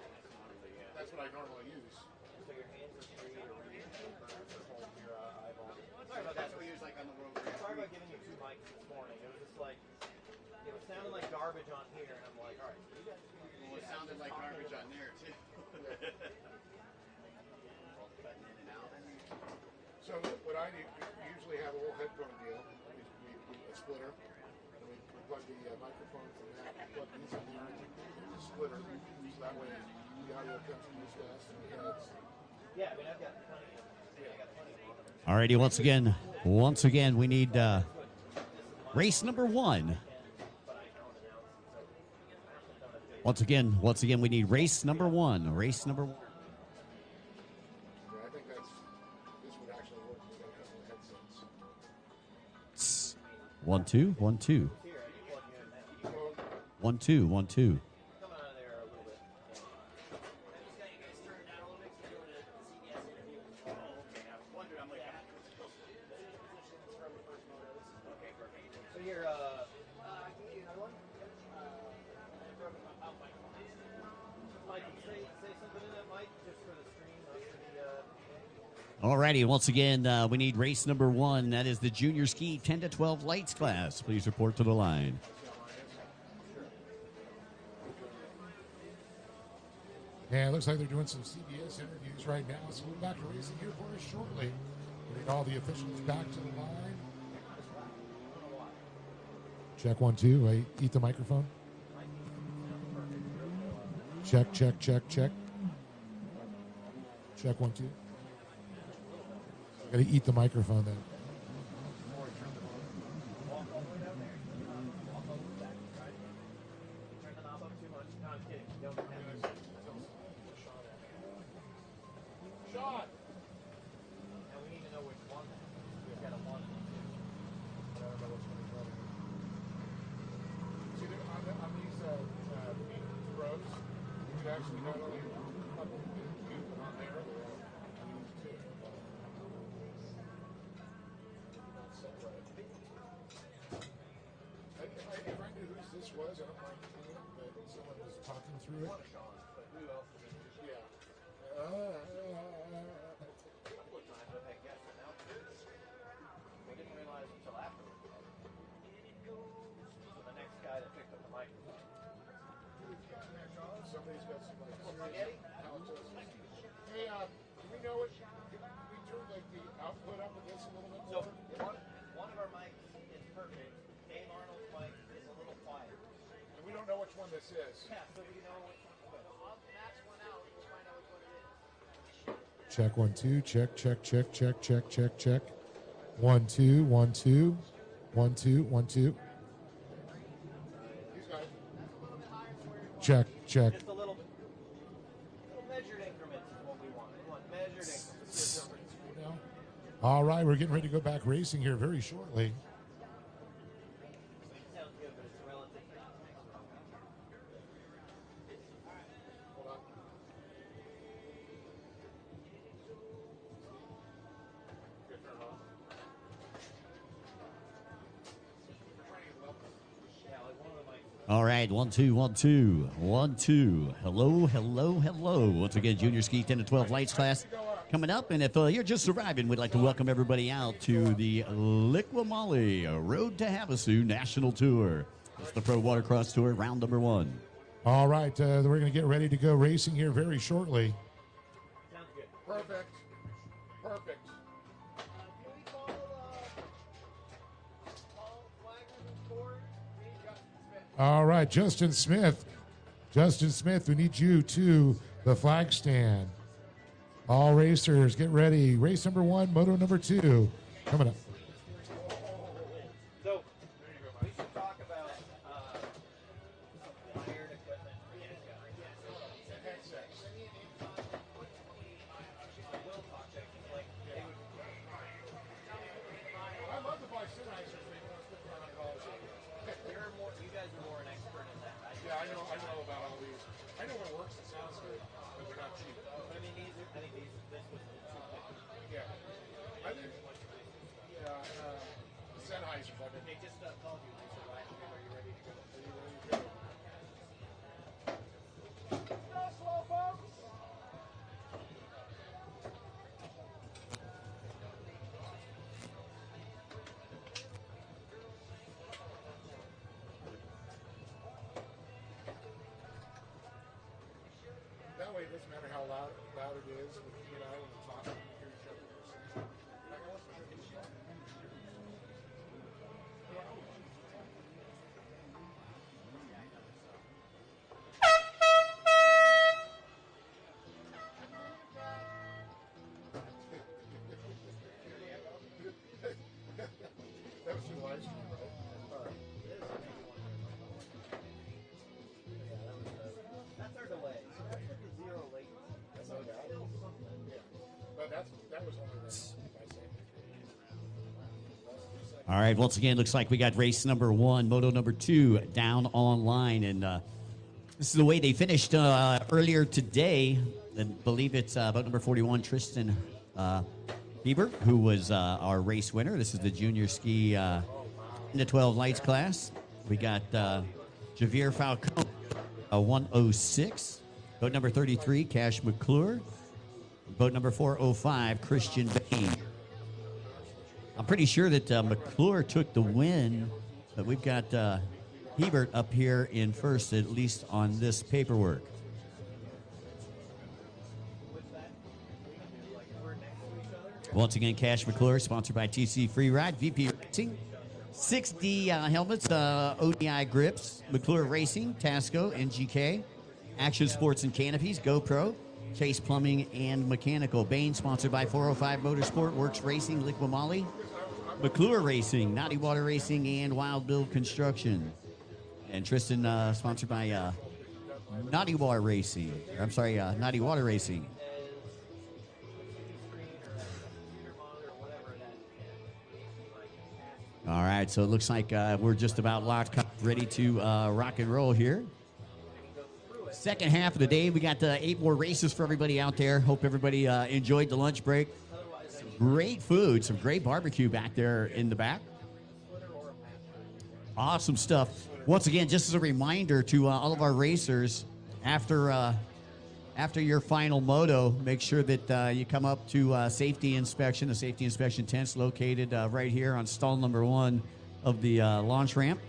[SPEAKER 5] That's what I normally use.
[SPEAKER 3] And so your hands are free to read for holding your eyeball. Sorry about that.
[SPEAKER 1] That's what we use like on the road.
[SPEAKER 3] Sorry about giving you 2 mics this morning. It was just like, it was sounding like garbage on here, and I'm like, all right, you guys.
[SPEAKER 1] Well, it sounded like garbage on there too.
[SPEAKER 5] So what I do, we usually have a little headphone deal. We a splitter, and we plug the microphones in that. We plug these in the splitter, so that way the audio comes through as fast and the heads.
[SPEAKER 3] Yeah, I mean, I've got plenty of.
[SPEAKER 1] Alrighty, once again, we need race number 1. Once again, we need race number 1. Race number 1.
[SPEAKER 5] Yeah, I think this would actually work with a couple of headsets.
[SPEAKER 1] 1 2 1 2 1 2 1 2.
[SPEAKER 3] Come out of there a little bit. So you're, Mike, say something in that mic just for the stream, not for the.
[SPEAKER 1] Alrighty, once again, we need race number 1. That is the junior ski 10 to 12 lights class. Please report to the line.
[SPEAKER 2] Yeah, it looks like they're doing some CBS interviews right now, so we'll be back to racing here for us shortly. Bring all the officials back to the line. Check 1 2. Wait, eat the microphone. Check, check, check, check. Check 1 2. Gotta eat the microphone then.
[SPEAKER 3] Turn the knob up too much. No, I'm kidding. Don't have to.
[SPEAKER 5] Shot!
[SPEAKER 3] Now we need to know which one. We've got a 1 and a 2. I don't know which one is running.
[SPEAKER 5] See, on these throws, you could actually not only up the cube, but on there, they're on these too. Not set right. If I knew whose this was, I don't mind doing it, but someone was talking through it.
[SPEAKER 3] But who else is in it?
[SPEAKER 5] Yeah.
[SPEAKER 3] A couple of times I've had guests announce it. We didn't realize until afterwards. So the next guy that picked up the microphone.
[SPEAKER 5] Somebody's got some like
[SPEAKER 3] Spaghetti?
[SPEAKER 5] Hey, do we know what? We turned like the output up of this a little bit
[SPEAKER 3] So
[SPEAKER 5] more?
[SPEAKER 3] one of our mics is perfect. Dave Arnold's mic is a little quiet.
[SPEAKER 5] And we don't know which one this is.
[SPEAKER 3] Yeah, so we know which one's good. I'll match one out. We'll find out which one it is.
[SPEAKER 2] Check 1 2. Check, check, check, check, check, check, check. 1 2 1 2 1 2 1 2.
[SPEAKER 5] These guys.
[SPEAKER 2] Check, check.
[SPEAKER 3] Just a little bit. Little measured increments is what we want. We want measured increments.
[SPEAKER 2] All right, we're getting ready to go back racing here very shortly.
[SPEAKER 3] Sounds good, but it's relative.
[SPEAKER 5] Hold on. Good turn on.
[SPEAKER 3] Yeah, like one of the mics.
[SPEAKER 1] All right, 1 2 1 2 1 2. Hello, hello, hello. Once again, junior ski 10 to 12 lights class coming up. And if you're just arriving, we'd like to welcome everybody out to the Liqui Road to Havasu National Tour. It's the Pro Watercross Tour, round number 1.
[SPEAKER 2] All right, we're going to get ready to go racing here very shortly.
[SPEAKER 3] Sounds good.
[SPEAKER 5] Perfect. Perfect.
[SPEAKER 3] Can we call Wagner and Ford?
[SPEAKER 2] All right, Justin Smith. Justin Smith, we need you to the flag stand. All racers, get ready. Race number 1, moto number 2. Coming up.
[SPEAKER 3] So, we should talk about some wired equipment for you guys.
[SPEAKER 5] Headsets.
[SPEAKER 3] Will talk to you, like, they would.
[SPEAKER 5] I love the Bicenizer thing.
[SPEAKER 3] You guys are more an expert in that.
[SPEAKER 5] Yeah, I know about all these. I know what works and sounds good. But Nice, but
[SPEAKER 3] They just called you. They said, "Right, are you ready to go?"
[SPEAKER 5] that way it doesn't matter how loud it is. You know, when we're talking, we hear each other. That was your live stream, right?
[SPEAKER 3] That's our delay. So that's with the zero latency. So it's still something.
[SPEAKER 5] Yeah. But that was only this.
[SPEAKER 1] All right, once again, looks like we got race number 1, moto number 2 down online. And this is the way they finished earlier today. I believe it's about number 41, Tristan Bieber, who was our race winner. This is the junior ski in the 12 lights class. We got Javier Falcone, 106. Boat number 33, Cash McClure. Boat number 405, Christian Bain. I'm pretty sure that McClure took the win, but we've got Hebert up here in first, at least on this paperwork. Once again, Cash McClure, sponsored by TC Free Ride, VP Racing, 6D helmets, ODI grips, McClure Racing, Tasco, NGK, Action Sports and Canopies, GoPro, Chase Plumbing and Mechanical. Bain, sponsored by 405 Motorsport, Works Racing, Liquimali, McClure Racing, Naughty Water Racing, and Wild Bill Construction. And Tristan, sponsored by Naughty Water Racing. Naughty Water Racing. All right, so it looks like we're just about locked up, ready to rock and roll here. Second half of the day, we got 8 more races for everybody out there. Hope everybody enjoyed the lunch break. Some great food, some great barbecue back there in the back. Awesome stuff. Once again, just as a reminder to all of our racers, after your final moto, make sure that you come up to safety inspection. The safety inspection tent's located right here on stall number 1 of the launch ramp.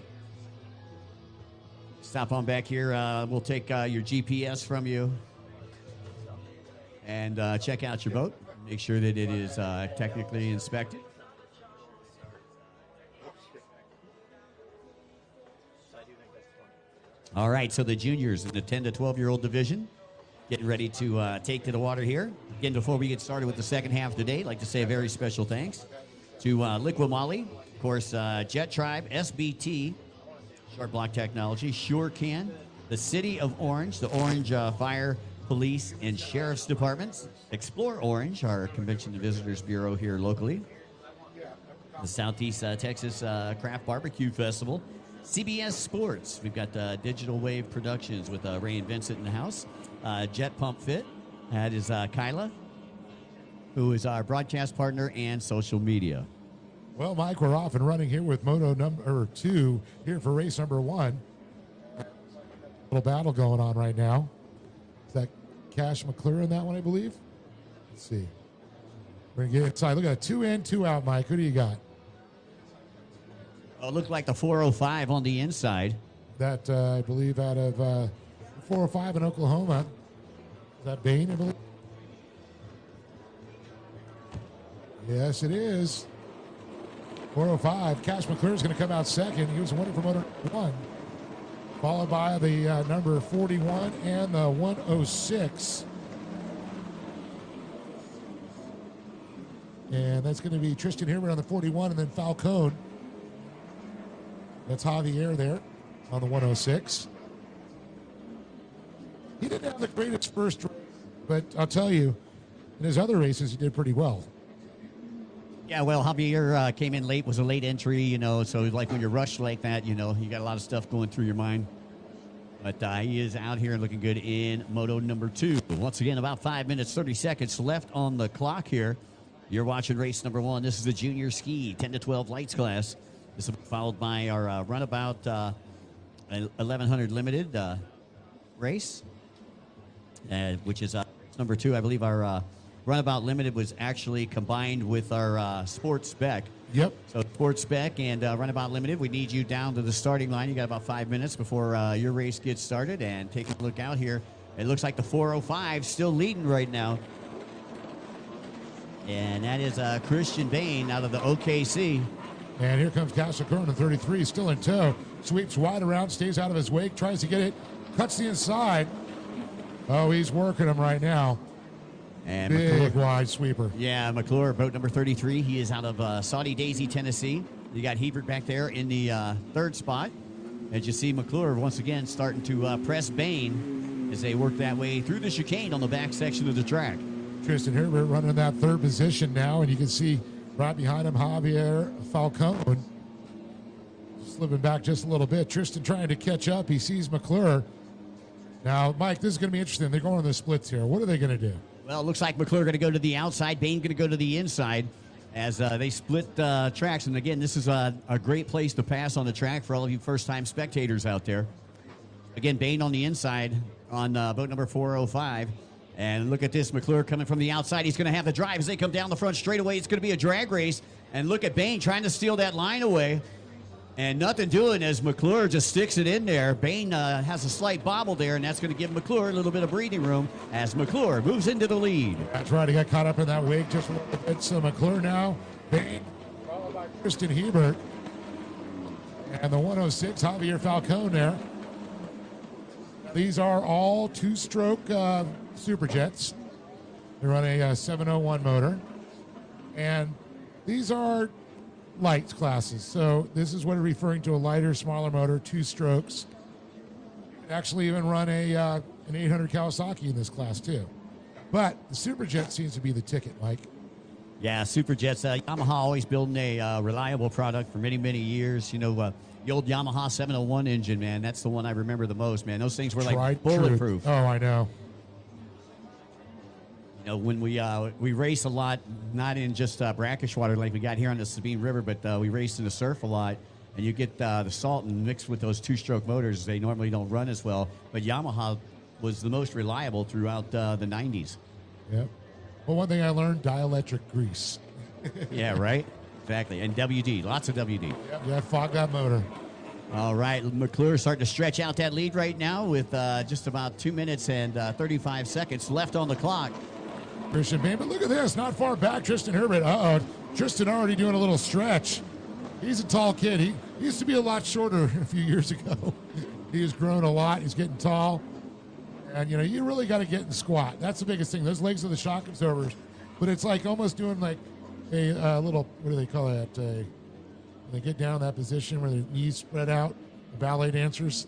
[SPEAKER 1] Stop on back here. We'll take your GPS from you and check out your boat. Make sure that it is technically inspected. All right, so the juniors in the 10 to 12-year-old division getting ready to take to the water here. Again, before we get started with the second half of the day, I'd like to say a very special thanks to Liquimali, of course, Jet Tribe, SBT, Short Block Technology, SureCan, the City of Orange, the Orange Fire, Police, and Sheriff's Departments, Explore Orange, our Convention and Visitors Bureau here locally, the Southeast Texas Craft Barbecue Festival, CBS Sports. We've got Digital Wave Productions with Ray and Vincent in the house, Jet Pump Fit. That is Kyla, who is our broadcast partner and social media.
[SPEAKER 2] Well, Mike, we're off and running here with moto number 2 here for race number 1. Little battle going on right now. Is that Cash McClure in that one, I believe? Let's see. We're going to get inside. Look at that. 2 in, 2 out, Mike. Who do you got?
[SPEAKER 1] Oh, it looked like the 405 on the inside.
[SPEAKER 2] That, I believe, out of 405 in Oklahoma. Is that Bain, I believe? Yes, it is. 405. Cash McClure is going to come out second. He was the winner for motor 1. Followed by the number 41 and the 106. And that's going to be Tristan Hilbert on the 41 and then Falcone. That's Javier there on the 106. He didn't have the greatest first race, but I'll tell you, in his other races, he did pretty well.
[SPEAKER 1] Yeah, well, Javier came in late, was a late entry, so like when you're rushed like that, you got a lot of stuff going through your mind. But he is out here and looking good in moto number 2. Once again, about 5 minutes, 30 seconds left on the clock here. You're watching race number 1. This is the junior ski 10 to 12 lights class. This will be followed by our runabout 1100 limited race, which is number 2. I believe our runabout limited was actually combined with our sports spec.
[SPEAKER 2] Yep.
[SPEAKER 1] So sports spec and runabout limited, we need you down to the starting line. You got about 5 minutes before your race gets started. And take a look out here. It looks like the 405 still leading right now. And that is Christian Bain out of the OKC.
[SPEAKER 2] And here comes Castle Curran in 33, still in tow. Sweeps wide around, stays out of his wake, tries to get it, cuts the inside. Oh, he's working him right now.
[SPEAKER 1] And
[SPEAKER 2] Big
[SPEAKER 1] McClure,
[SPEAKER 2] wide sweeper.
[SPEAKER 1] yeah, McClure, boat number 33. He is out of Saudi Daisy, Tennessee. You got Hebert back there in the third spot. As you see, McClure once again starting to press Bain as they work that way through the chicane on the back section of the track.
[SPEAKER 2] Tristan Herbert running in that third position now, and you can see right behind him Javier Falcone slipping back just a little bit. Tristan trying to catch up. He sees McClure. Now, Mike, this is going to be interesting. They're going to the splits here. What are they going to do?
[SPEAKER 1] Well, it looks like McClure going to go to the outside. Bain going to go to the inside as they split tracks. And again, this is a great place to pass on the track for all of you first-time spectators out there. Again, Bain on the inside on boat number 405. And look at this, McClure coming from the outside. He's going to have the drive as they come down the front straightaway. It's going to be a drag race. And look at Bain trying to steal that line away. And nothing doing as McClure just sticks it in there. Bain has a slight bobble there, and that's going to give McClure a little bit of breathing room as McClure moves into the lead.
[SPEAKER 2] That's right. He got caught up in that wake just a little bit. So McClure now. Bain followed by Tristan Hebert. And the 106, Javier Falcone there. These are all two-stroke Superjets. They run a 701 motor. And these are lights classes. So this is what we're referring to, a lighter, smaller motor, 2 strokes. You can actually even run an 800 Kawasaki in this class too. But the Superjet seems to be the ticket, Mike.
[SPEAKER 1] Yeah, Superjets. Yamaha always building a reliable product for many, many years. You know, the old Yamaha 701 engine, man, that's the one I remember the most, man. Those things were like bulletproof.
[SPEAKER 2] Oh, I know.
[SPEAKER 1] You know, when we race a lot, not in just brackish water like we got here on the Sabine River, but we race in the surf a lot, and you get the salt and mixed with those 2-stroke motors. They normally don't run as well, but Yamaha was the most reliable throughout the 90s.
[SPEAKER 2] Yep. Well, one thing I learned, dielectric grease.
[SPEAKER 1] Yeah, right? Exactly. And WD, lots of WD.
[SPEAKER 2] Yep, yeah, fog that motor.
[SPEAKER 1] All right, McClure starting to stretch out that lead right now with just about 2 minutes and 35 seconds left on the clock.
[SPEAKER 2] Christian Bain, but look at this, not far back, Tristan Herbert. Tristan already doing a little stretch. He's a tall kid. He used to be a lot shorter a few years ago. He has grown a lot. He's getting tall. And, you know, you really got to get in squat. That's the biggest thing. Those legs are the shock absorbers. But it's like almost doing like a little, what do they call that? When they get down in that position where their knees spread out, the ballet dancers.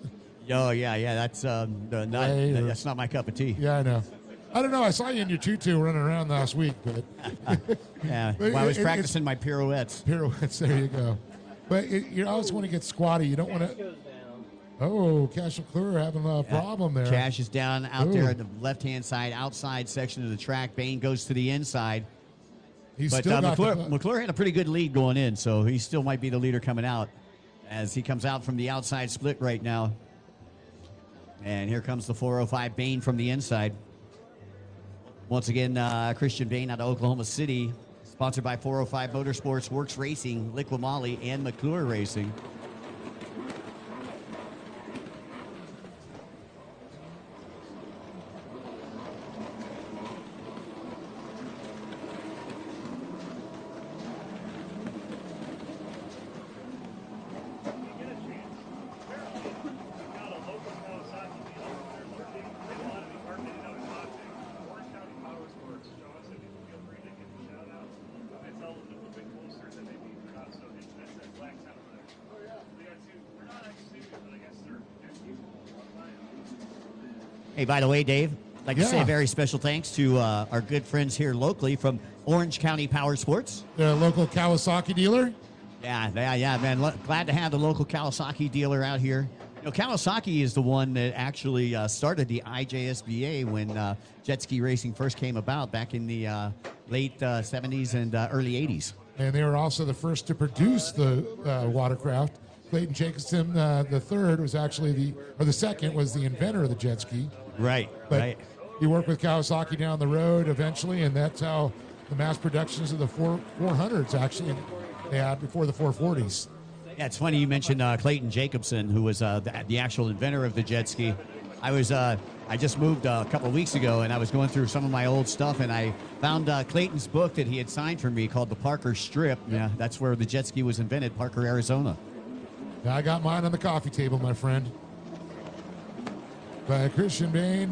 [SPEAKER 1] Oh, yeah, that's that's not my cup of tea.
[SPEAKER 2] Yeah, I know. I don't know. I saw you in your tutu running around last week, but
[SPEAKER 1] yeah,
[SPEAKER 2] but
[SPEAKER 1] well, I was practicing my pirouettes.
[SPEAKER 2] Pirouettes, there you go. But you always want to get squatty. You don't want to. Oh, Cash McClure having a problem there.
[SPEAKER 1] Cash is down out there at the left-hand side, outside section of the track. Bain goes to the inside.
[SPEAKER 2] He's
[SPEAKER 1] But
[SPEAKER 2] still got
[SPEAKER 1] McClure had a pretty good lead going in, so he still might be the leader coming out as he comes out from the outside split right now. And here comes the 405 Bain from the inside. Once again, Christian Bain out of Oklahoma City, sponsored by 405 Motorsports, Works Racing, Liqui Moly, and McClure Racing. Hey, by the way, Dave, I'd like to say a very special thanks to our good friends here locally from Orange County Power Sports.
[SPEAKER 2] The local Kawasaki dealer?
[SPEAKER 1] Yeah, man. Glad to have the local Kawasaki dealer out here. You know, Kawasaki is the one that actually started the IJSBA when jet ski racing first came about back in the late 70s and early 80s.
[SPEAKER 2] and they were also the first to produce the watercraft. Clayton Jacobson, the third, was actually the second was the inventor of the jet ski.
[SPEAKER 1] Right,
[SPEAKER 2] But
[SPEAKER 1] right.
[SPEAKER 2] he worked with Kawasaki down the road eventually, and that's how the mass productions of the 400s actually they had before the 440s.
[SPEAKER 1] Yeah, it's funny you mentioned Clayton Jacobson, who was the actual inventor of the jet ski. I just moved a couple of weeks ago, and I was going through some of my old stuff, and I found Clayton's book that he had signed for me called The Parker Strip. Yeah, that's where the jet ski was invented, Parker, Arizona.
[SPEAKER 2] I got mine on the coffee table, my friend. But Christian Bain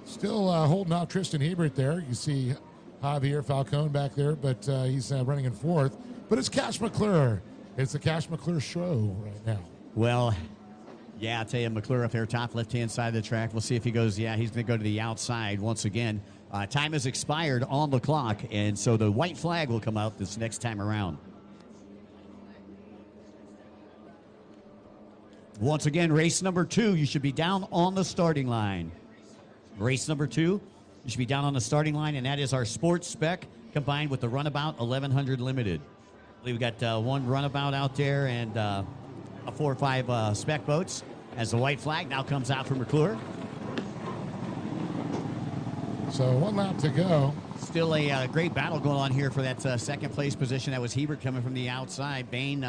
[SPEAKER 2] still holding out Tristan Hebert there. You see Javier Falcone back there, but he's running in fourth. But it's Cash McClure. It's the Cash McClure show right now.
[SPEAKER 1] Well, yeah, I'll tell you, McClure up there, top left-hand side of the track. We'll see if he goes, yeah, he's going to go to the outside once again. Time has expired on the clock, and so the white flag will come out this next time around. Once again, race number 2, you should be down on the starting line. Race number 2, you should be down on the starting line, and that is our sports spec combined with the Runabout 1100 Limited. We've got one Runabout out there and a 4 or 5 spec boats as the white flag now comes out from McClure.
[SPEAKER 2] So 1 lap to go.
[SPEAKER 1] Still a great battle going on here for that second place position. That was Hebert coming from the outside. Bain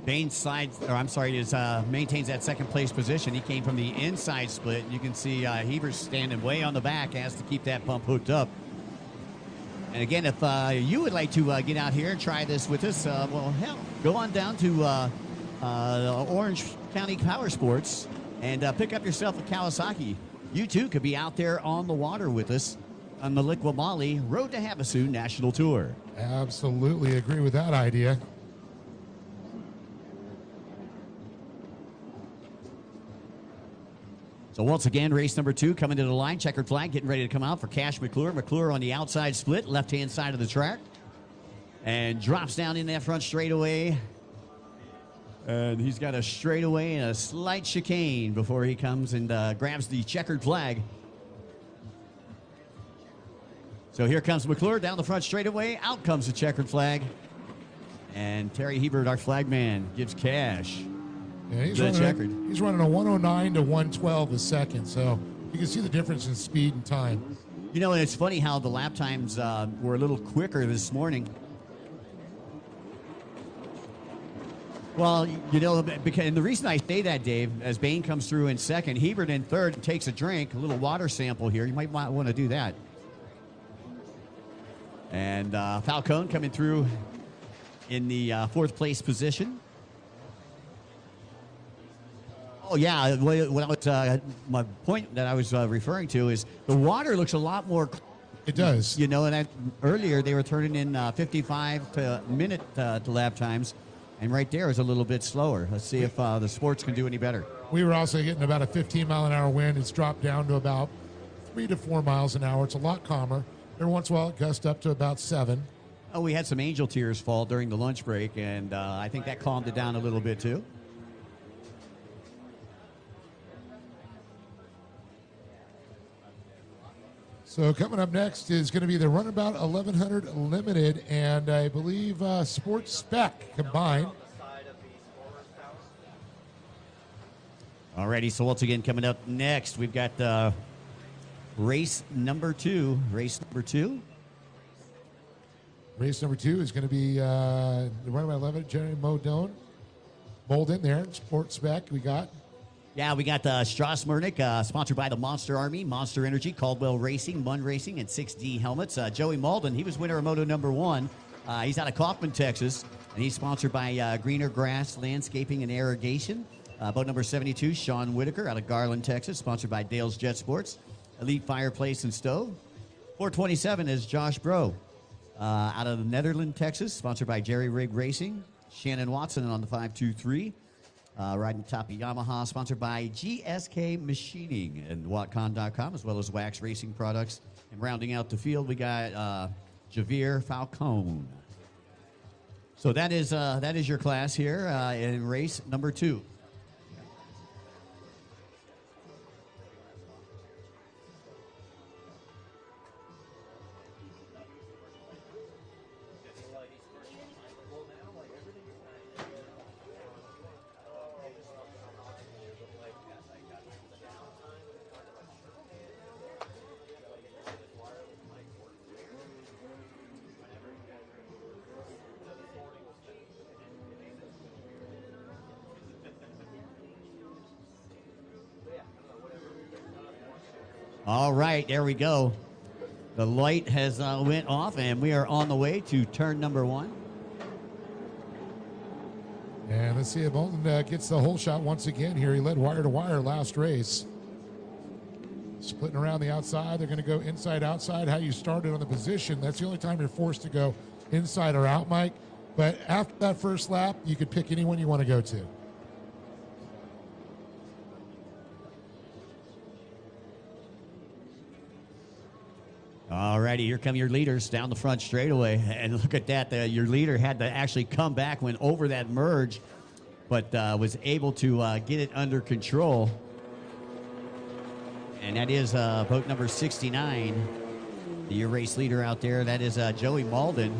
[SPEAKER 1] maintains that second place position. He came from the inside split. You can see Hebert standing way on the back, has to keep that pump hooked up. And again, if you would like to get out here and try this with us, well, hell, go on down to Orange County Power Sports and pick up yourself a Kawasaki. You too could be out there on the water with us on the Liqui-Moly Road to Havasu National Tour.
[SPEAKER 2] Absolutely agree with that idea.
[SPEAKER 1] So once again, race number 2 coming to the line. Checkered flag getting ready to come out for Cash McClure. McClure on the outside split, left-hand side of the track. And drops down in that front straightaway. And he's got a straightaway and a slight chicane before he comes and grabs the checkered flag. So here comes McClure down the front straightaway. Out comes the checkered flag. And Terry Hebert, our flag man, gives Cash.
[SPEAKER 2] Yeah, he's running a 109 to 112 a second, so you can see the difference in speed and time.
[SPEAKER 1] You know, and it's funny how the lap times were a little quicker this morning. Well, you know, because, and the reason I say that, Dave, as Bain comes through in second, Hebert in third and takes a drink, a little water sample here. You might want to do that. And Falcone coming through in the fourth place position. Oh, yeah. What I was, my point that I was referring to is the water looks a lot more.
[SPEAKER 2] It does.
[SPEAKER 1] You know, and earlier they were turning in 55 to minute to lap times. And right there is a little bit slower. Let's see if the sports can do any better.
[SPEAKER 2] We were also getting about a 15-mile-an-hour wind. It's dropped down to about 3 to 4 miles an hour. It's a lot calmer. Every once in a while, it gusts up to about 7.
[SPEAKER 1] Oh, we had some angel tears fall during the lunch break, and I think that calmed it down a little bit, too.
[SPEAKER 2] So coming up next is going to be the Runabout 1100 Limited and I believe Sports Spec combined.
[SPEAKER 1] Alrighty, so once again, coming up next, we've got race number 2. Race number 2
[SPEAKER 2] is going to be the Runabout 11 Jerry Modone. Molden there, Sports Spec we got.
[SPEAKER 1] Yeah, we got Strauss Murnick, sponsored by the Monster Army, Monster Energy, Caldwell Racing, Munn Racing, and 6D Helmets. Joey Malden, he was winner of Moto number 1. He's out of Kaufman, Texas, and he's sponsored by Greener Grass Landscaping and Irrigation. Boat number 72, Sean Whitaker, out of Garland, Texas, sponsored by Dale's Jet Sports, Elite Fireplace and Stove. 427 is Josh Bro, out of Netherlands, Texas, sponsored by Jerry Rig Racing. Shannon Watson on the 523. Riding top of Yamaha, sponsored by GSK Machining and Watcon.com, as well as Wax Racing Products. And rounding out the field, we got Javier Falcone. So that is your class here in race number 2. All right, there we go. The light has went off, and we are on the way to turn number 1.
[SPEAKER 2] And let's see if Bolton gets the hole shot once again here. He led wire to wire last race. Splitting around the outside. They're going to go inside, outside. How you started on the position. That's the only time you're forced to go inside or out, Mike. But after that first lap, you could pick anyone you want to go to.
[SPEAKER 1] All righty, here come your leaders down the front straightaway. And look at that. Your leader had to actually come back, went over that merge, but was able to get it under control. And that is boat number 69, your race leader out there. That is Joey Malden,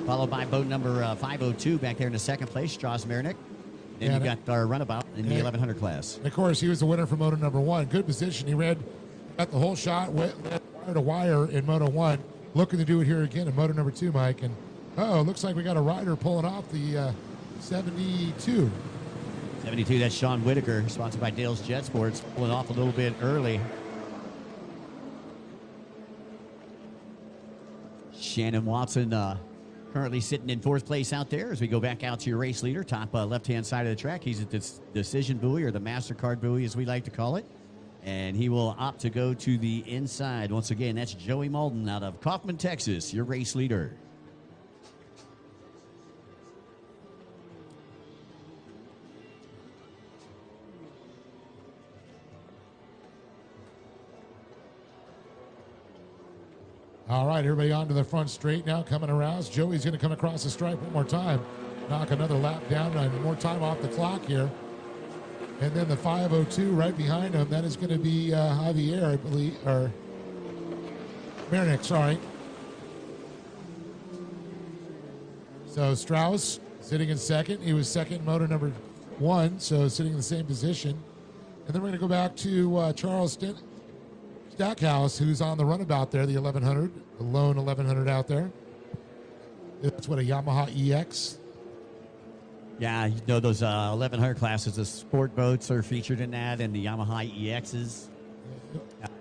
[SPEAKER 1] followed by boat number 502 back there in the second place, Strauss Marinick. Then you got our runabout in the 1100 class.
[SPEAKER 2] And of course, he was the winner for moto number 1. Good position. He got the whole shot, went wire to wire in moto 1. Looking to do it here again in moto number 2, Mike. And looks like we got a rider pulling off the 72.
[SPEAKER 1] 72, that's Sean Whitaker, sponsored by Dale's Jet Sports, pulling off a little bit early. Shannon Watson currently sitting in 4th place out there as we go back out to your race leader, top left-hand side of the track. He's at this decision buoy, or the MasterCard buoy as we like to call it. And he will opt to go to the inside. Once again, that's Joey Malden out of Kaufman, Texas, your race leader.
[SPEAKER 2] All right, everybody onto the front straight now, coming around. Joey's going to come across the stripe one more time, knock another lap down, and more time off the clock here. And then the 502 right behind him, that is going to be Javier, I believe, or Marinick, sorry. So Strauss sitting in second. He was second in motor number 1, so sitting in the same position. And then we're going to go back to Charles Stackhouse, who's on the runabout there, the 1100, the lone 1100 out there. That's what, a Yamaha EX.
[SPEAKER 1] Yeah, you know those 1100 classes, the sport boats are featured in that, and the Yamaha EXs.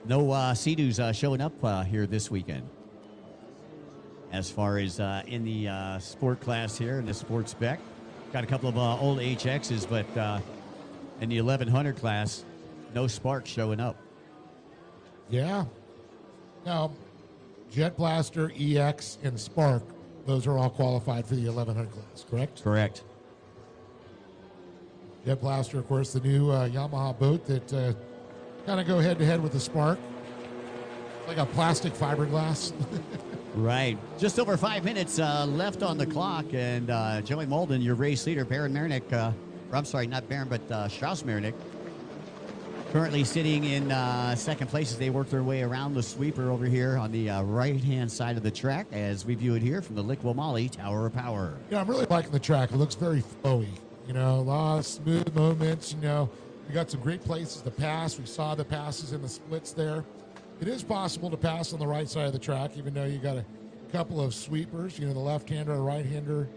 [SPEAKER 1] No Sea-Doos showing up here this weekend. As far as in the sport class here, in the sports spec. Got a couple of old HXs, but in the 1100 class, no Spark showing up.
[SPEAKER 2] Yeah. Now, Jet Blaster, EX, and Spark, those are all qualified for the 1100 class, correct?
[SPEAKER 1] Correct.
[SPEAKER 2] Jet Blaster, of course, the new Yamaha boat that kind of go head-to-head with the Spark. It's like a plastic fiberglass.
[SPEAKER 1] Right. Just over 5 minutes left on the clock, and Joey Malden, your race leader, Baron Marinick, I'm sorry, not Baron, but Strauss Marinick, currently sitting in second place as they work their way around the sweeper over here on the right-hand side of the track as we view it here from the Liqui-Moly Tower of Power.
[SPEAKER 2] Yeah, I'm really liking the track. It looks very flowy. You know, a lot of smooth moments. You know, we got some great places to pass. We saw the passes in the splits there. It is possible to pass on the right side of the track, even though you got a couple of sweepers. You know, the left-hander, the right-hander,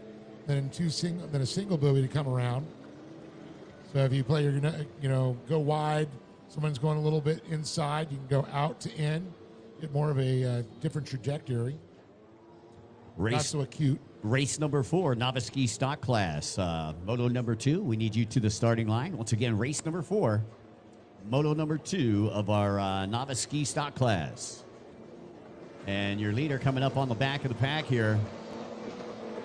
[SPEAKER 2] then a single buoy to come around. So if you play your, go wide, someone's going a little bit inside, you can go out to in, get more of a different trajectory. Not so acute.
[SPEAKER 1] Race number 4, novice ski stock class. Moto number 2, we need you to the starting line. Once again, race number 4, moto number 2 of our novice ski stock class. And your leader coming up on the back of the pack here.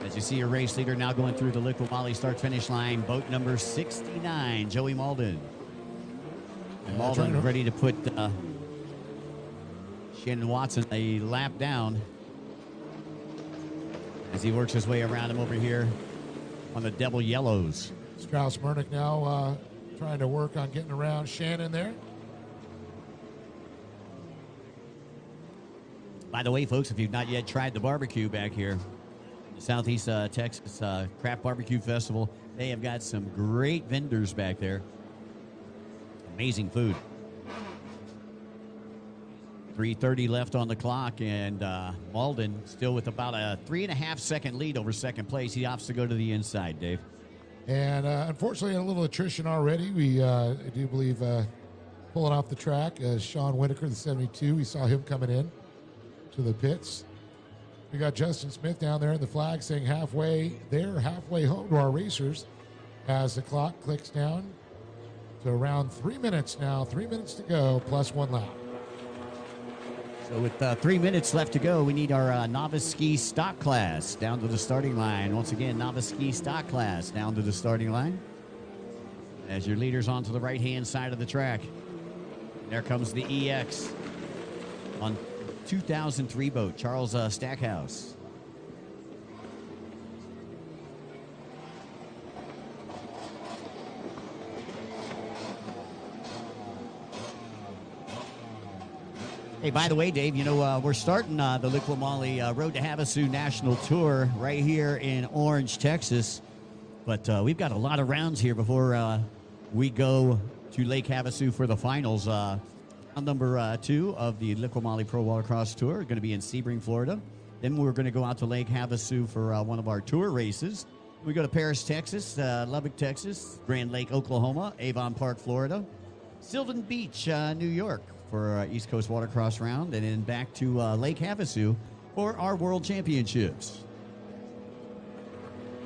[SPEAKER 1] As you see your race leader now going through the Liqui-Moly start-finish line, boat number 69, Joey Malden. And Malden ready to put Shannon Watson a lap down as he works his way around him over here on the Devil Yellows.
[SPEAKER 2] Strauss Marinick now trying to work on getting around Shannon there.
[SPEAKER 1] By the way, folks, if you've not yet tried the barbecue back here, the Southeast Texas Craft Barbecue Festival, they have got some great vendors back there. Amazing food. 3:30 left on the clock, and Malden still with about a 3.5-second lead over second place. He opts to go to the inside, Dave.
[SPEAKER 2] And unfortunately, a little attrition already. We I do believe pulling off the track. Sean Whitaker, the 72. We saw him coming in to the pits. We got Justin Smith down there in the flag saying halfway there, halfway home to our racers as the clock clicks down to around 3 minutes now. 3 minutes to go, plus 1 lap.
[SPEAKER 1] So with 3 minutes left to go, we need our novice ski stock class down to the starting line. Once again, novice ski stock class down to the starting line. As your leaders onto the right-hand side of the track. There comes the EX on 2003 boat, Charles Stackhouse. Hey, by the way, Dave, you know, we're starting the Liqui Road to Havasu National Tour right here in Orange, Texas. But we've got a lot of rounds here before we go to Lake Havasu for the finals. Round number 2 of the Liqui Pro Watercross Tour going to be in Sebring, Florida. Then we're going to go out to Lake Havasu for one of our tour races. We go to Paris, Texas, Lubbock, Texas, Grand Lake, Oklahoma, Avon Park, Florida, Sylvan Beach, New York, for East Coast Watercross round, and then back to Lake Havasu for our World Championships.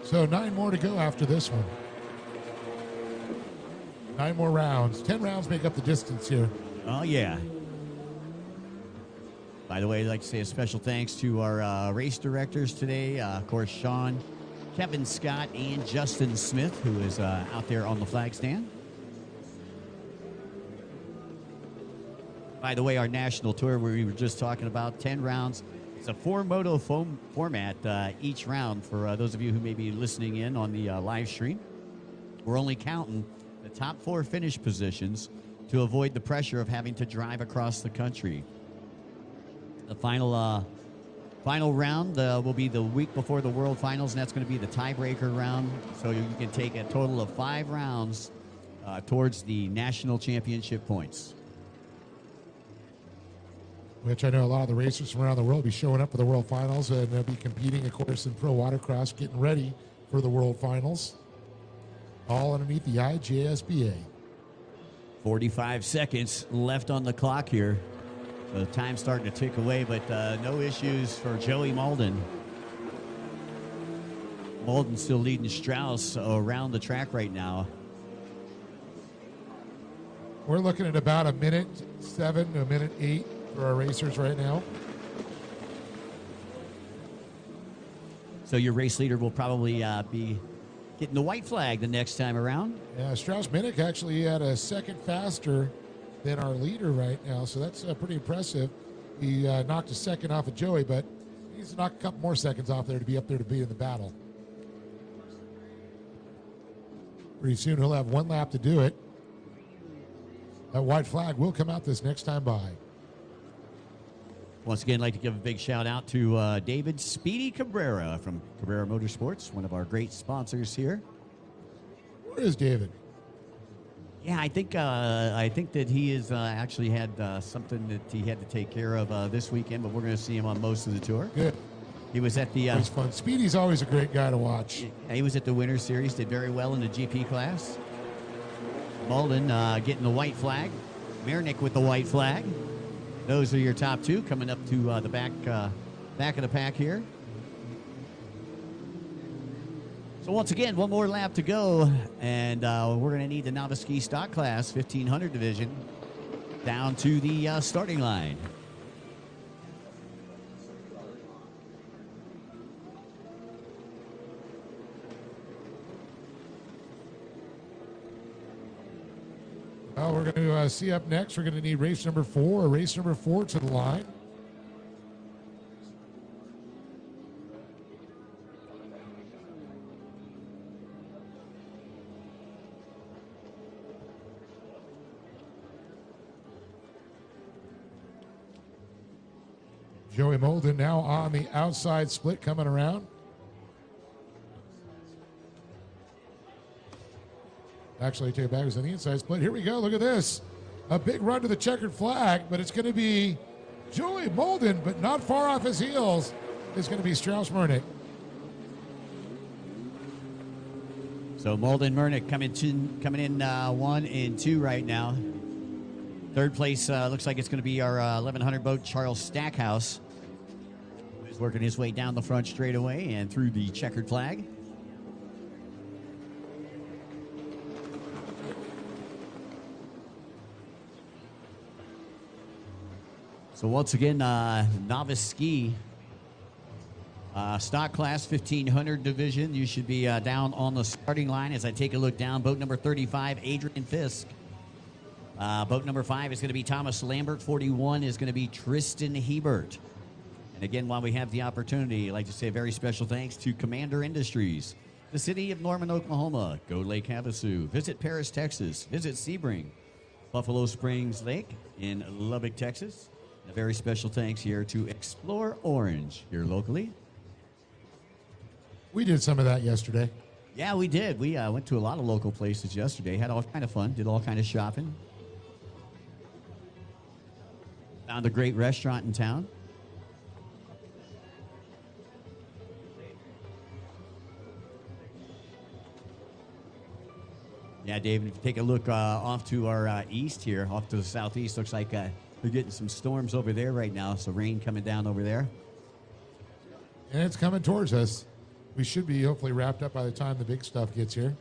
[SPEAKER 2] So 9 more to go after this one. 9 more rounds. 10 rounds make up the distance here.
[SPEAKER 1] Oh, yeah. By the way, I'd like to say a special thanks to our race directors today. Of course, Sean, Kevin Scott, and Justin Smith, who is out there on the flag stand. By the way, our national tour, where we were just talking about, 10 rounds. It's a 4-moto format each round for those of you who may be listening in on the live stream. We're only counting the top 4 finish positions to avoid the pressure of having to drive across the country. The final round will be the week before the World Finals, and that's going to be the tiebreaker round. So you can take a total of 5 rounds towards the national championship points.
[SPEAKER 2] Which I know a lot of the racers from around the world will be showing up for the World Finals, and they'll be competing, of course, in Pro Watercross, getting ready for the World Finals. All underneath the IJSBA.
[SPEAKER 1] 45 seconds left on the clock here. So the time's starting to tick away, but no issues for Joey Malden. Malden still leading Strauss around the track right now.
[SPEAKER 2] We're looking at about a minute 7 to a minute 8 for our racers right now.
[SPEAKER 1] So your race leader will probably be getting the white flag the next time around.
[SPEAKER 2] Yeah, Strauss-Minnick actually had a second faster than our leader right now, so that's pretty impressive. He knocked a second off of Joey, but he needs to knock a couple more seconds off there to be up there to be in the battle. Pretty soon he'll have 1 lap to do it. That white flag will come out this next time by.
[SPEAKER 1] Once again, I'd like to give a big shout out to David Speedy Cabrera from Cabrera Motorsports, one of our great sponsors here.
[SPEAKER 2] Where is David?
[SPEAKER 1] Yeah, I think that he is actually had something that he had to take care of this weekend, but we're going to see him on most of the tour.
[SPEAKER 2] Good.
[SPEAKER 1] He was at the.
[SPEAKER 2] Always fun. Speedy's always a great guy to watch.
[SPEAKER 1] He was at the Winter Series, did very well in the GP class. Malden getting the white flag. Mirnick with the white flag. Those are your top 2 coming up to the back of the pack here. So once again, 1 more lap to go, and we're going to need the novice ski stock class 1500 division down to the starting line.
[SPEAKER 2] Well, we're going to see up next. We're going to need race number 4, race number 4 to the line. Joey Malden now on the outside split coming around. Actually, take it back. It was on the inside split. Here we go. Look at this. A big run to the checkered flag, but it's going to be Joey Malden, but not far off his heels. It's going to be Strauss-Minnick.
[SPEAKER 1] So Malden Murnick coming in 1 and 2 right now. Third place looks like it's going to be our 1100 boat, Charles Stackhouse. He's working his way down the front straightaway and through the checkered flag. So once again, novice ski, stock class 1500 division. You should be down on the starting line as I take a look down. Boat number 35, Adrian Fisk. Boat number 5 is going to be Thomas Lambert. 41 is going to be Tristan Hebert. And again, while we have the opportunity, I'd like to say a very special thanks to Commander Industries, the city of Norman, Oklahoma. Go Lake Havasu. Visit Paris, Texas. Visit Sebring. Buffalo Springs Lake in Lubbock, Texas. A very special thanks here to Explore Orange here locally.
[SPEAKER 2] We did some of that yesterday.
[SPEAKER 1] Yeah, we did. We went to a lot of local places yesterday. Had all kind of fun. Did all kind of shopping. Found a great restaurant in town. Yeah, Dave, if you take a look off to our east here, off to the southeast, looks like we're getting some storms over there right now, so rain coming down over there.
[SPEAKER 2] And it's coming towards us. We should be hopefully wrapped up by the time the big stuff gets here.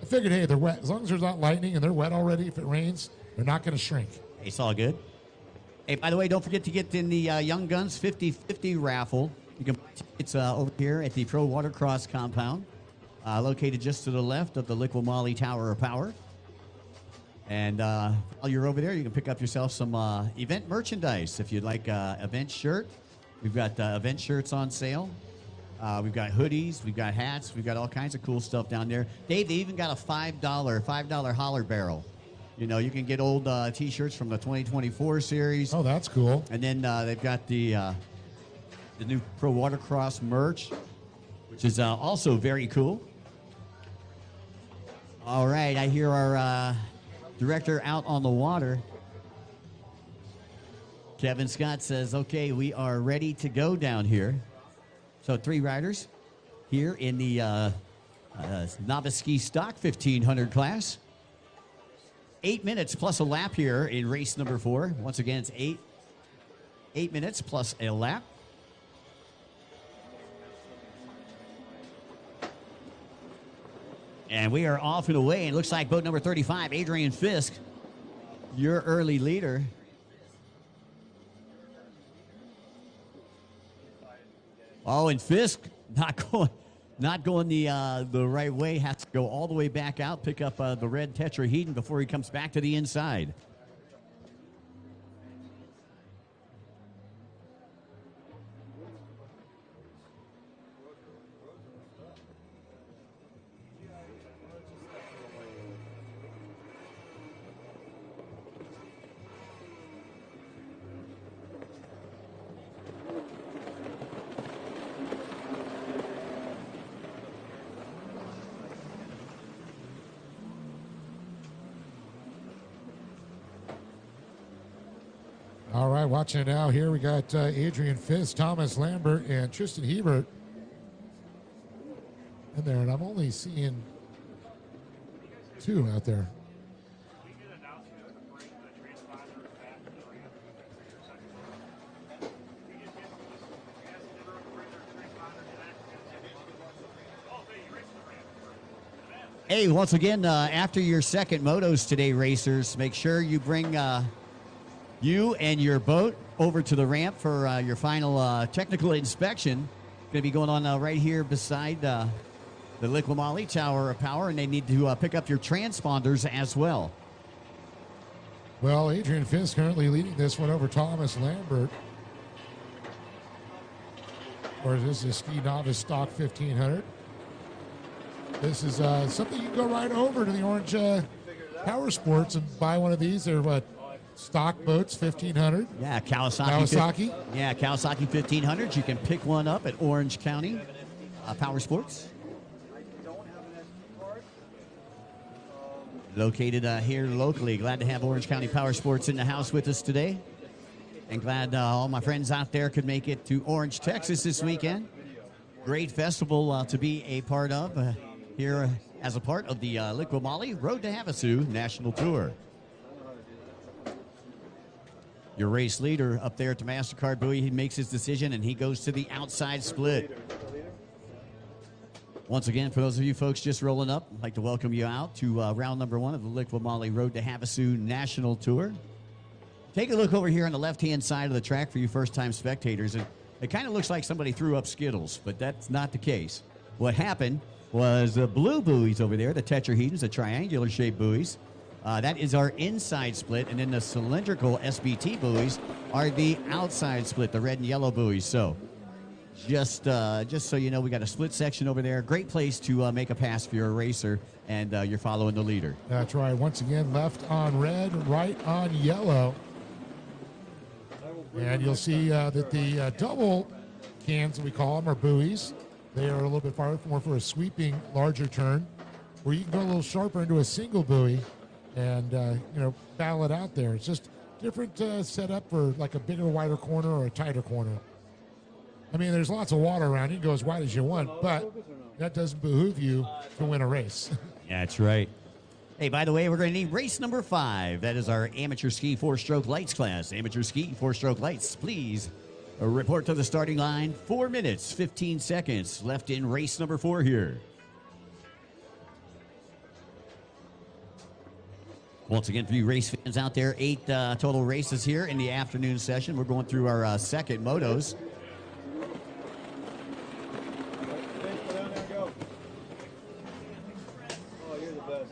[SPEAKER 2] I figured, hey, they're wet. As long as there's not lightning and they're wet already, if it rains, they're not going to shrink.
[SPEAKER 1] It's all good. Hey, by the way, don't forget to get in the Young Guns 50-50 raffle. You can buy tickets over here at the Pro Watercross compound, located just to the left of the Liqui-Moly Tower of Power. And while you're over there, you can pick up yourself some event merchandise. If you'd like an event shirt, we've got event shirts on sale. We've got hoodies, we've got hats, we've got all kinds of cool stuff down there. Dave, they even got a $5 holler barrel. You know, you can get old T-shirts from the 2024 series.
[SPEAKER 2] Oh, that's cool.
[SPEAKER 1] And then they've got the new Pro Watercross merch, which is also very cool. All right, I hear our director out on the water. Kevin Scott says, okay, we are ready to go down here. So 3 riders here in the novice ski stock 1500 class. 8 minutes plus a lap here in race number 4. Once again, it's 8 minutes plus a lap. And we are off and away. And it looks like boat number 35, Adrian Fisk, your early leader. Oh, and Fisk not going the right way. Has to go all the way back out, pick up the red tetrahedron before he comes back to the inside.
[SPEAKER 2] All right, watching it now here, we got Adrian Fisk, Thomas Lambert, and Tristan Hebert in there, and I'm only seeing 2 out there.
[SPEAKER 1] Hey, once again, after your second motos today, racers, make sure you bring you and your boat over to the ramp for your final technical inspection. Going to be going on right here beside the Liqui-Moly Tower of Power, and they need to pick up your transponders as well.
[SPEAKER 2] Well, Adrian Fisk currently leading this one over Thomas Lambert. Or this is Ski Novice Stock 1500. This is something you can go right over to the Orange Power Sports and buy one of these. They're what? Stock boats, 1500.
[SPEAKER 1] Yeah, Kawasaki. Yeah, Kawasaki 1500s. You can pick one up at Orange County Power Sports. Located here locally. Glad to have Orange County Power Sports in the house with us today. And glad all my friends out there could make it to Orange, Texas this weekend. Great festival to be a part of here as a part of the Liqui-Moly Road to Havasu National Tour. Your race leader up there at the MasterCard buoy, he makes his decision, and he goes to the outside split. Once again, for those of you folks just rolling up, I'd like to welcome you out to round number 1 of the Liquid Molly Road to Havasu National Tour. Take a look over here on the left-hand side of the track for you first-time spectators, and it kind of looks like somebody threw up Skittles, but that's not the case. What happened was the blue buoys over there, the tetrahedrons, the triangular-shaped buoys, that is our inside split, and then the cylindrical SBT buoys are the outside split, the red and yellow buoys. So just so you know, we got a split section over there. Great place to make a pass if you're a racer and you're following the leader.
[SPEAKER 2] That's right. Once again, left on red, right on yellow. And you'll see that the double cans, we call them, are buoys. They are a little bit far more for a sweeping, larger turn, where you can go a little sharper into a single buoy and, battle it out there. It's just different setup for like a bigger, wider corner or a tighter corner. I mean, there's lots of water around. You can go as wide as you want, but that doesn't behoove you to win a race.
[SPEAKER 1] That's right. Hey, by the way, we're going to need race number 5. That is our amateur ski 4-stroke lights class. Amateur ski 4-stroke lights, please report to the starting line. 4 minutes, 15 seconds left in race number 4 here. Once again, for you race fans out there, 8 total races here in the afternoon session. We're going through our second motos.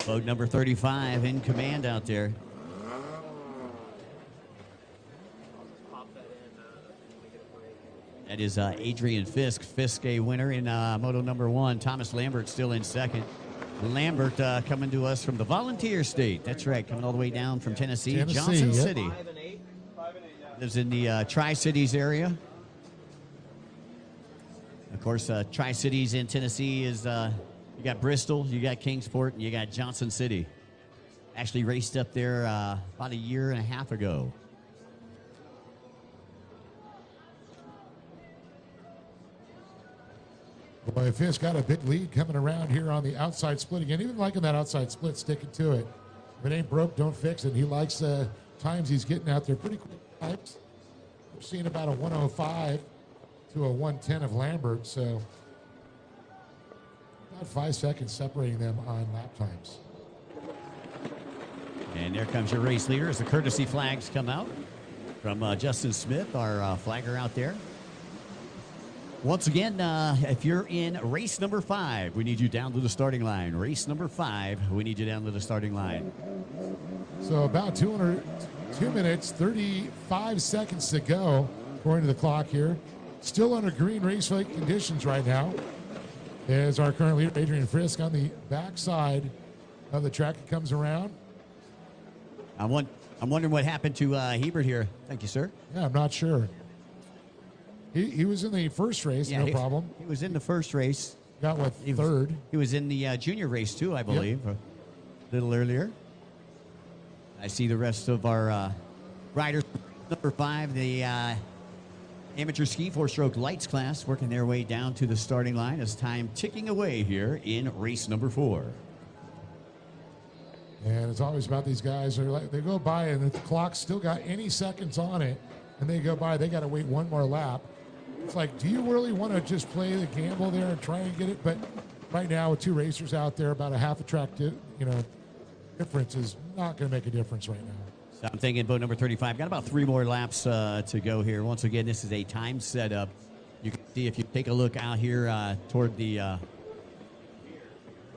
[SPEAKER 1] Boat number 35 in command out there. That is Adrian Fisk. Fisk a winner in moto number 1. Thomas Lambert still in second. Lambert coming to us from the Volunteer State. That's right, coming all the way down from Tennessee Johnson
[SPEAKER 2] yep.
[SPEAKER 1] City.
[SPEAKER 3] 5 and 8.
[SPEAKER 1] Lives in the Tri-Cities area. Of course, Tri-Cities in Tennessee is... you got Bristol, you got Kingsport, and you got Johnson City. Actually raced up there about a year and a half ago.
[SPEAKER 2] Boy, Fisk got a big lead coming around here on the outside split again. Even liking that outside split, sticking to it. If it ain't broke, don't fix it. He likes times he's getting out there pretty quick times. We're seeing about a 105 to a 110 of Lambert, so about 5 seconds separating them on lap times.
[SPEAKER 1] And there comes your race leader as the courtesy flags come out from Justin Smith, our flagger out there. Once again, if you're in race number 5, we need you down to the starting line. Race number 5, we need you down to the starting line.
[SPEAKER 2] So about 2 minutes, 35 seconds to go, according to the clock here. Still under green race lake conditions right now. There's our current leader, Adrian Fisk, on the backside of the track. It comes around.
[SPEAKER 1] I'm wondering what happened to Hebert here. Thank you, sir.
[SPEAKER 2] Yeah, I'm not sure. He was in the first race, no problem.
[SPEAKER 1] He was in the first race.
[SPEAKER 2] Got third.
[SPEAKER 1] He was in the junior race too, I believe, a little earlier. I see the rest of our riders. Number 5, the amateur ski 4-stroke lights class, working their way down to the starting line as time ticking away here in race number 4.
[SPEAKER 2] And it's always about these guys. They go by, and if the clock's still got any seconds on it, and they go by, they got to wait one more lap. It's like, do you really want to just play the gamble there and try and get it? But right now, with 2 racers out there, about a half a track, difference is not going to make a difference right now.
[SPEAKER 1] So I'm thinking boat number 35. Got about 3 more laps to go here. Once again, this is a time setup. You can see if you take a look out here toward the...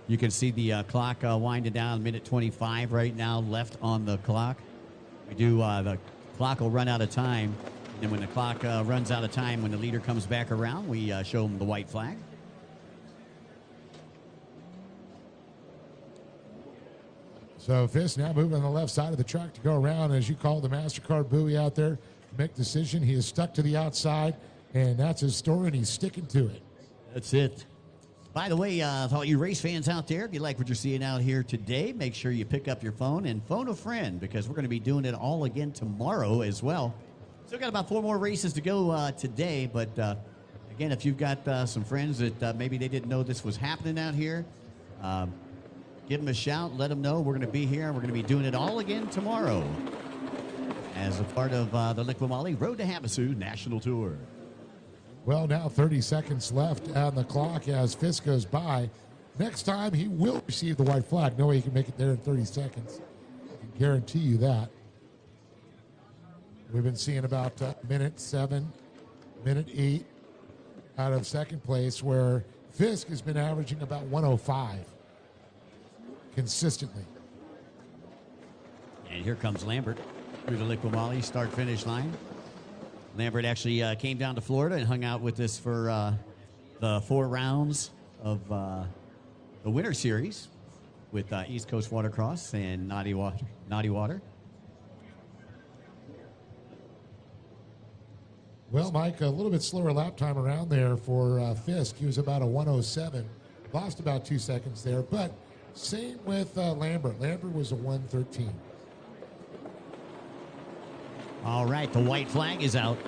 [SPEAKER 1] you can see the clock winding down, minute 25 right now left on the clock. We do, the clock will run out of time. And when the clock runs out of time, when the leader comes back around, we show him the white flag.
[SPEAKER 2] So Fisk now moving on the left side of the track to go around, as you call the MasterCard buoy out there. Make decision. He is stuck to the outside, and that's his story, and he's sticking to it.
[SPEAKER 1] That's it. By the way, for all you race fans out there, if you like what you're seeing out here today, make sure you pick up your phone and phone a friend, because we're going to be doing it all again tomorrow as well. Still got about 4 more races to go today, but again, if you've got some friends that maybe they didn't know this was happening out here, give them a shout, let them know we're going to be here, and we're going to be doing it all again tomorrow. as a part of the Liqui Road to Havasu National Tour.
[SPEAKER 2] Well, now 30 seconds left on the clock as Fisk goes by. Next time, he will receive the white flag. No way he can make it there in 30 seconds. I can guarantee you that. We've been seeing about minute 7, minute 8 out of second place, where Fisk has been averaging about 105 consistently.
[SPEAKER 1] And here comes Lambert through the Liqui start-finish line. Lambert actually came down to Florida and hung out with us for the 4 rounds of the Winter Series with East Coast Watercross and Naughty Water.
[SPEAKER 2] Well, Mike, a little bit slower lap time around there for Fisk. He was about a 107. Lost about 2 seconds there, but same with Lambert. Lambert was a 113.
[SPEAKER 1] All right, the white flag is out.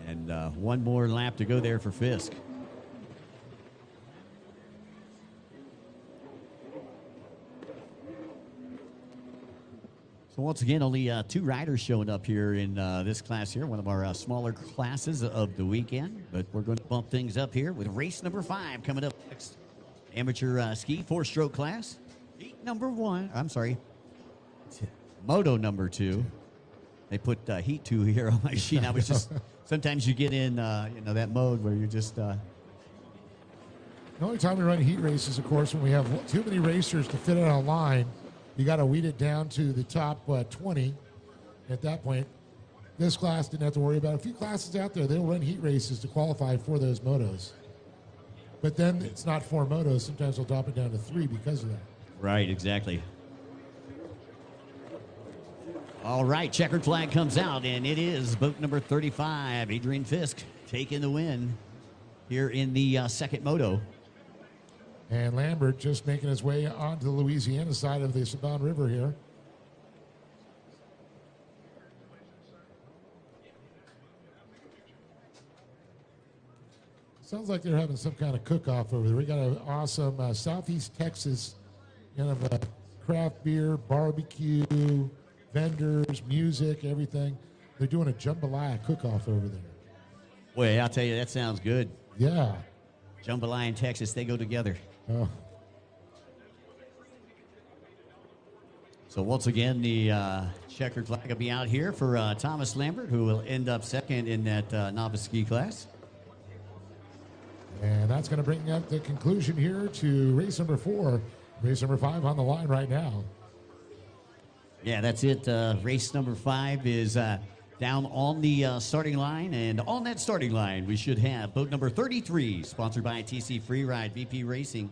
[SPEAKER 1] And one more lap to go there for Fisk. So once again, only 2 riders showing up here in this class here, one of our smaller classes of the weekend. But we're going to bump things up here with race number 5 coming up next. Amateur ski 4-stroke class. Heat number 1. I'm sorry. Moto number 2. They put Heat 2 here on my sheet. I was just, sometimes you get in, that mode where you're just.
[SPEAKER 2] The only time we run heat races, of course, when we have too many racers to fit on a line. You got to weed it down to the top 20. At that point, this class didn't have to worry about it. A few classes out there, they'll run heat races to qualify for those motos. But then it's not 4 motos. Sometimes they'll drop it down to 3 because of that.
[SPEAKER 1] Right, exactly. All right, checkered flag comes out, and it is boat number 35, Adrian Fisk, taking the win here in the second moto.
[SPEAKER 2] And Lambert just making his way onto the Louisiana side of the Saban River here. Sounds like they're having some kind of cook-off over there. We got an awesome Southeast Texas kind of craft beer, barbecue, vendors, music, everything. They're doing a jambalaya cook-off over there.
[SPEAKER 1] Boy, I'll tell you, that sounds good.
[SPEAKER 2] Yeah.
[SPEAKER 1] Jambalaya and Texas, they go together.
[SPEAKER 2] Oh.
[SPEAKER 1] So once again, the checkered flag will be out here for Thomas Lambert, who will end up second in that novice ski class.
[SPEAKER 2] And that's going to bring up the conclusion here to race number 4. Race number 5 on the line right now.
[SPEAKER 1] Yeah, that's it. Race number 5 is down on the starting line. And on that starting line, we should have boat number 33, sponsored by TC Freeride, VP Racing,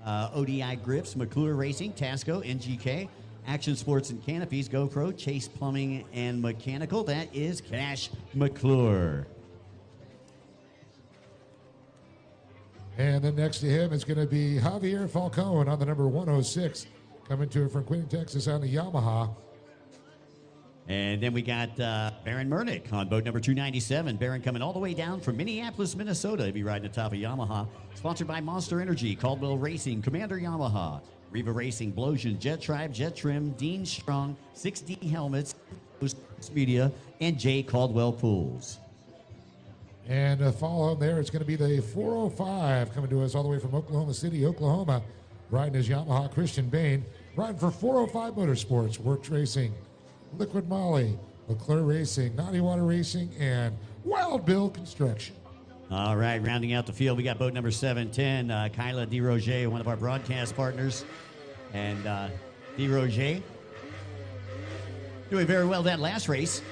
[SPEAKER 1] ODI Grips, McClure Racing, Tasco, NGK, Action Sports and Canopies, GoPro, Chase Plumbing and Mechanical. That is Cash McClure.
[SPEAKER 2] And then next to him is going to be Javier Falcone on the number 106, coming to it from Quincy, Texas on the Yamaha.
[SPEAKER 1] And then we got Baron Murnick on boat number 297. Baron coming all the way down from Minneapolis, Minnesota. He'll be riding atop of Yamaha. Sponsored by Monster Energy, Caldwell Racing, Commander Yamaha, Riva Racing, Blosian, Jet Tribe, Jet Trim, Dean Strong, 6D Helmets, Media, and J. Caldwell Pools.
[SPEAKER 2] And follow him there, it's going to be the 405 coming to us all the way from Oklahoma City, Oklahoma. Riding his Yamaha, Christian Bain. Riding for 405 Motorsports, Works Racing, Liquid Molly, McClure Racing, Naughty Water Racing, and Wild Bill Construction.
[SPEAKER 1] All right, rounding out the field, we got boat number 710, Kyla DeRoger, one of our broadcast partners. And DeRoger doing very well that last race.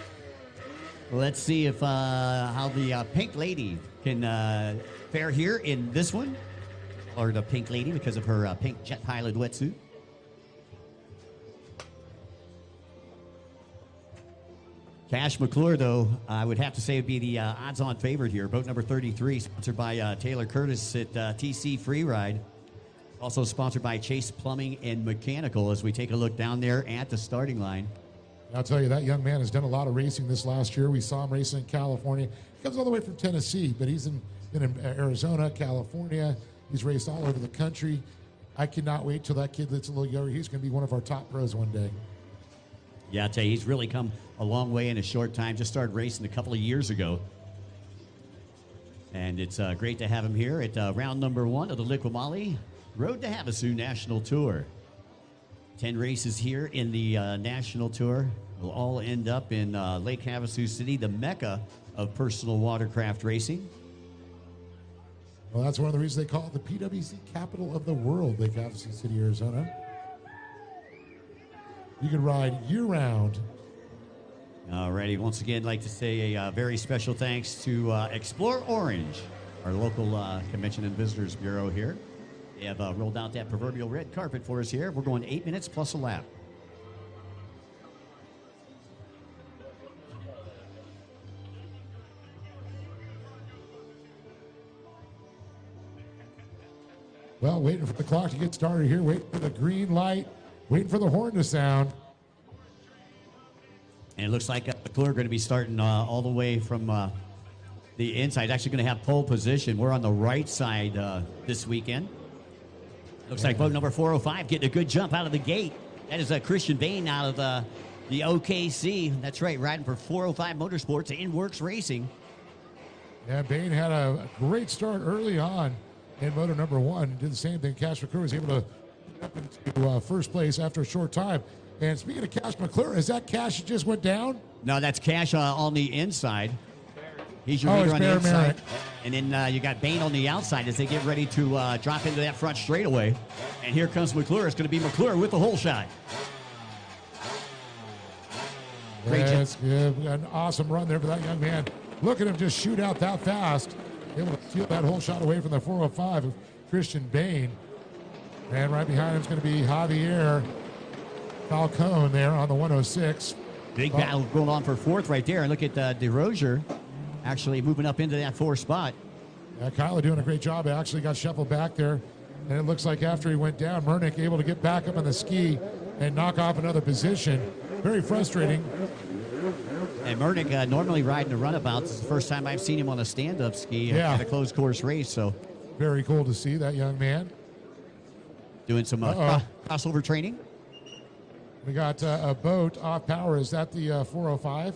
[SPEAKER 1] Let's see if how the Pink Lady can fare here in this one. Or the Pink Lady because of her pink Jet Pilot wetsuit. Cash McClure, though, I would have to say would be the odds-on favorite here. Boat number 33, sponsored by Taylor Curtis at TC Freeride. Also sponsored by Chase Plumbing and Mechanical as we take a look down there at the starting line.
[SPEAKER 2] I'll tell you, that young man has done a lot of racing this last year. We saw him racing in California. He comes all the way from Tennessee, but he's been in Arizona, California. He's raced all over the country. I cannot wait till that kid that's a little younger. He's going to be one of our top pros one day.
[SPEAKER 1] Yeah, I tell you, he's really come a long way in a short time. Just started racing a couple of years ago. And it's great to have him here at round number 1 of the Liqui Road to Havasu National Tour. 10 races here in the National Tour will all end up in Lake Havasu City, the mecca of personal watercraft racing.
[SPEAKER 2] Well, that's one of the reasons they call it the PWC capital of the world, Lake Havasu City, Arizona. You can ride year-round.
[SPEAKER 1] Alrighty, once again, I'd like to say a very special thanks to Explore Orange, our local Convention and Visitors Bureau here. They have rolled out that proverbial red carpet for us here. We're going 8 minutes plus a lap.
[SPEAKER 2] Well, waiting for the clock to get started here, waiting for the green light, waiting for the horn to sound.
[SPEAKER 1] And it looks like McClure going to be starting all the way from the inside. Actually going to have pole position. We're on the right side this weekend. Looks like boat number 405 getting a good jump out of the gate. That is Christian Bain out of the OKC. That's right, riding for 405 Motorsports in Works Racing.
[SPEAKER 2] Yeah, Bain had a great start early on in motor number 1. Did the same thing. Cash McClure was able to get up into first place after a short time. And speaking of Cash McClure, is that Cash that just went down?
[SPEAKER 1] No, that's Cash on the inside. He's your leader on the inside.
[SPEAKER 2] Merritt.
[SPEAKER 1] And then you got Bain on the outside as they get ready to drop into that front straightaway. And here comes McClure. It's going to be McClure with the hole shot. Great jump.
[SPEAKER 2] That's good. An awesome run there for that young man. Look at him just shoot out that fast. Able to steal that whole shot away from the 405 of Christian Bain. And right behind him is going to be Javier Falcone there on the 106.
[SPEAKER 1] Big battle going on for 4th right there. And look at DeRozier actually moving up into that 4th spot.
[SPEAKER 2] Yeah, Kyla doing a great job. He actually got shuffled back there. And it looks like after he went down, Mernick able to get back up on the ski and knock off another position. Very frustrating.
[SPEAKER 1] And Mernick normally riding a runabout. This is the first time I've seen him on a stand-up ski at a closed course race. So
[SPEAKER 2] very cool to see that young man.
[SPEAKER 1] Doing some crossover training.
[SPEAKER 2] We got a boat off power. Is that the 405?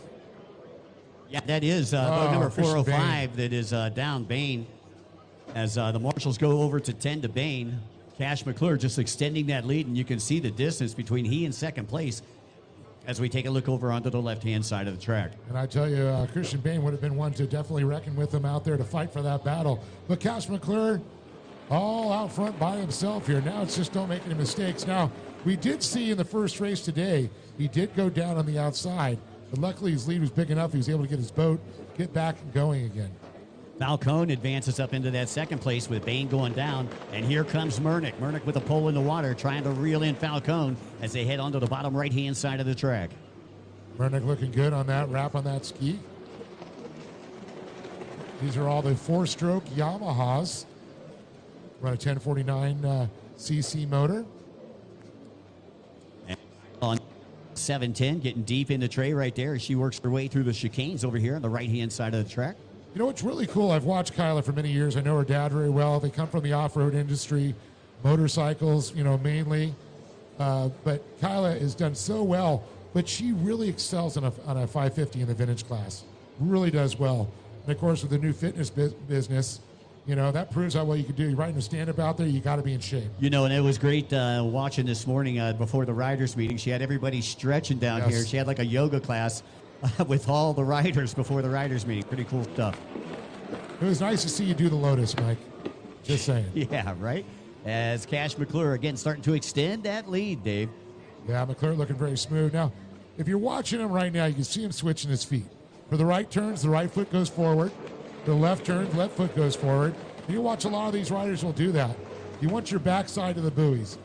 [SPEAKER 1] Yeah, that is boat number 405 that is down Bain. As the marshals go over to 10 to Bain, Cash McClure just extending that lead, and you can see the distance between he and second place as we take a look over onto the left-hand side of the track.
[SPEAKER 2] And I tell you, Christian Bain would have been one to definitely reckon with him out there to fight for that battle. But Cash McClure all out front by himself here. Now it's just don't make any mistakes. Now, we did see in the first race today, he did go down on the outside, but luckily his lead was big enough. He was able to get his boat, get back and going again.
[SPEAKER 1] Falcone advances up into that second place with Bain going down. And here comes Mernick. Mernick with a pole in the water trying to reel in Falcone as they head onto the bottom right-hand side of the track.
[SPEAKER 2] Mernick looking good on that wrap on that ski. These are all the 4-stroke Yamahas. Run a 1049 cc motor.
[SPEAKER 1] And on 710, getting deep in the tray right there as she works her way through the chicanes over here on the right-hand side of the track.
[SPEAKER 2] You know what's really cool? I've watched Kyla for many years. I know her dad very well. They come from the off-road industry, motorcycles, mainly. But Kyla has done so well, but she really excels on a 550 in the vintage class. Really does well. And of course, with the new fitness business, that proves how well you can do. You're riding a stand-up out there, you got to be in shape.
[SPEAKER 1] And it was great watching this morning before the riders meeting. She had everybody stretching down here. She had like a yoga class with all the riders before the riders meeting. Pretty cool stuff.
[SPEAKER 2] It was nice to see you do the Lotus, Mike. Just saying.
[SPEAKER 1] Yeah, right? As Cash McClure, again, starting to extend that lead, Dave.
[SPEAKER 2] Yeah, McClure looking very smooth. Now, if you're watching him right now, you can see him switching his feet. For the right turns, the right foot goes forward. The left turns, left foot goes forward. You watch a lot of these riders will do that. You want your backside of the buoys.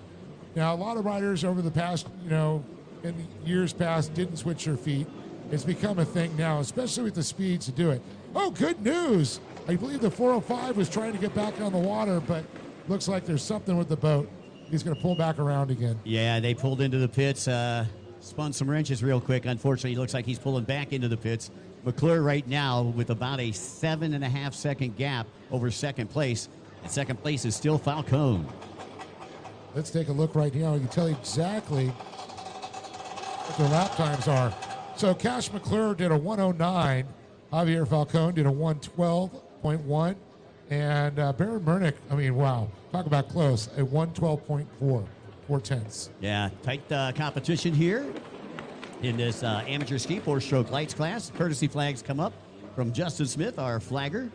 [SPEAKER 2] Now, a lot of riders over the past, in the years past, didn't switch their feet. It's become a thing now, especially with the speeds to do it. Oh, good news. I believe the 405 was trying to get back on the water, but looks like there's something with the boat. He's going to pull back around again.
[SPEAKER 1] Yeah, they pulled into the pits, spun some wrenches real quick. Unfortunately, it looks like he's pulling back into the pits. McClure right now with about a 7.5-second gap over second place. And second place is still Falcone.
[SPEAKER 2] Let's take a look right now. I can tell you exactly what their lap times are. So Cash McClure did a 109. Javier Falcone did a 112.1. And Baron Murnick, I mean, wow. Talk about close. A 112.4. 4/10.
[SPEAKER 1] Yeah, tight competition here in this amateur ski 4-stroke lights class. Courtesy flags come up from Justin Smith, our flagger,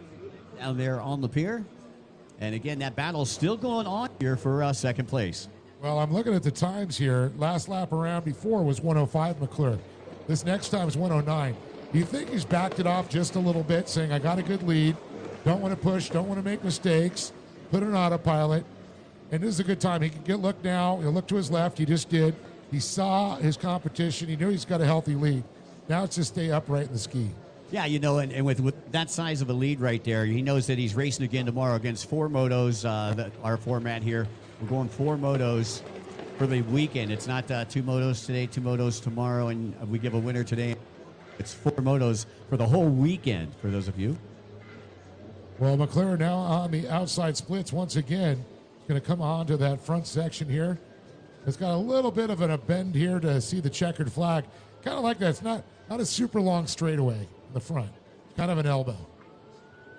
[SPEAKER 1] down there on the pier. And again, that battle's still going on here for second place.
[SPEAKER 2] Well, I'm looking at the times here. Last lap around before was 105 McClure. This next time is 109. Do you think he's backed it off just a little bit, saying, I got a good lead, don't want to push, don't want to make mistakes, put an autopilot, and this is a good time. He can look now, he'll look to his left, he just did. He saw his competition, he knew he's got a healthy lead. Now it's just stay upright in the ski.
[SPEAKER 1] Yeah, you know, and with that size of a lead right there, he knows that he's racing again tomorrow against 4 motos, our format here. We're going 4 motos for the weekend. It's not 2 motos today, 2 motos tomorrow, and we give a winner today. It's 4 motos for the whole weekend, for those of you.
[SPEAKER 2] Well, McClure now on the outside splits once again. He's going to come on to that front section here. It's got a little bit of a bend here to see the checkered flag. Kind of like that. It's not a super long straightaway in the front. Kind of an elbow.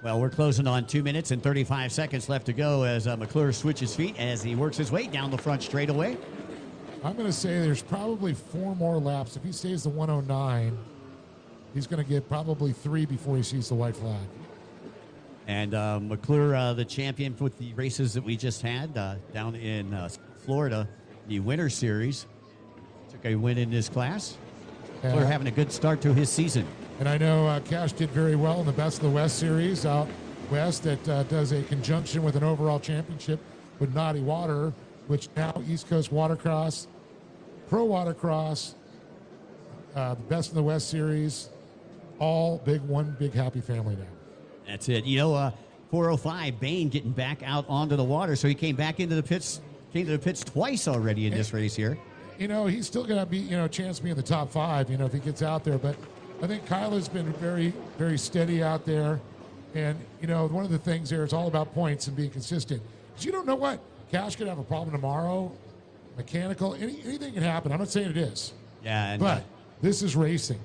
[SPEAKER 1] Well, we're closing on 2 minutes and 35 seconds left to go as McClure switches feet as he works his way down the front straightaway.
[SPEAKER 2] I'm going to say there's probably 4 more laps. If he stays the 109, he's going to get probably 3 before he sees the white flag.
[SPEAKER 1] And McClure, the champion with the races that we just had down in Florida, the Winter Series, took a win in this class. McClure having a good start to his season.
[SPEAKER 2] And I know Cash did very well in the Best of the West series out west that does a conjunction with an overall championship with Naughty Water, which now East Coast Watercross, Pro Watercross, the Best of the West series, all one big happy family now.
[SPEAKER 1] That's it. You know, 405, Bain getting back out onto the water, so he came back into the pits, twice already in this race here.
[SPEAKER 2] You know, he's still going to be, chance to be in the top 5, if he gets out there, but I think Kyla's been very, very steady out there. And, one of the things there is all about points and being consistent. Because you don't know what. Cash could have a problem tomorrow, mechanical, anything can happen. I'm not saying it is.
[SPEAKER 1] Yeah.
[SPEAKER 2] But this is racing.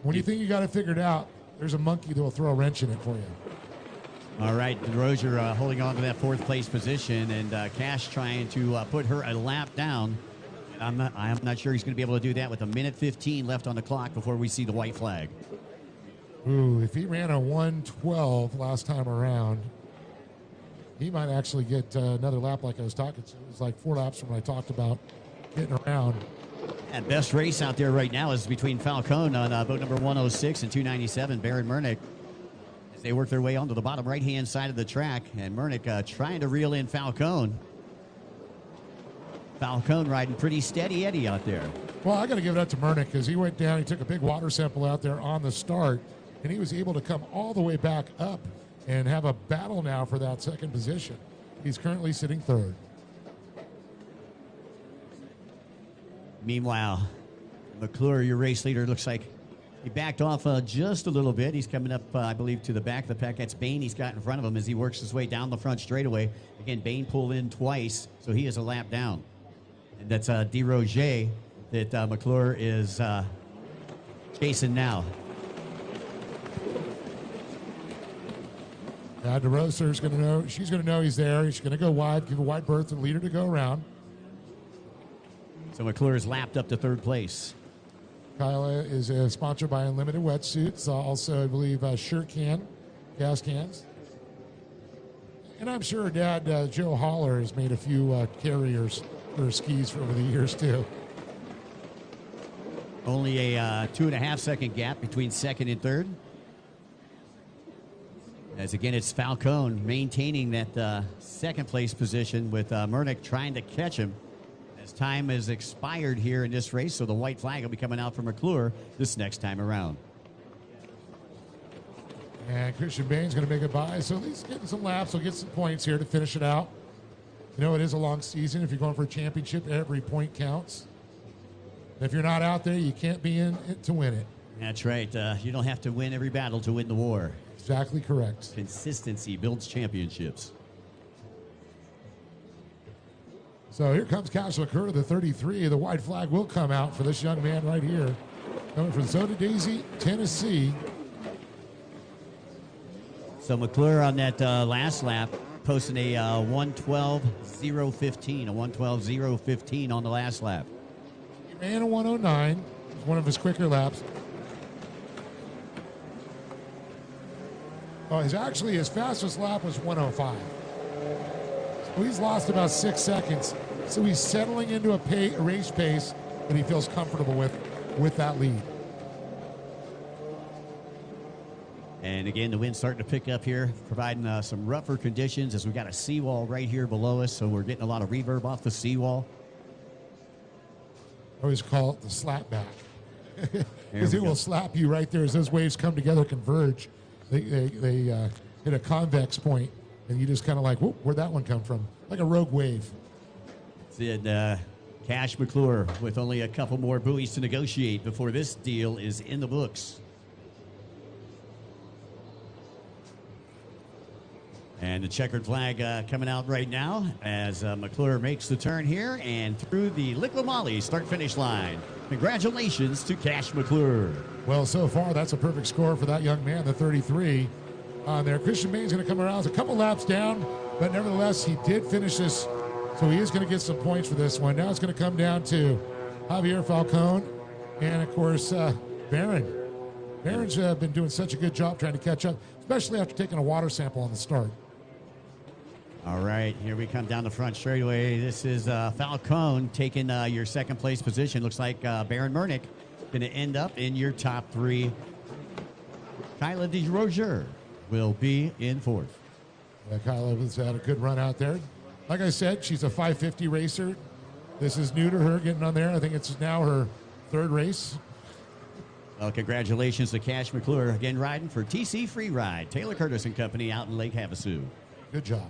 [SPEAKER 2] When you think you got it figured out, there's a monkey that will throw a wrench in it for you.
[SPEAKER 1] All right, DeRozier holding on to that 4th place position, and Cash trying to put her a lap down. I'm not sure he's going to be able to do that with 1:15 left on the clock before we see the white flag.
[SPEAKER 2] Ooh, if he ran a 1:12 last time around, he might actually get another lap like I was talking to. It was like 4 laps from what I talked about getting around.
[SPEAKER 1] And best race out there right now is between Falcone on boat number 106 and 297, Baron Murnick, as they work their way onto the bottom right-hand side of the track. And Murnick trying to reel in Falcone. Falcone riding pretty steady Eddie out there.
[SPEAKER 2] Well, I got to give it up to Murnick because he went down. He took a big water sample out there on the start, and he was able to come all the way back up and have a battle now for that 2nd position. He's currently sitting 3rd.
[SPEAKER 1] Meanwhile, McClure, your race leader, looks like he backed off just a little bit. He's coming up, I believe, to the back of the pack. That's Bain he's got in front of him as he works his way down the front straightaway. Again, Bain pulled in twice, so he is a lap down. And that's DeRozier that McClure is chasing now.
[SPEAKER 2] DeRozier's going to know. She's going to know he's there. She's going to go wide, give a wide berth to the leader to go around.
[SPEAKER 1] So McClure is lapped up to 3rd place.
[SPEAKER 2] Kyla is sponsored by Unlimited Wetsuits. Also, I believe, shirt can, gas cans. And I'm sure her dad, Joe Holler, has made a few carriers for her skis over the years, too.
[SPEAKER 1] Only a 2.5-second gap between 2nd and 3rd. As again, it's Falcone maintaining that 2nd place position with Murnick trying to catch him. As time has expired here in this race, so the white flag will be coming out for McClure this next time around.
[SPEAKER 2] And Christian Bain's going to make it by, so he's getting some laps. He'll get some points here to finish it out. It is a long season. If you're going for a championship, every point counts. If you're not out there, you can't be in it to win it.
[SPEAKER 1] That's right. You don't have to win every battle to win the war.
[SPEAKER 2] Exactly correct.
[SPEAKER 1] Consistency builds championships.
[SPEAKER 2] So here comes Cash McClure, the 33. The white flag will come out for this young man right here. Coming from Soda Daisy, Tennessee.
[SPEAKER 1] So McClure on that last lap posting a 112.015, a 112.015 on the last lap.
[SPEAKER 2] He ran a 109. It's one of his quicker laps. Oh, his fastest lap was 105. So he's lost about 6 seconds. So he's settling into a race pace that he feels comfortable with that lead.
[SPEAKER 1] And again, the wind's starting to pick up here, providing some rougher conditions as we've got a seawall right here below us, so we're getting a lot of reverb off the seawall.
[SPEAKER 2] I always call it the slap back. Because it will slap you right there as those waves come together, converge. They hit a convex point, and you just kind of like, whoop, where'd that one come from? Like a rogue wave.
[SPEAKER 1] It's Cash McClure with only a couple more buoys to negotiate before this deal is in the books. And the checkered flag coming out right now as McClure makes the turn here and through the Liqui-Moly start-finish line. Congratulations to Cash McClure.
[SPEAKER 2] Well, so far, that's a perfect score for that young man, the 33 on there. Christian Bain's going to come around. It's a couple laps down, but nevertheless, he did finish this, so he is going to get some points for this one. Now it's going to come down to Javier Falcone and, of course, Barron. Barron's been doing such a good job trying to catch up, especially after taking a water sample on the start.
[SPEAKER 1] All right, here we come down the front straightaway. This is Falcone taking your second place position. Looks like Baron Mernick going to end up in your top three. Kyla DeRozier will be in fourth.
[SPEAKER 2] Yeah, Kyla has had a good run out there. Like I said, she's a 550 racer. This is new to her getting on there. I think it's now her third race.
[SPEAKER 1] Well, congratulations to Cash McClure, again riding for TC Free Ride, Taylor Curtis and Company out in Lake Havasu.
[SPEAKER 2] Good job.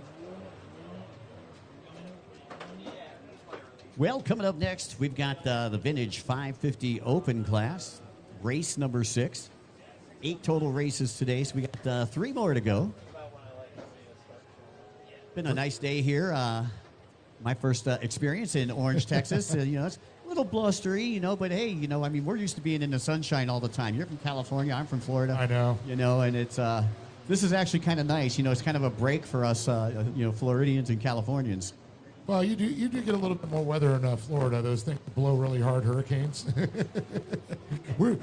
[SPEAKER 1] Well, coming up next, we've got the Vintage 550 Open class, race number 6. 8 total races today, so we got 3 more to go. Been a nice day here. My first experience in Orange, Texas. It's a little blustery, but hey, I mean, we're used to being in the sunshine all the time. You're from California, I'm from Florida.
[SPEAKER 2] I know.
[SPEAKER 1] And it's this is actually kind of nice. It's kind of a break for us, Floridians and Californians.
[SPEAKER 2] Well, you do get a little bit more weather in Florida. Those things blow really hard, hurricanes. we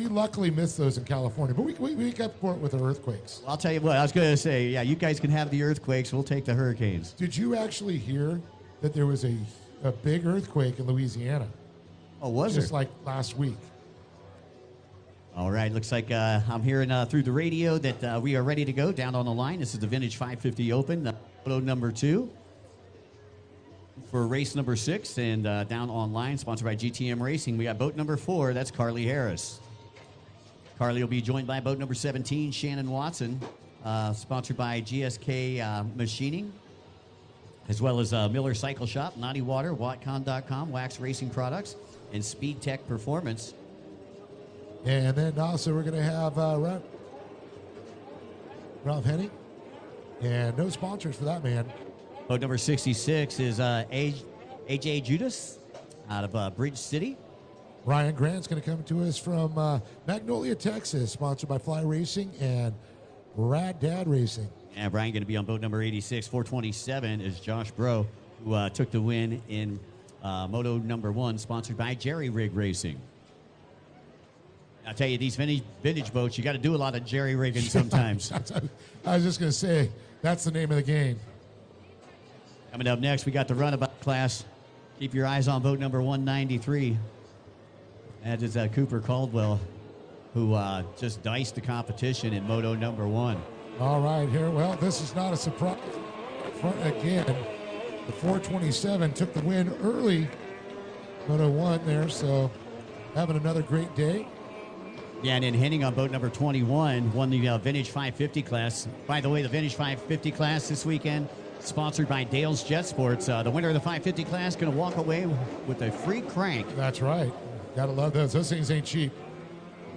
[SPEAKER 2] luckily miss those in California, but we get for it with the earthquakes.
[SPEAKER 1] Well, I'll tell you what, I was going to say, yeah, you guys can have the earthquakes. We'll take the hurricanes.
[SPEAKER 2] Did you actually hear that there was a big earthquake in Louisiana?
[SPEAKER 1] Oh, was there?
[SPEAKER 2] Just like last week.
[SPEAKER 1] All right, looks like I'm hearing through the radio that we are ready to go down on the line. This is the Vintage 550 Open, photo number 2. For race number 6 and down online, sponsored by GTM Racing, we got boat number 4. That's Carly Harris. Carly will be joined by boat number 17, Shannon Watson, sponsored by GSK Machining, as well as Miller Cycle Shop, Naughty Water, Watcon.com, Wax Racing Products, and Speed Tech Performance.
[SPEAKER 2] And then also we're going to have Ralph Henning, and no sponsors for that man.
[SPEAKER 1] Boat number 66 is AJ Judas out of Bridge City.
[SPEAKER 2] Ryan Grant's going to come to us from Magnolia, Texas, sponsored by Fly Racing and Rad Dad Racing.
[SPEAKER 1] And Brian going to be on boat number 86. 427 is Josh Bro, who took the win in Moto number 1, sponsored by Jerry Rig Racing. I'll tell you, these vintage boats, you got to do a lot of jerry rigging sometimes.
[SPEAKER 2] I was just going to say, that's the name of the game.
[SPEAKER 1] Coming up next, we got the runabout class. Keep your eyes on boat number 193. That is Cooper Caldwell, who just diced the competition in Moto number 1.
[SPEAKER 2] All right, here. Well, this is not a surprise. Front again. The 427 took the win early. Moto 1 there, so having another great day.
[SPEAKER 1] Yeah, and then Henning on boat number 21 won the Vintage 550 class. By the way, the Vintage 550 class this weekend, sponsored by Dale's Jet Sports. The winner of the 550 class going to walk away with a free crank.
[SPEAKER 2] That's right. Gotta love those. Those things ain't cheap.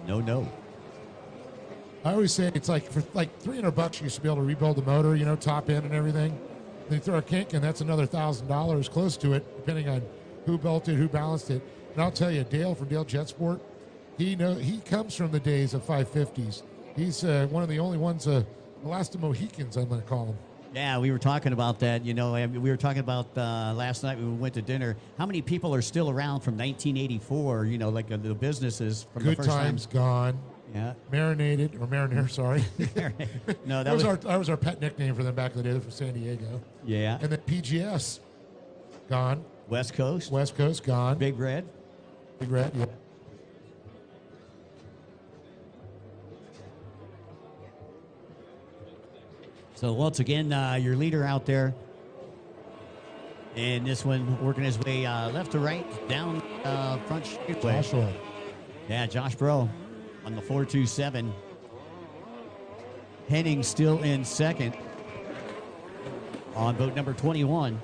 [SPEAKER 1] No.
[SPEAKER 2] I always say it's like for like $300 you should be able to rebuild the motor, top end and everything. They throw a kink, and that's another $1,000 close to it, depending on who belted, who balanced it. And I'll tell you, Dale from Dale Jet Sport, he comes from the days of 550s. He's one of the only ones, the last of Mohicans, I'm going to call him.
[SPEAKER 1] Yeah, we were talking about that. You know, we were talking about last night when we went to dinner. How many people are still around from 1984? You know, like the businesses from
[SPEAKER 2] Good
[SPEAKER 1] the first
[SPEAKER 2] times
[SPEAKER 1] time.
[SPEAKER 2] gone.
[SPEAKER 1] Yeah,
[SPEAKER 2] Marinare, sorry.
[SPEAKER 1] No,
[SPEAKER 2] that was our pet nickname for them back in the day. They're from San Diego.
[SPEAKER 1] Yeah.
[SPEAKER 2] And then PGS, gone.
[SPEAKER 1] West Coast.
[SPEAKER 2] West Coast, gone.
[SPEAKER 1] Big Red.
[SPEAKER 2] Big Red, yeah.
[SPEAKER 1] So once again, your leader out there. And this one working his way left to right, down front straightaway.
[SPEAKER 2] Joshua.
[SPEAKER 1] Yeah, Josh Bro on the 427. Henning still in second on boat number 21.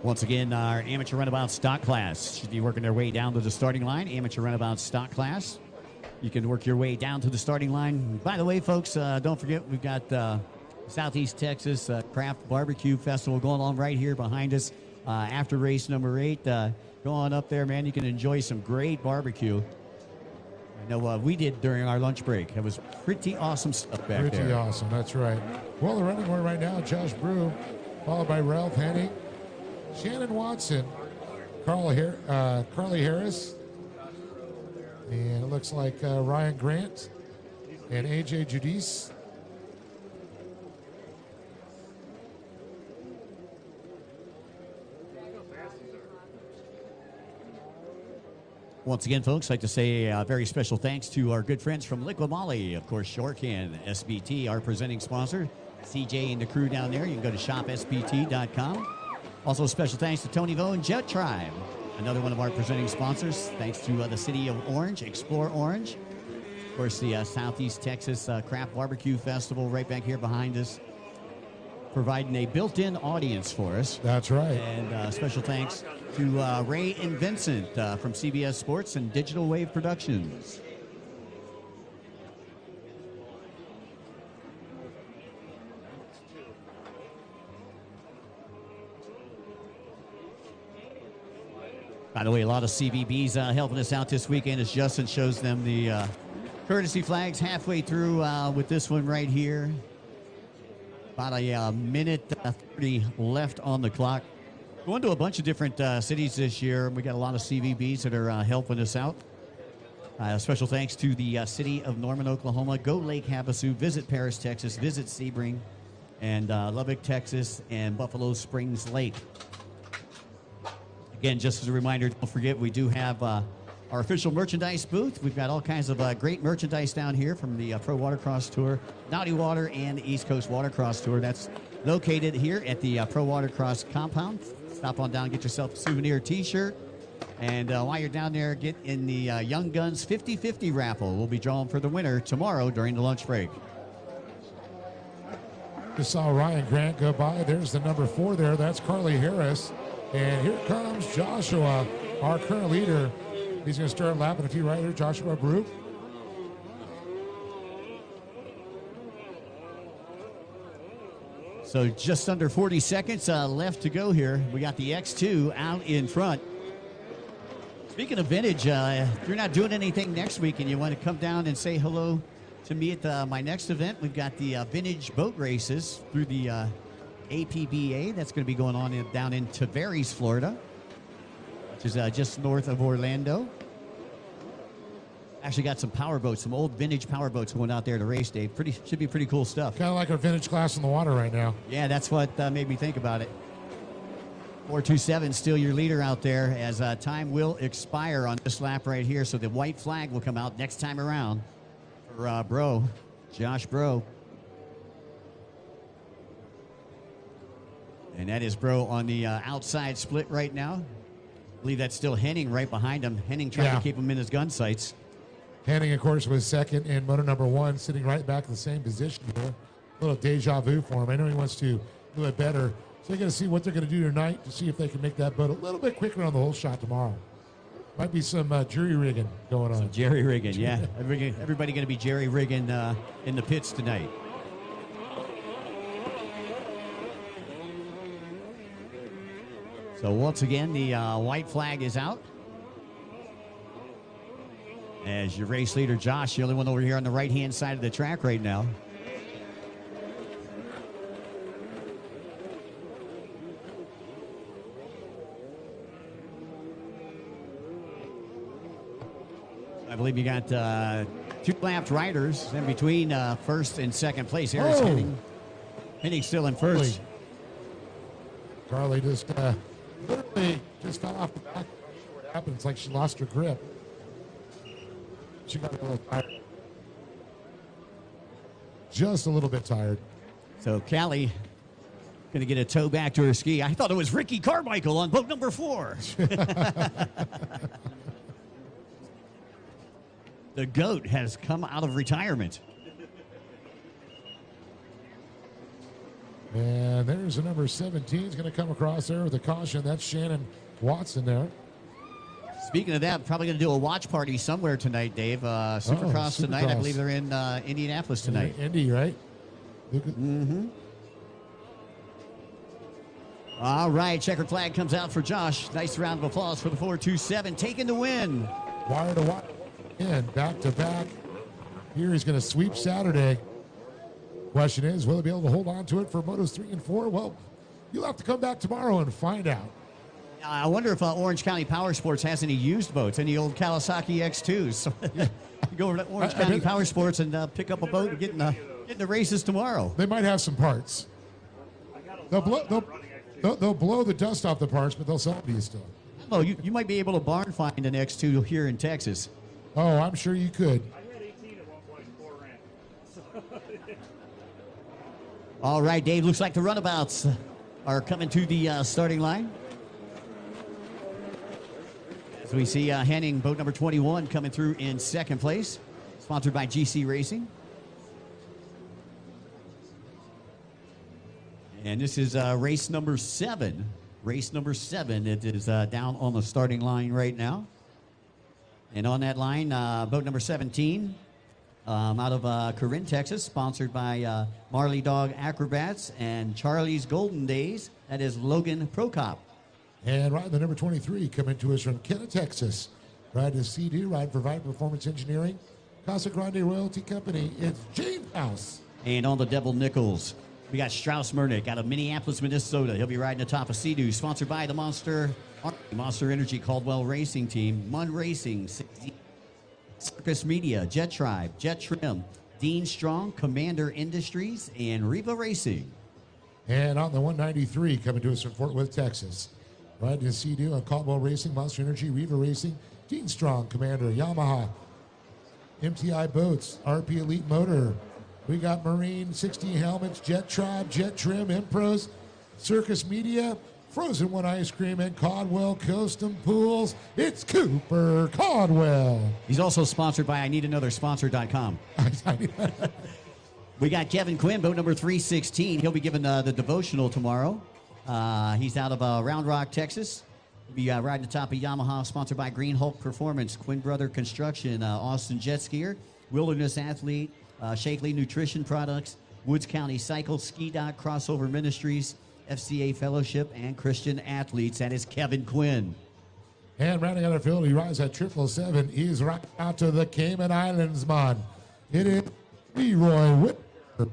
[SPEAKER 1] Once again, our amateur runabout stock class should be working their way down to the starting line. Amateur runabout stock class. You can work your way down to the starting line. By the way, folks, don't forget we've got Southeast Texas Craft Barbecue Festival going on right here behind us. After race number 8, go on up there, man. You can enjoy some great barbecue. I know we did during our lunch break. It was pretty awesome stuff back there.
[SPEAKER 2] Pretty awesome, that's right. Well, the running order right now, Josh Brew, followed by Ralph Henning, Shannon Watson, Carly Harris, and it looks like Ryan Grant and AJ Judice.
[SPEAKER 1] Once again, folks, I'd like to say a very special thanks to our good friends from Liqui Moly, of course, Shorcan, SBT, our presenting sponsor, CJ and the crew down there. You can go to shopsbt.com. Also, special thanks to Tony Vo and Jet Tribe, another one of our presenting sponsors. Thanks to the City of Orange, Explore Orange. Of course, the Southeast Texas Craft Barbecue Festival right back here behind us, providing a built-in audience for us.
[SPEAKER 2] That's right.
[SPEAKER 1] And special thanks to Ray and Vincent from CBS Sports and Digital Wave Productions. By the way, a lot of CBBs helping us out this weekend as Justin shows them the courtesy flags halfway through with this one right here. About a minute 30 left on the clock. Going to a bunch of different cities this year. We got a lot of CVBs that are helping us out. Special thanks to the city of Norman, Oklahoma. Go Lake Havasu. Visit Paris, Texas. Visit Sebring. And Lubbock, Texas. And Buffalo Springs Lake. Again, just as a reminder, don't forget we do have our official merchandise booth. We've got all kinds of great merchandise down here from the Pro Watercross Tour, Naughty Water, and the East Coast Watercross Tour. That's located here at the Pro Watercross compound. Stop on down, get yourself a souvenir T-shirt. And while you're down there, get in the Young Guns 50-50 raffle. We'll be drawing for the winner tomorrow during the lunch break.
[SPEAKER 2] Just saw Ryan Grant go by. There's the number 4 there. That's Carly Harris. And here comes Joshua, our current leader. He's going to start lapping a few right here. Joshua Brew.
[SPEAKER 1] So just under 40 seconds left to go here. We got the X2 out in front. Speaking of vintage, if you're not doing anything next week and you want to come down and say hello to me at my next event, we've got the vintage boat races through the APBA. That's going to be going on down in Tavares, Florida, which is just north of Orlando. Actually got some power boats, some old vintage power boats going out there to race, Dave. Should be pretty cool stuff.
[SPEAKER 2] Kind of like our vintage class in the water right now.
[SPEAKER 1] Yeah, that's what made me think about it. 427 still your leader out there as time will expire on this lap right here. So the white flag will come out next time around for Bro, Josh Bro. And that is Bro on the outside split right now. I believe that's still Henning right behind him. Henning trying to keep him in his gun sights.
[SPEAKER 2] Henning, of course, was second in motor number 1, sitting right back in the same position here. A little deja vu for him. I know he wants to do it better. So they're going to see what they're going to do tonight to see if they can make that boat a little bit quicker on the whole shot tomorrow. Might be some jury rigging going on.
[SPEAKER 1] Jerry rigging, yeah. Everybody going to be jerry rigging in the pits tonight. So once again, the white flag is out. As your race leader, Josh, the only one over here on the right-hand side of the track right now. I believe you got two lapped riders in between first and second place. Here's Henning still in first.
[SPEAKER 2] Holy. Carly just literally just fell off the back. What happened? It's like she lost her grip. She got a little tired. Just a little bit tired.
[SPEAKER 1] So Callie going to get a tow back to her ski. I thought it was Ricky Carmichael on boat number 4. The GOAT has come out of retirement.
[SPEAKER 2] And there's the number 17. Is going to come across there with a caution. That's Shannon Watson there.
[SPEAKER 1] Speaking of that, probably going to do a watch party somewhere tonight, Dave. Supercross tonight. I believe they're in Indianapolis tonight.
[SPEAKER 2] Indy, right?
[SPEAKER 1] All right, checkered flag comes out for Josh. Nice round of applause for the 427, taking the win.
[SPEAKER 2] Wire to wire. And back to back. Here he's going to sweep Saturday. Question is, will he be able to hold on to it for Motos 3 and 4? Well, you'll have to come back tomorrow and find out.
[SPEAKER 1] I wonder if Orange County Power Sports has any used boats, any old Kawasaki X2s. Go over to Orange County Power Sports and pick up a boat and get in the races tomorrow.
[SPEAKER 2] They might have some parts. They'll blow the dust off the parts, but they'll sell them to you still.
[SPEAKER 1] Oh, you might be able to barn find an X2 here in Texas.
[SPEAKER 2] Oh, I'm sure you could.
[SPEAKER 7] I had 18 at one point before ran.
[SPEAKER 1] All right, Dave, looks like the runabouts are coming to the starting line. As we see Henning, boat number 21, coming through in second place, sponsored by GC Racing. And this is race number 7. Race number 7, it is down on the starting line right now. And on that line, boat number 17, out of Corinne, Texas, sponsored by Marley Dog Acrobats and Charlie's Golden Days. That is Logan Prokop.
[SPEAKER 2] And riding the number 23, coming to us from Kenna, Texas. Riding CD, riding for Vibe Performance Engineering, Casa Grande Royalty Company. It's James House.
[SPEAKER 1] And on the Devil Nichols, we got Strauss Murnick out of Minneapolis, Minnesota. He'll be riding atop of Sea-Doo, sponsored by the Monster Energy Caldwell Racing Team, Mun Racing, Circus Media, Jet Tribe, Jet Trim, Dean Strong, Commander Industries, and Riva Racing.
[SPEAKER 2] And on the 193, coming to us from Fort Worth, Texas. Riding to Sea-Doo on Caldwell Racing, Monster Energy, Riva Racing, Dean Strong, Commander, Yamaha, MTI Boats, RP Elite Motor. We got Marine, 16 Helmets, Jet Tribe, Jet Trim, Impros, Circus Media, Frozen One Ice Cream, and Caldwell Custom Pools. It's Cooper Caldwell.
[SPEAKER 1] He's also sponsored by IneedAnotherSponsor.com. We got Kevin Quinn, boat number 316. He'll be giving the devotional tomorrow. He's out of Round Rock, Texas. He'll be riding atop of Yamaha, sponsored by Green Hulk Performance, Quinn Brother Construction, Austin Jet Skier, Wilderness Athlete, Shakely Nutrition Products, Woods County Cycle, Ski Dock Crossover Ministries, FCA Fellowship, and Christian Athletes. That is Kevin Quinn.
[SPEAKER 2] And rounding out our field, he rides at 777. He's right out to the Cayman Islands, man. It is Leroy Whitmer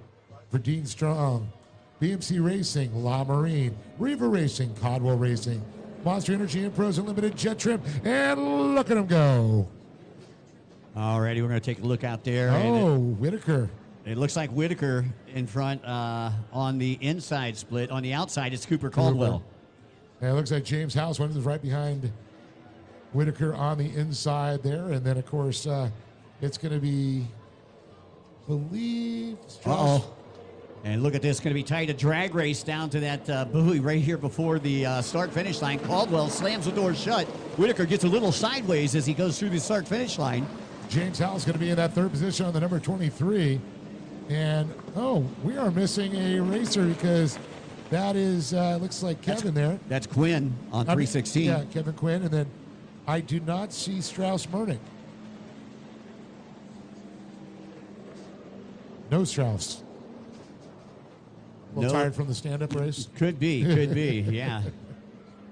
[SPEAKER 2] for Dean Strong. BMC Racing, La Marine, Riva Racing, Caldwell Racing, Monster Energy Impros Unlimited, Jet Trim, and look at him go.
[SPEAKER 1] Alrighty, we're going to take a look out there.
[SPEAKER 2] Oh, Whitaker.
[SPEAKER 1] It looks like Whitaker in front on the inside split. On the outside, it's Cooper Caldwell.
[SPEAKER 2] And it looks like James House is right behind Whitaker on the inside there. And then, of course, it's going to be,
[SPEAKER 1] Uh-oh. And look at this, going to be tight, a drag race down to that buoy right here before the start-finish line. Caldwell slams the door shut. Whitaker gets a little sideways as he goes through the start-finish line.
[SPEAKER 2] James House going to be in that third position on the number 23. And, we are missing a racer because that is, looks like Kevin there.
[SPEAKER 1] That's Quinn on 316.
[SPEAKER 2] Yeah, Kevin Quinn. And then I do not see Strauss Mernick. No Strauss. A little
[SPEAKER 1] No.
[SPEAKER 2] tired from the stand-up race?
[SPEAKER 1] Could be, yeah.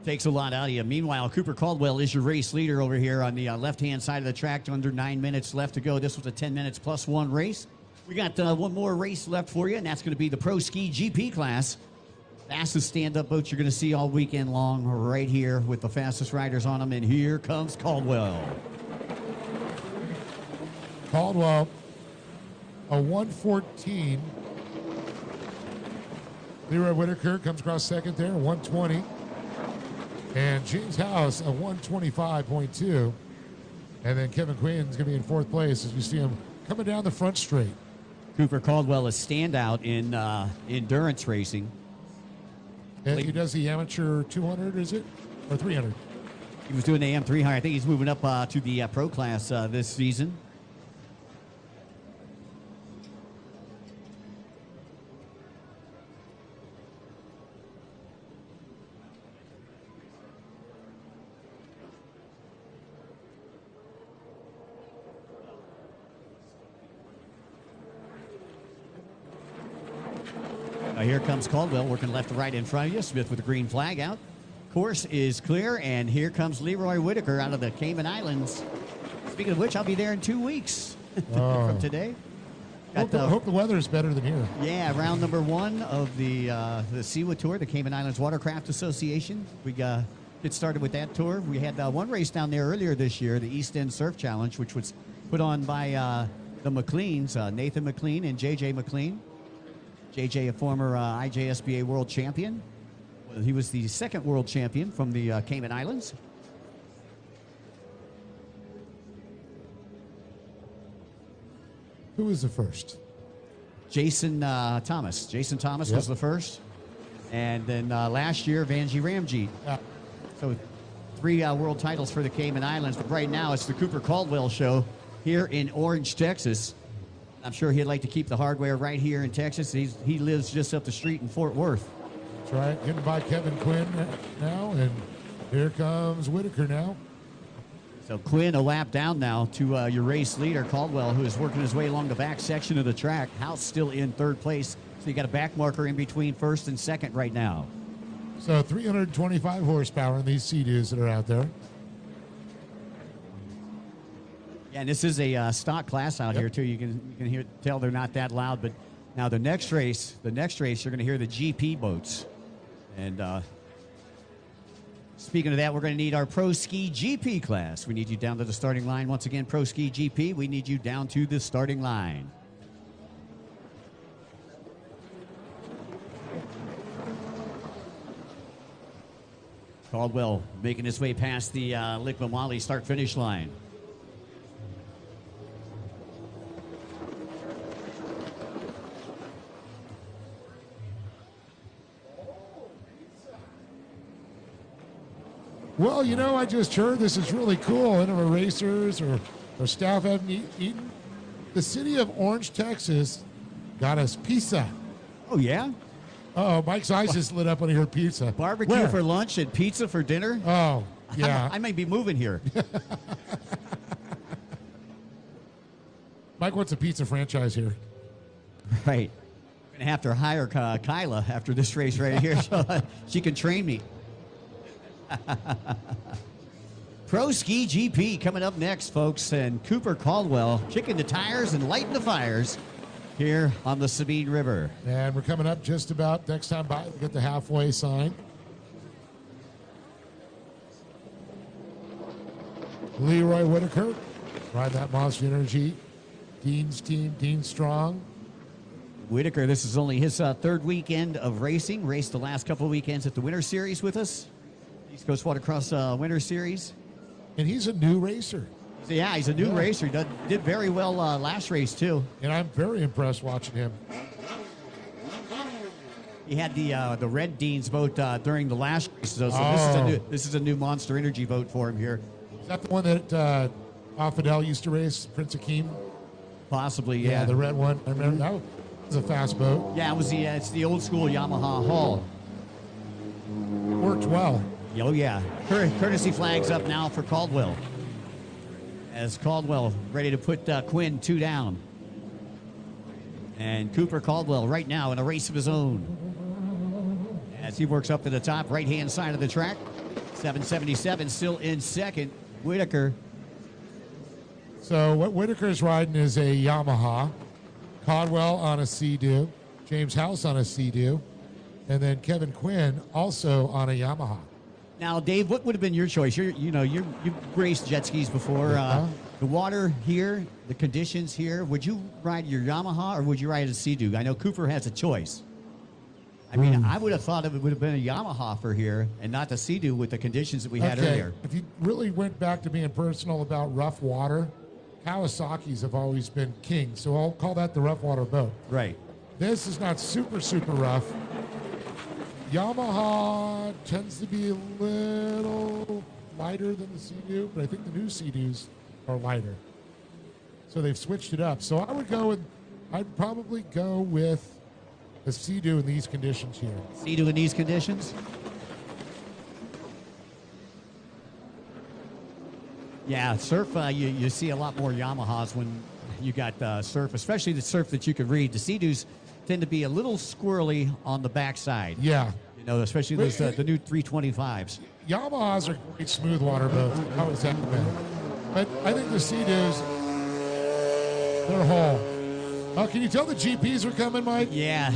[SPEAKER 1] Takes a lot out of you. Meanwhile, Cooper Caldwell is your race leader over here on the left-hand side of the track. Under 9 minutes left to go. This was a 10 minutes plus one race. We got one more race left for you, and that's going to be the Pro Ski GP class. Fastest stand-up boats you're going to see all weekend long right here with the fastest riders on them. And here comes Caldwell.
[SPEAKER 2] Caldwell, a 114. Leroy Whitaker comes across second there, 120. And James House, a 125.2. And then Kevin Quinn's going to be in fourth place as we see him coming down the front straight.
[SPEAKER 1] Cooper Caldwell, a standout in endurance racing.
[SPEAKER 2] And he does the amateur 200, is it? Or 300?
[SPEAKER 1] He was doing the AM 300. I think he's moving up to the pro class this season. Here comes Caldwell working left to right in front of you. Smith with the green flag out. Course is clear, and here comes Leroy Whitaker out of the Cayman Islands. Speaking of which, I'll be there in 2 weeks from today.
[SPEAKER 2] Hope the weather is better than here.
[SPEAKER 1] Yeah, round number 1 of the SEWA Tour, the Cayman Islands Watercraft Association. We get started with that tour. We had one race down there earlier this year, the East End Surf Challenge, which was put on by the McLeans, Nathan McLean and JJ McLean. JJ, a former IJSBA world champion. Well, he was the second world champion from the Cayman Islands.
[SPEAKER 2] Who was the first?
[SPEAKER 1] Jason Thomas. Jason Thomas was the first. And then last year, Vanjie Ramjeet. So 3 world titles for the Cayman Islands. But right now, it's the Cooper Caldwell show here in Orange, Texas. I'm sure he'd like to keep the hardware right here in Texas. He lives just up the street in Fort Worth.
[SPEAKER 2] That's right. Getting by Kevin Quinn now, and here comes Whitaker now.
[SPEAKER 1] So Quinn a lap down now to your race leader, Caldwell, who is working his way along the back section of the track. House still in third place. So you got a back marker in between first and second right now.
[SPEAKER 2] So 325 horsepower in these Sea-Doos that are out there.
[SPEAKER 1] Yeah, and this is a stock class out here too. You can tell they're not that loud. But now the next race, you're going to hear the GP boats. And speaking of that, we're going to need our Pro Ski GP class. We need you down to the starting line once again. Pro Ski GP. We need you down to the starting line. Caldwell making his way past the Lickman-Wally start-finish line.
[SPEAKER 2] Well, you know, I just heard this is really cool. Any of our racers or staff haven't eaten. The city of Orange, Texas got us pizza.
[SPEAKER 1] Oh, yeah?
[SPEAKER 2] Oh, Mike's eyes just lit up when he heard pizza.
[SPEAKER 1] Barbecue
[SPEAKER 2] Where?
[SPEAKER 1] for lunch and pizza for dinner?
[SPEAKER 2] Oh, yeah.
[SPEAKER 1] I may be moving here.
[SPEAKER 2] Mike wants a pizza franchise here.
[SPEAKER 1] Right. I'm going to have to hire Kyla after this race right here so she can train me. Pro Ski GP coming up next, folks, and Cooper Caldwell kicking the tires and lighting the fires here on the Sabine River.
[SPEAKER 2] And we're coming up just about next time by. We get the halfway sign. Leroy Whitaker, ride that Monster Energy. Dean's team, Dean Strong.
[SPEAKER 1] Whitaker, this is only his third weekend of racing. Raced the last couple of weekends at the Winter Series with us. East Coast Watercross Winter Series.
[SPEAKER 2] And he's a new racer.
[SPEAKER 1] So, yeah, he's a new racer. Did very well last race, too.
[SPEAKER 2] And I'm very impressed watching him.
[SPEAKER 1] He had the Red Dean's boat during the last race, so this is a new Monster Energy boat for him here.
[SPEAKER 2] Is that the one that Fidel used to race, Prince Akeem?
[SPEAKER 1] Possibly, yeah.
[SPEAKER 2] Yeah, the red one. I remember that was a fast boat.
[SPEAKER 1] Yeah, it's the old school Yamaha hull.
[SPEAKER 2] Worked well.
[SPEAKER 1] Oh, yeah. Courtesy flags up now for Caldwell. As Caldwell ready to put Quinn 2 down. And Cooper Caldwell right now in a race of his own. As he works up to the top, right-hand side of the track. 777 still in second. Whitaker.
[SPEAKER 2] So what Whitaker's riding is a Yamaha. Caldwell on a Sea-Doo. James House on a Sea-Doo. And then Kevin Quinn also on a Yamaha.
[SPEAKER 1] Now, Dave, what would have been your choice? You've raced jet skis before. The water here, the conditions here. Would you ride your Yamaha or would you ride a Sea-Doo? I know Cooper has a choice. I mean, I would have thought it would have been a Yamaha for here and not the Sea-Doo with the conditions that we had earlier.
[SPEAKER 2] If you really went back to being personal about rough water, Kawasaki's have always been king, so I'll call that the rough water boat.
[SPEAKER 1] Right.
[SPEAKER 2] This is not super, super rough. Yamaha tends to be a little lighter than the Sea-Doo, but I think the new Sea-Doos are lighter. So they've switched it up. So I'd probably go with the Sea-Doo in these conditions here.
[SPEAKER 1] Sea-Doo in these conditions? Yeah, surf, you see a lot more Yamahas when you got surf, especially the surf that you can read. The Sea-Doos tend to be a little squirrely on the backside.
[SPEAKER 2] Yeah.
[SPEAKER 1] Especially those the new 325s.
[SPEAKER 2] Yamahas are great smooth water boats. Always have been. But I think the Sea-Doos, they're whole. Oh, can you tell the GPs are coming, Mike?
[SPEAKER 1] Yeah.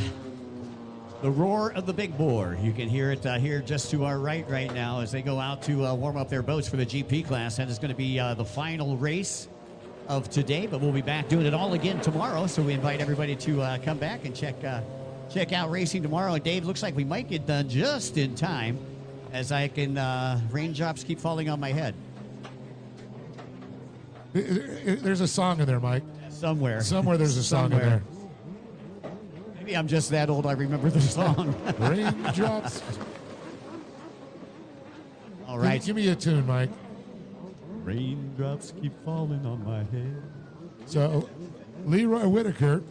[SPEAKER 1] The roar of the big bore. You can hear it here just to our right now as they go out to warm up their boats for the GP class. That is going to be the final race of today, but we'll be back doing it all again tomorrow. So we invite everybody to come back and check out racing tomorrow. And Dave, looks like we might get done just in time as I can raindrops keep falling on my head.
[SPEAKER 2] There's a song in there, Mike.
[SPEAKER 1] Somewhere
[SPEAKER 2] there's a song in there.
[SPEAKER 1] Maybe I'm just that old I remember the song.
[SPEAKER 2] Raindrops.
[SPEAKER 1] All right.
[SPEAKER 2] Give me a tune, Mike.
[SPEAKER 1] Raindrops keep falling on my head.
[SPEAKER 2] So, Leroy Whitaker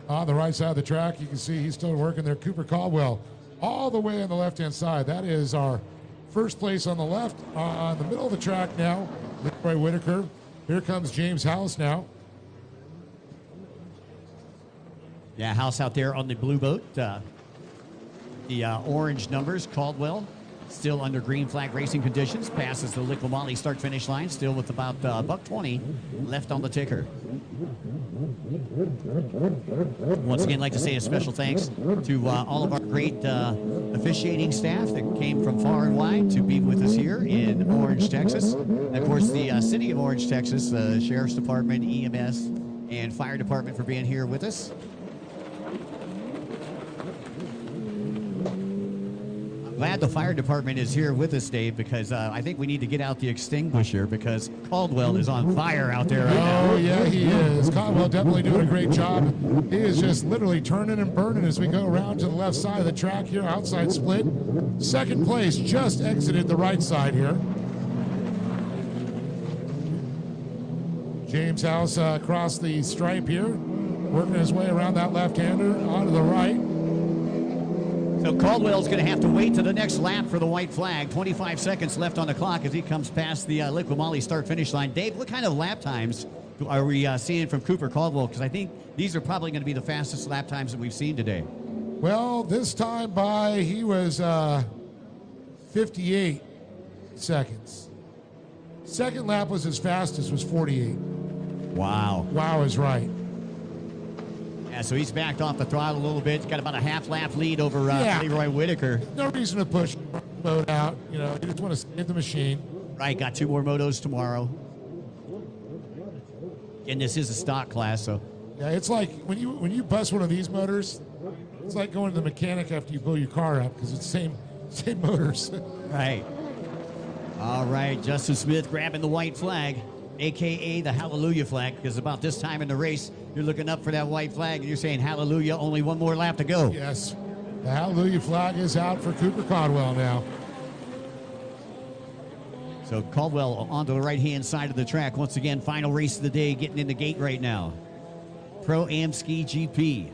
[SPEAKER 2] on the right side of the track. You can see he's still working there. Cooper Caldwell all the way on the left-hand side. That is our first place on the left. On the middle of the track now, Leroy Whitaker. Here comes James House now.
[SPEAKER 1] Yeah, House out there on the blue boat. The orange numbers, Caldwell, still under green flag racing conditions. Passes the Liqui-Moly start-finish line, still with about $1.20 left on the ticker. Once again, I'd like to say a special thanks to all of our great officiating staff that came from far and wide to be with us here in Orange, Texas. And of course, the City of Orange, Texas, the Sheriff's Department, EMS, and Fire Department for being here with us. Glad the fire department is here with us, Dave, because I think we need to get out the extinguisher because Caldwell is on fire out there right now.
[SPEAKER 2] Oh, yeah, he is. Caldwell definitely doing a great job. He is just literally turning and burning as we go around to the left side of the track here, outside split. Second place, just exited the right side here. James House across the stripe here, working his way around that left-hander onto the right.
[SPEAKER 1] So Caldwell's going to have to wait to the next lap for the white flag. 25 seconds left on the clock as he comes past the Liqui-Moly start-finish line. Dave, what kind of lap times are we seeing from Cooper Caldwell? Because I think these are probably going to be the fastest lap times that we've seen today.
[SPEAKER 2] Well, this time by, he was 58 seconds. Second lap was his fastest, was 48.
[SPEAKER 1] Wow.
[SPEAKER 2] Wow is right.
[SPEAKER 1] Yeah, so he's backed off the throttle a little bit. He's got about a half-lap lead over Leroy Whitaker.
[SPEAKER 2] No reason to push the boat out. You just want to save the machine.
[SPEAKER 1] Right, got 2 more motos tomorrow. And this is a stock class, so.
[SPEAKER 2] Yeah, it's like when you bust one of these motors, it's like going to the mechanic after you blow your car up because it's the same motors.
[SPEAKER 1] Right. All right, Justin Smith grabbing the white flag, a.k.a. the Hallelujah flag, because about this time in the race, you're looking up for that white flag, and you're saying, Hallelujah, only 1 more lap to go.
[SPEAKER 2] Yes. The Hallelujah flag is out for Cooper Caldwell now.
[SPEAKER 1] So Caldwell onto the right-hand side of the track. Once again, final race of the day, getting in the gate right now. Pro-Am Ski GP.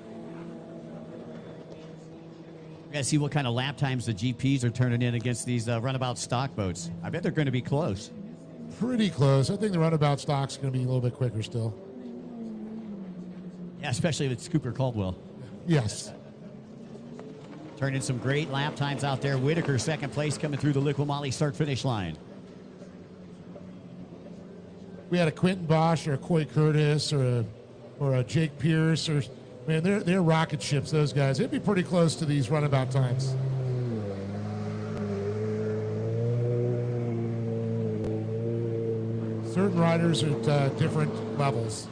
[SPEAKER 1] Got to see what kind of lap times the GPs are turning in against these runabout stock boats. I bet they're going to be close.
[SPEAKER 2] Pretty close. I think the runabout stock's going to be a little bit quicker still.
[SPEAKER 1] Yeah, especially if it's Cooper Caldwell.
[SPEAKER 2] Yes.
[SPEAKER 1] Turning some great lap times out there. Whitaker, second place, coming through the Liqui-Moly start-finish line.
[SPEAKER 2] We had a Quentin Bosch or a Coy Curtis or a Jake Pierce or man, they're rocket ships. Those guys. They'd be pretty close to these runabout times. Certain riders are at different levels.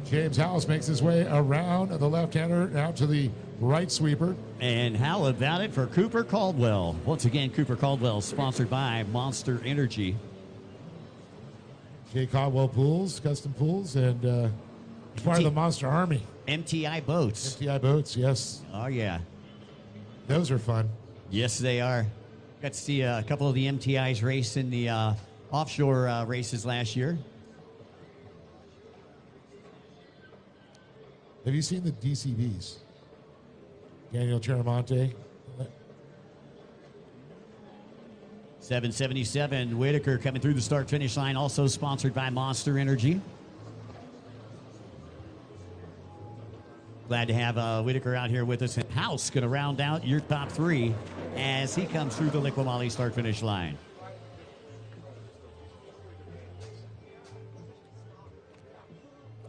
[SPEAKER 2] James Howells makes his way around the left-hander out to the right sweeper.
[SPEAKER 1] And how about it for Cooper Caldwell? Once again, Cooper Caldwell sponsored by Monster Energy.
[SPEAKER 2] Jay Caldwell Pools, Custom Pools, and part of the Monster Army.
[SPEAKER 1] MTI Boats.
[SPEAKER 2] MTI Boats, yes.
[SPEAKER 1] Oh, yeah.
[SPEAKER 2] Those are fun.
[SPEAKER 1] Yes, they are. Got to see a couple of the MTIs race in the offshore races last year.
[SPEAKER 2] Have you seen the DCVs? Daniel Chiramonte.
[SPEAKER 1] 777 Whitaker coming through the start-finish line, also sponsored by Monster Energy. Glad to have Whitaker out here with us. And House going to round out your top three as he comes through the Liqui-Moly start-finish line.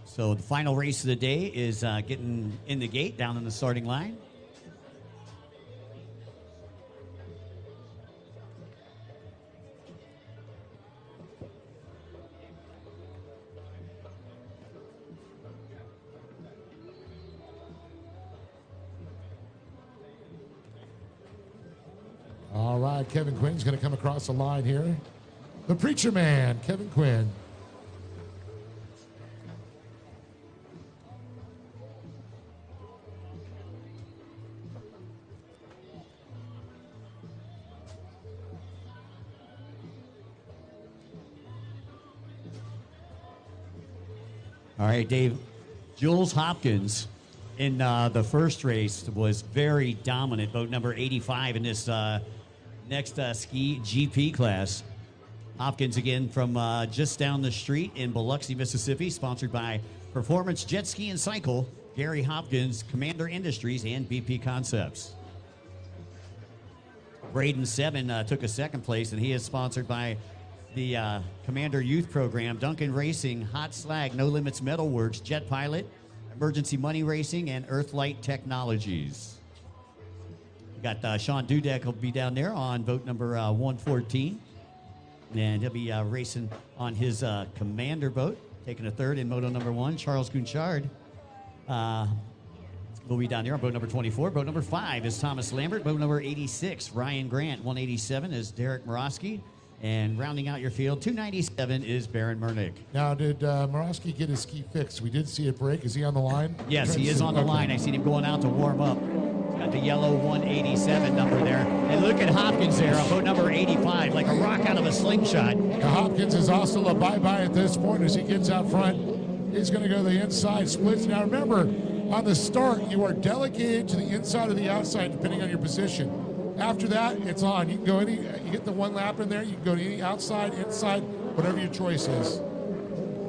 [SPEAKER 1] So the final race of the day is getting in the gate, down in the starting line.
[SPEAKER 2] All right, Kevin Quinn's going to come across the line here. The Preacher Man, Kevin Quinn.
[SPEAKER 1] All right, Dave. Jules Hopkins in the first race was very dominant, boat number 85 in this next ski GP class. Hopkins again from just down the street in Biloxi, Mississippi, sponsored by Performance Jet Ski and Cycle, Gary Hopkins, Commander Industries, and BP Concepts. Braden Seven took a second place, and he is sponsored by the Commander Youth Program, Duncan Racing, Hot Slag, No Limits Metalworks, Jet Pilot, Emergency Money Racing, and Earthlight Technologies. We got Sean Dudek will be down there on boat number 114. And he'll be racing on his Commander boat, taking a third in moto number 1. Charles Gounchard will be down there on boat number 24. Boat number 5 is Thomas Lambert. Boat number 86, Ryan Grant. 187 is Derek Morosky. And rounding out your field, 297 is Baron Mernick.
[SPEAKER 2] Now, did Morosky get his ski fixed? We did see it break. Is he on the line?
[SPEAKER 1] Yes, he is on the line. I seen him going out to warm up. Got the yellow 187 number there. And look at Hopkins there on boat number 85, like a rock out of a slingshot.
[SPEAKER 2] Now, Hopkins is also a bye-bye at this point as he gets out front. He's going to go to the inside splits. Now, remember, on the start, you are delegated to the inside or the outside, depending on your position. After that, it's on. You can go any, you get the one lap in there, you can go to any outside, inside, whatever your choice is.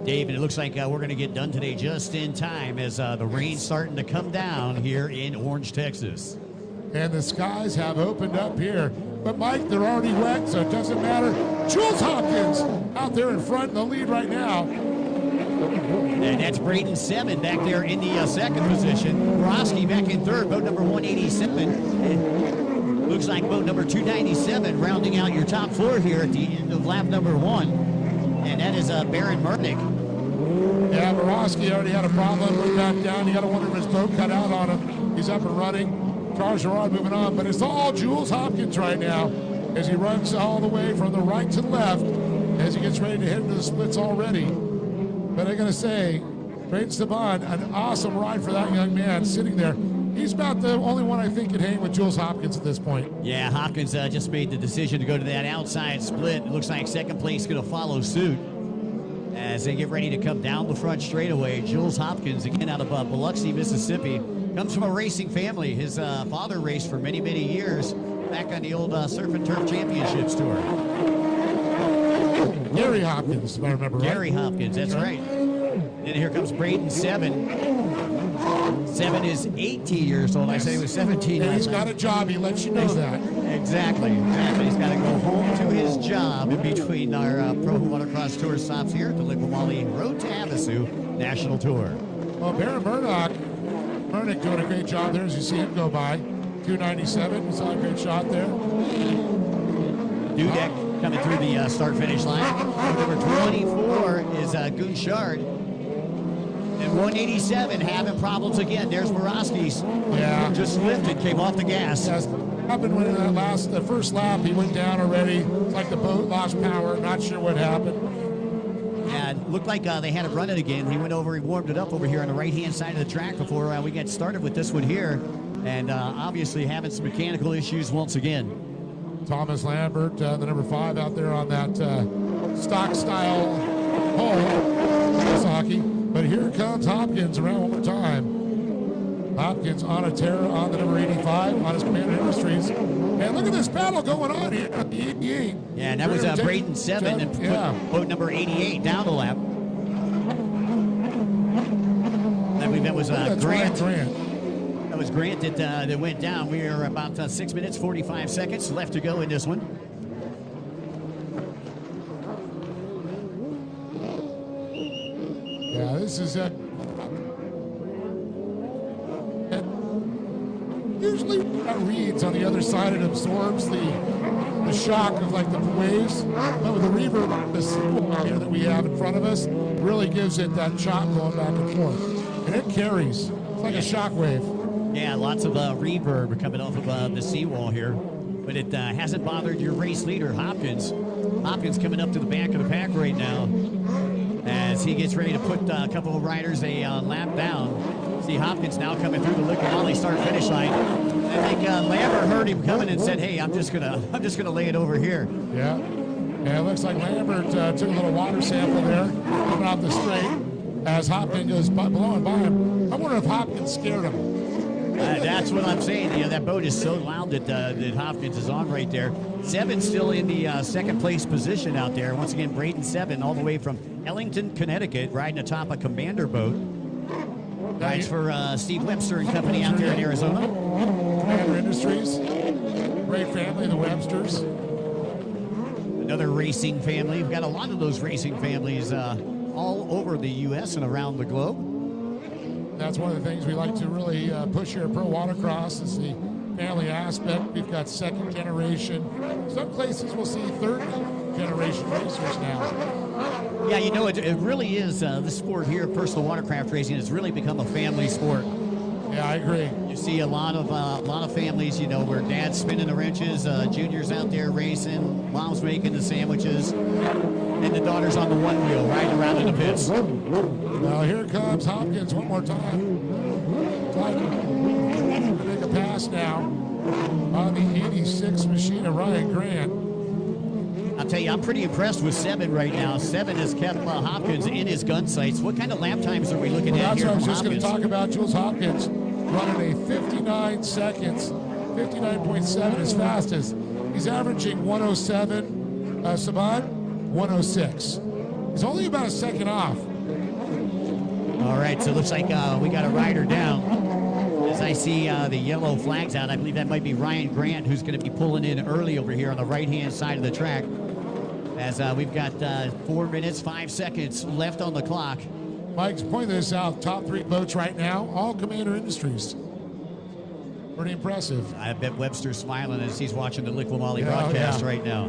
[SPEAKER 1] Dave, and it looks like we're going to get done today just in time as the rain's starting to come down here in Orange, Texas.
[SPEAKER 2] And the skies have opened up here. But, Mike, they're already wet, so it doesn't matter. Jules Hopkins out there in front in the lead right now.
[SPEAKER 1] And that's Braden Seven back there in the second position. Morosky back in third, boat number 187. Looks like boat number 297 rounding out your top four here at the end of lap number 1. And that is Baron Mernick.
[SPEAKER 2] Yeah, Morosky already had a problem. Went back down. You got to wonder if his boat cut out on him. He's up and running. Cars are on moving on. But it's all Jules Hopkins right now as he runs all the way from the right to the left as he gets ready to head into the splits already. But I got to say, Braden Esteban, an awesome ride for that young man sitting there. He's about the only one I think can hang with Jules Hopkins at this point.
[SPEAKER 1] Yeah, Hopkins just made the decision to go to that outside split. It looks like second place is going to follow suit. as they get ready to come down the front straightaway. Jules Hopkins, again out of Biloxi, Mississippi, comes from a racing family. His father raced for many, many years back on the old Surf and Turf Championships Tour.
[SPEAKER 2] Gary Hopkins, if I remember right.
[SPEAKER 1] Gary Hopkins, that's right. And here comes Braden Seven. Seven is 18 years old. I said he was 17.
[SPEAKER 2] And he's got a job. He lets you know that.
[SPEAKER 1] Exactly. He's got to go home to his job in between our Pro Watercross Tour stops here at the Liqui Road to Havasu National Tour.
[SPEAKER 2] Well, Baron Murdoch doing a great job there as you see him go by. 297. We saw a great shot there.
[SPEAKER 1] Dudek coming through the start-finish line. Number 24 is Gunchard. And 187 having problems again. There's Borowski's.
[SPEAKER 2] Yeah.
[SPEAKER 1] Just lifted, came off the gas.
[SPEAKER 2] Yes. Happened when the first lap, he went down already. It's like the boat lost power. Not sure what happened.
[SPEAKER 1] Yeah, it looked like they had to run it again. He went over, he warmed it up over here on the right-hand side of the track before we get started with this one here. And obviously having some mechanical issues once again.
[SPEAKER 2] Thomas Lambert, the number 5 out there on that stock-style pole. Hockey. But here comes Hopkins around one more time. Hopkins on a tear on the number 85 on his Commander Industries. And look at this battle going on here at the 88.
[SPEAKER 1] Yeah, and that was Braden Seven and boat number 88 down the lap. I believe that was Grant. That was Grant that went down. We are about 6 minutes, 45 seconds left to go in this one.
[SPEAKER 2] Yeah, this is usually reeds on the other side. It absorbs the shock of like the waves, but with the reverb, this here that we have in front of us really gives it that shock going back and forth, and it carries. It's like a shock wave.
[SPEAKER 1] Yeah, lots of reverb coming off of the seawall here, but it hasn't bothered your race leader, Hopkins. Hopkins coming up to the back of the pack right now as he gets ready to put a couple of riders a lap down. See Hopkins now coming through the Liqui start-finish line. I think Lambert heard him coming and said, "Hey, I'm just gonna lay it over here."
[SPEAKER 2] Yeah, and it looks like Lambert took a little water sample there coming off the straight as Hopkins goes blowing by him. I wonder if Hopkins scared him.
[SPEAKER 1] That's what I'm saying. You know, that boat is so loud that Hopkins is on right there. Seven still in the second place position out there. Once again, Braden Seven all the way from Ellington, Connecticut, riding atop a Commander boat. Rides for Steve Webster and company out there in Arizona.
[SPEAKER 2] Commander Industries, great family, the Websters.
[SPEAKER 1] Another racing family. We've got a lot of those racing families all over the U.S. and around the globe.
[SPEAKER 2] That's one of the things we like to really push here at Pro Watercross is the family aspect. We've got second generation. Some places we'll see third generation racers now.
[SPEAKER 1] Yeah, you know, it really is, this sport here, personal watercraft racing, has really become a family sport.
[SPEAKER 2] Yeah, I agree.
[SPEAKER 1] You see a lot of families, you know, where dad's spinning the wrenches, juniors out there racing, mom's making the sandwiches, and the daughter's on the one wheel riding around in the pits.
[SPEAKER 2] Now here comes Hopkins one more time. Make a pass now on the 86 machine of Ryan Grant.
[SPEAKER 1] I'll tell you, I'm pretty impressed with Seven right now. Seven has kept Hopkins in his gun sights. What kind of lap times are we looking at here?
[SPEAKER 2] That's what I was just going
[SPEAKER 1] Hopkins?
[SPEAKER 2] to talk about. Jules Hopkins running a 59 seconds, 59.7 as fast as he's averaging 107. Saban, 106. He's only about a second off.
[SPEAKER 1] All right, so it looks like we got a rider down. As I see the yellow flags out, I believe that might be Ryan Grant, who's going to be pulling in early over here on the right-hand side of the track. As we've got 4 minutes, 5 seconds left on the clock.
[SPEAKER 2] Mike's pointing this out. Top 3 boats right now, all Commander Industries. Pretty impressive.
[SPEAKER 1] I bet Webster's smiling as he's watching the Liqui broadcast right now.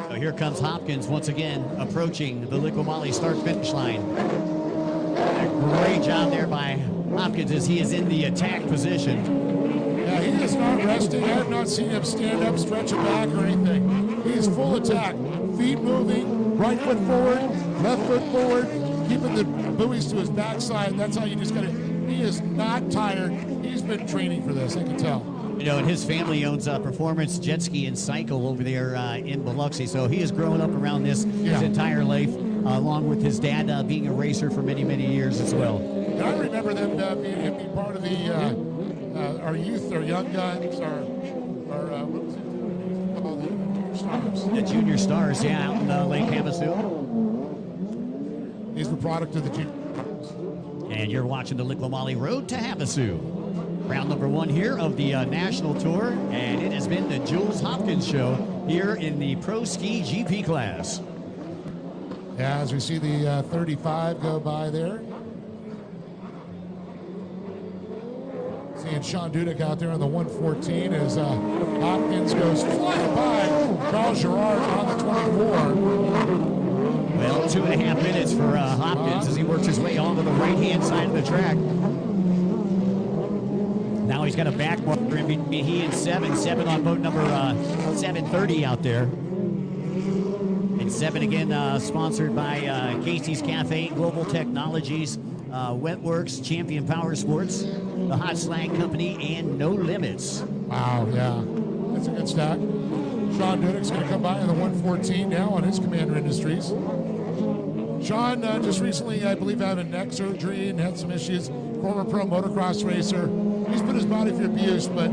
[SPEAKER 1] So here comes Hopkins once again approaching the Liqui start-finish line. A great job there by Hopkins as he is in the attack position.
[SPEAKER 2] Yeah, he is not resting. I have not seen him stand up, stretch a back or anything. He is full attack. Feet moving, right foot forward, left foot forward, keeping the buoys to his backside. That's how you just got to. He is not tired. He's been training for this, I can tell.
[SPEAKER 1] You know, and his family owns Performance Jet Ski and Cycle over there in Biloxi. So he has grown up around this his entire life, along with his dad being a racer for many, many years as well.
[SPEAKER 2] And I remember them being part of the our youth, our young guns, our what was it called? The Stars.
[SPEAKER 1] The Junior Stars, yeah, out in Lake Havasu.
[SPEAKER 2] He's the product of the Junior Stars.
[SPEAKER 1] And you're watching the Liqui Road to Havasu. Round number 1 here of the National Tour, and it has been the Jules Hopkins Show here in the Pro Ski GP class.
[SPEAKER 2] Yeah, as we see the 35 go by there. Seeing Sean Dudek out there on the 114 as Hopkins goes flying by Charles Gerard on the 24.
[SPEAKER 1] Well, 2.5 minutes for Hopkins as he works his way onto the right-hand side of the track. Now he's got a back marker in between he and 7 on boat number 730 out there. And 7 again sponsored by Casey's Cafe, Global Technologies, Wetworks, Champion Power Sports, the Hot Slag Company, and No Limits.
[SPEAKER 2] Wow, yeah. That's a good stack. Sean Dudek's going to come by on the 114 now on his Commander Industries. Sean just recently, I believe, had a neck surgery and had some issues. Former pro motocross racer. He's put his body through abuse, but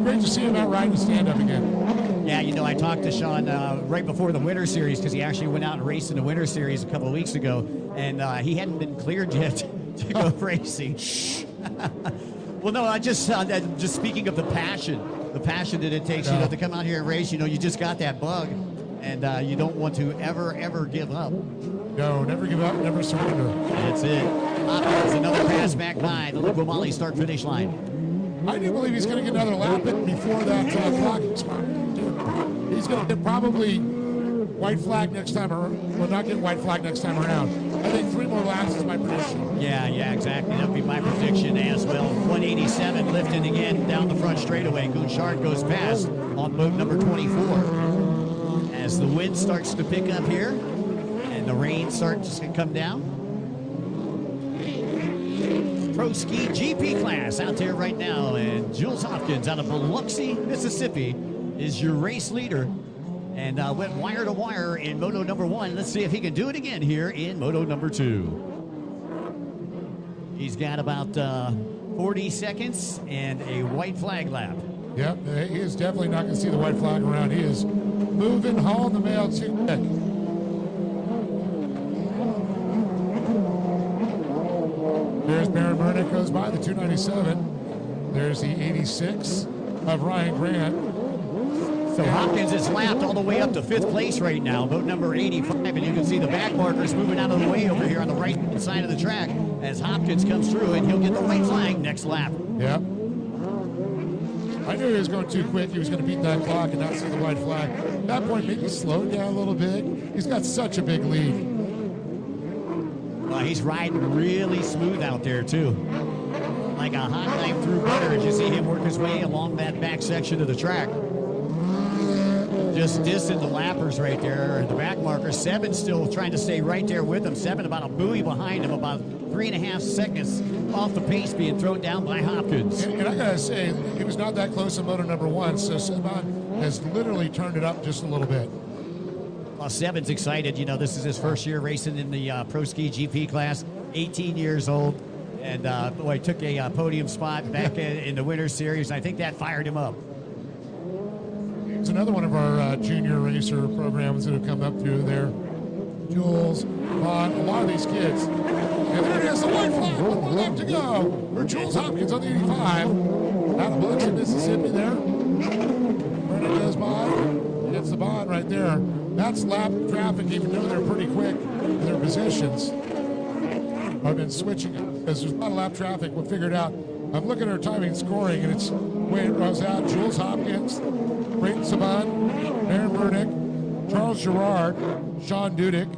[SPEAKER 2] great to see him out riding the stand-up again.
[SPEAKER 1] Yeah, you know, I talked to Sean right before the Winter Series because he actually went out and raced in the Winter Series a couple of weeks ago, and he hadn't been cleared yet to go racing. Well, no, I just speaking of the passion that it takes, you know, to come out here and race. You know, you just got that bug, and you don't want to ever give up.
[SPEAKER 2] No, never give up, never surrender.
[SPEAKER 1] That's it. Hopkins, another pass back by the Liqui start-finish line.
[SPEAKER 2] I do believe he's going to get another lap it before that clock expires. He's going to get probably white flag next time around. Well, not get white flag next time around. I think 3 more laps is my prediction.
[SPEAKER 1] Yeah, exactly. That would be my prediction as well. 187 lifting again down the front straightaway. Gounchard goes past on boat number 24. As the wind starts to pick up here and the rain starts to come down. Pro Ski GP class out there right now, and Jules Hopkins out of Biloxi, Mississippi is your race leader, and went wire to wire in Moto number 1. Let's see if he can do it again here in Moto number 2. He's got about 40 seconds and a white flag lap.
[SPEAKER 2] Yep, he is definitely not going to see the white flag around. He is moving, hauling the mail too quick. There's Baron Burnett goes by, the 297. There's the 86 of Ryan Grant.
[SPEAKER 1] So Hopkins is lapped all the way up to 5th place right now, boat number 85, and you can see the back markers moving out of the way over here on the right side of the track as Hopkins comes through, and he'll get the white flag next lap.
[SPEAKER 2] Yep. I knew he was going too quick. He was going to beat that clock and not see the white flag. At that point, maybe slow down a little bit. He's got such a big lead.
[SPEAKER 1] Well, he's riding really smooth out there, too. Like a hot knife through butter as you see him work his way along that back section of the track. Just dissing the lappers right there. The back marker, 7 still trying to stay right there with him. 7 about a buoy behind him, about 3.5 seconds off the pace being thrown down by Hopkins.
[SPEAKER 2] And I got to say, he was not that close in Moto number 1, so Seban has literally turned it up just a little bit.
[SPEAKER 1] Well, 7's excited. You know, this is his first year racing in the Pro Ski GP class, 18 years old. And, boy, took a podium spot back in the Winter Series. I think that fired him up.
[SPEAKER 2] It's another one of our junior racer programs that have come up through there. Jules, Ron, a lot of these kids. And there it is, the white flag. 1 more lap to go for Jules Hopkins on the 85. Out of Biloxi, Mississippi there. Brennan goes by, gets the bond right there. That's lap traffic, even though they're pretty quick in their positions. I've been switching because there's a lot of lap traffic. We figured out. I'm looking at our timing and scoring, and it's the way it runs out. Jules Hopkins, Brayton Saban, Aaron Burdick, Charles Gerard, Sean Dudek,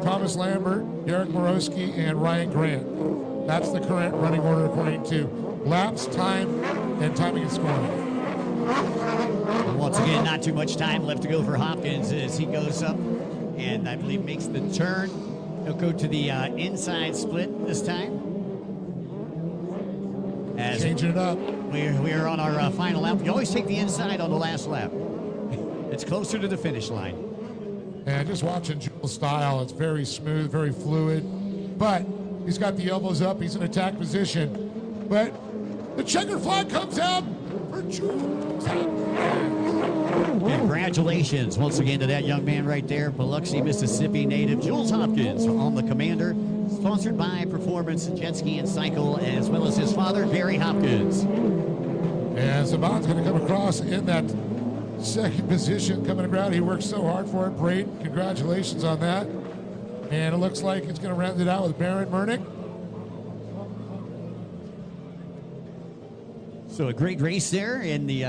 [SPEAKER 2] Thomas Lambert, Derek Morosky, and Ryan Grant. That's the current running order according to laps, time, and timing and scoring.
[SPEAKER 1] Once again, not too much time left to go for Hopkins as he goes up and I believe makes the turn. He'll go to the inside split this time. As
[SPEAKER 2] changing it up.
[SPEAKER 1] we're on our final lap. You always take the inside on the last lap. It's closer to the finish line.
[SPEAKER 2] And just watching Jules' style, it's very smooth, very fluid. But he's got the elbows up. He's in attack position. But the checkered flag comes out for Jules.
[SPEAKER 1] Congratulations once again to that young man right there, Biloxi, Mississippi native Jules Hopkins on the Commander, sponsored by Performance Jet Ski and Cycle, as well as his father, Barry Hopkins.
[SPEAKER 2] And Saban's going to come across in that second position, coming around. He worked so hard for it. Great. Congratulations on that. And it looks like it's going to round it out with Baron Mernick.
[SPEAKER 1] So a great race there in the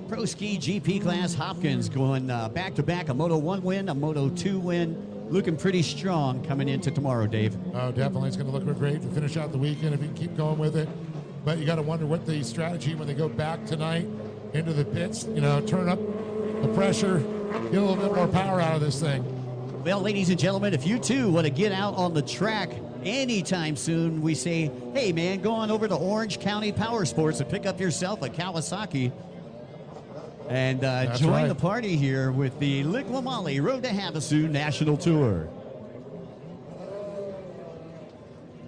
[SPEAKER 1] Pro Ski GP class. Hopkins going back-to-back, a Moto 1 win, a Moto 2 win. Looking pretty strong coming into tomorrow, Dave.
[SPEAKER 2] Oh, definitely. It's going to look great to finish out the weekend if he can keep going with it. But you got to wonder what the strategy when they go back tonight into the pits, turn up the pressure, get a little bit more power out of this thing.
[SPEAKER 1] Well, ladies and gentlemen, if you too want to get out on the track anytime soon, we say, hey, man, go on over to Orange County Power Sports and pick up yourself a Kawasaki and join
[SPEAKER 2] right.
[SPEAKER 1] the party here with the Liqui Road to Havasu National Tour.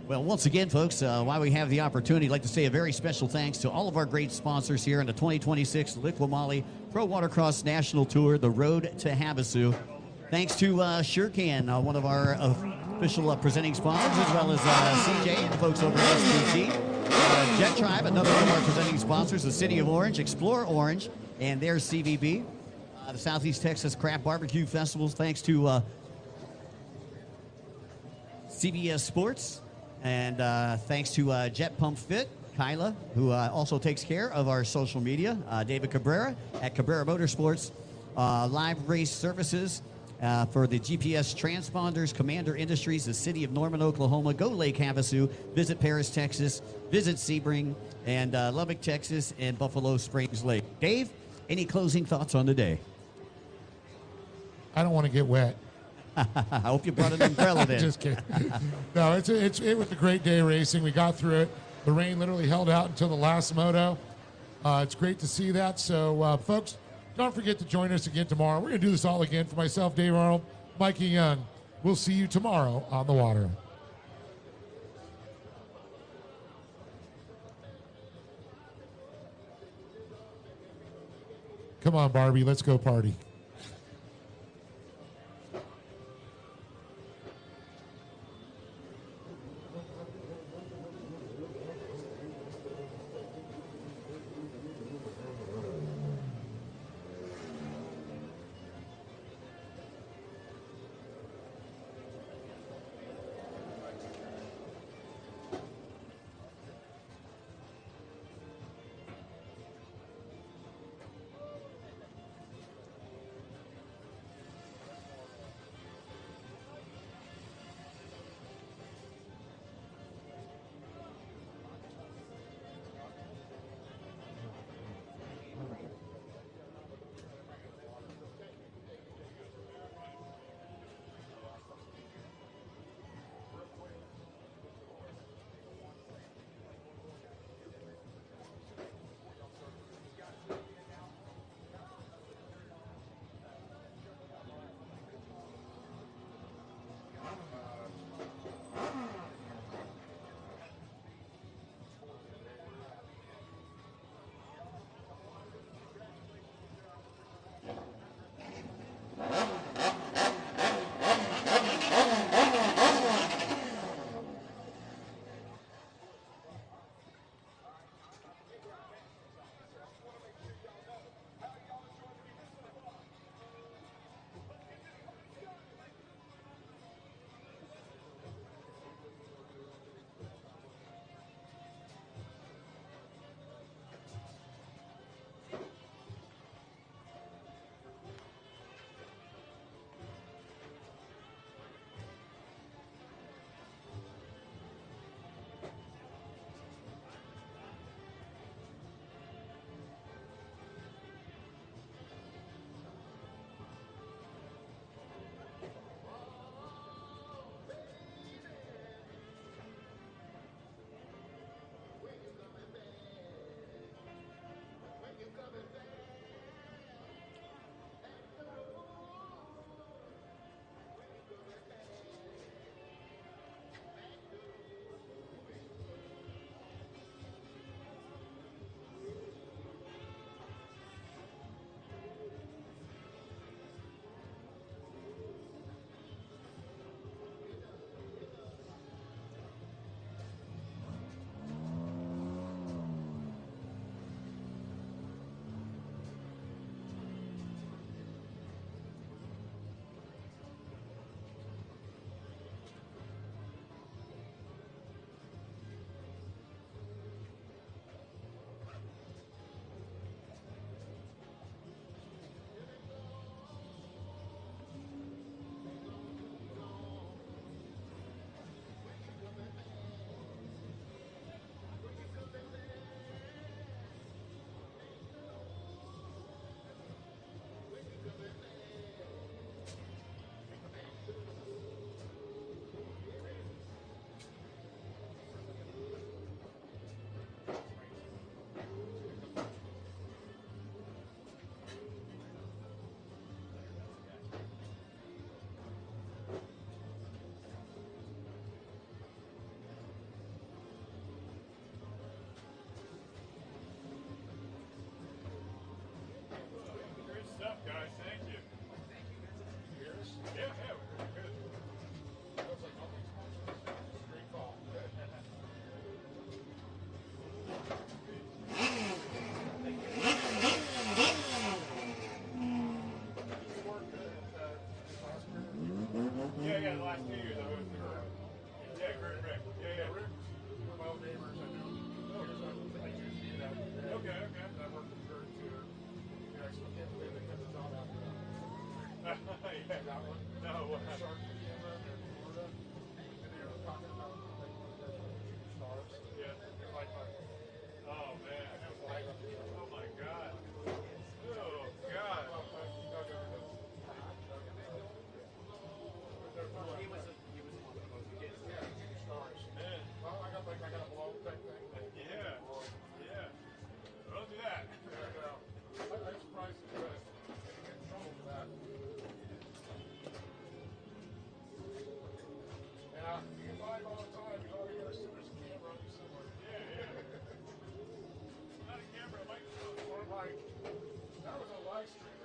[SPEAKER 1] Well, once again, folks, while we have the opportunity, I'd like to say a very special thanks to all of our great sponsors here in the 2026 Liqui Pro Watercross National Tour, the Road to Havasu. Thanks to SureCan, one of our official presenting sponsors, as well as CJ and the folks over at SPT. Jet Tribe, another one of our presenting sponsors, the City of Orange, Explore Orange, and their CVB. The Southeast Texas Craft Barbecue Festivals, thanks to CBS Sports, and thanks to Jet Pump Fit, Kyla, who also takes care of our social media, David Cabrera at Cabrera Motorsports, live race services, for the GPS transponders, Commander Industries, the City of Norman, Oklahoma, Go Lake Havasu, Visit Paris, Texas, Visit Sebring, and Lubbock, Texas, and Buffalo Springs Lake. Dave, any closing thoughts on the day?
[SPEAKER 2] I don't want to get wet.
[SPEAKER 1] I hope you brought an umbrella then.
[SPEAKER 2] Just kidding. No, it was a great day racing. We got through it. The rain literally held out until the last moto. It's great to see that. So, folks, don't forget to join us again tomorrow. We're going to do this all again. For myself, Dave Arnold, Mikey Young. We'll see you tomorrow on the water. Come on, Barbie. Let's go party.
[SPEAKER 5] That one?
[SPEAKER 3] No.
[SPEAKER 5] Shark camera in Florida. And they were talking about like shooting stars.
[SPEAKER 3] Yeah.
[SPEAKER 5] And like,
[SPEAKER 3] Oh man.
[SPEAKER 5] and it was live on the show.
[SPEAKER 3] Oh my God. Oh God.
[SPEAKER 5] He was one of those kids. Yeah, shooting stars.
[SPEAKER 3] Man.
[SPEAKER 5] Well, I got a blow type thing.
[SPEAKER 3] Yeah. Yeah. Don't do that.
[SPEAKER 5] And I'm surprised that they didn't get in trouble for that. Yeah, you can buy them all the time. You already got a there's a camera on you somewhere.
[SPEAKER 3] Yeah. Not a camera, a microphone.
[SPEAKER 5] Or like, that was a live stream.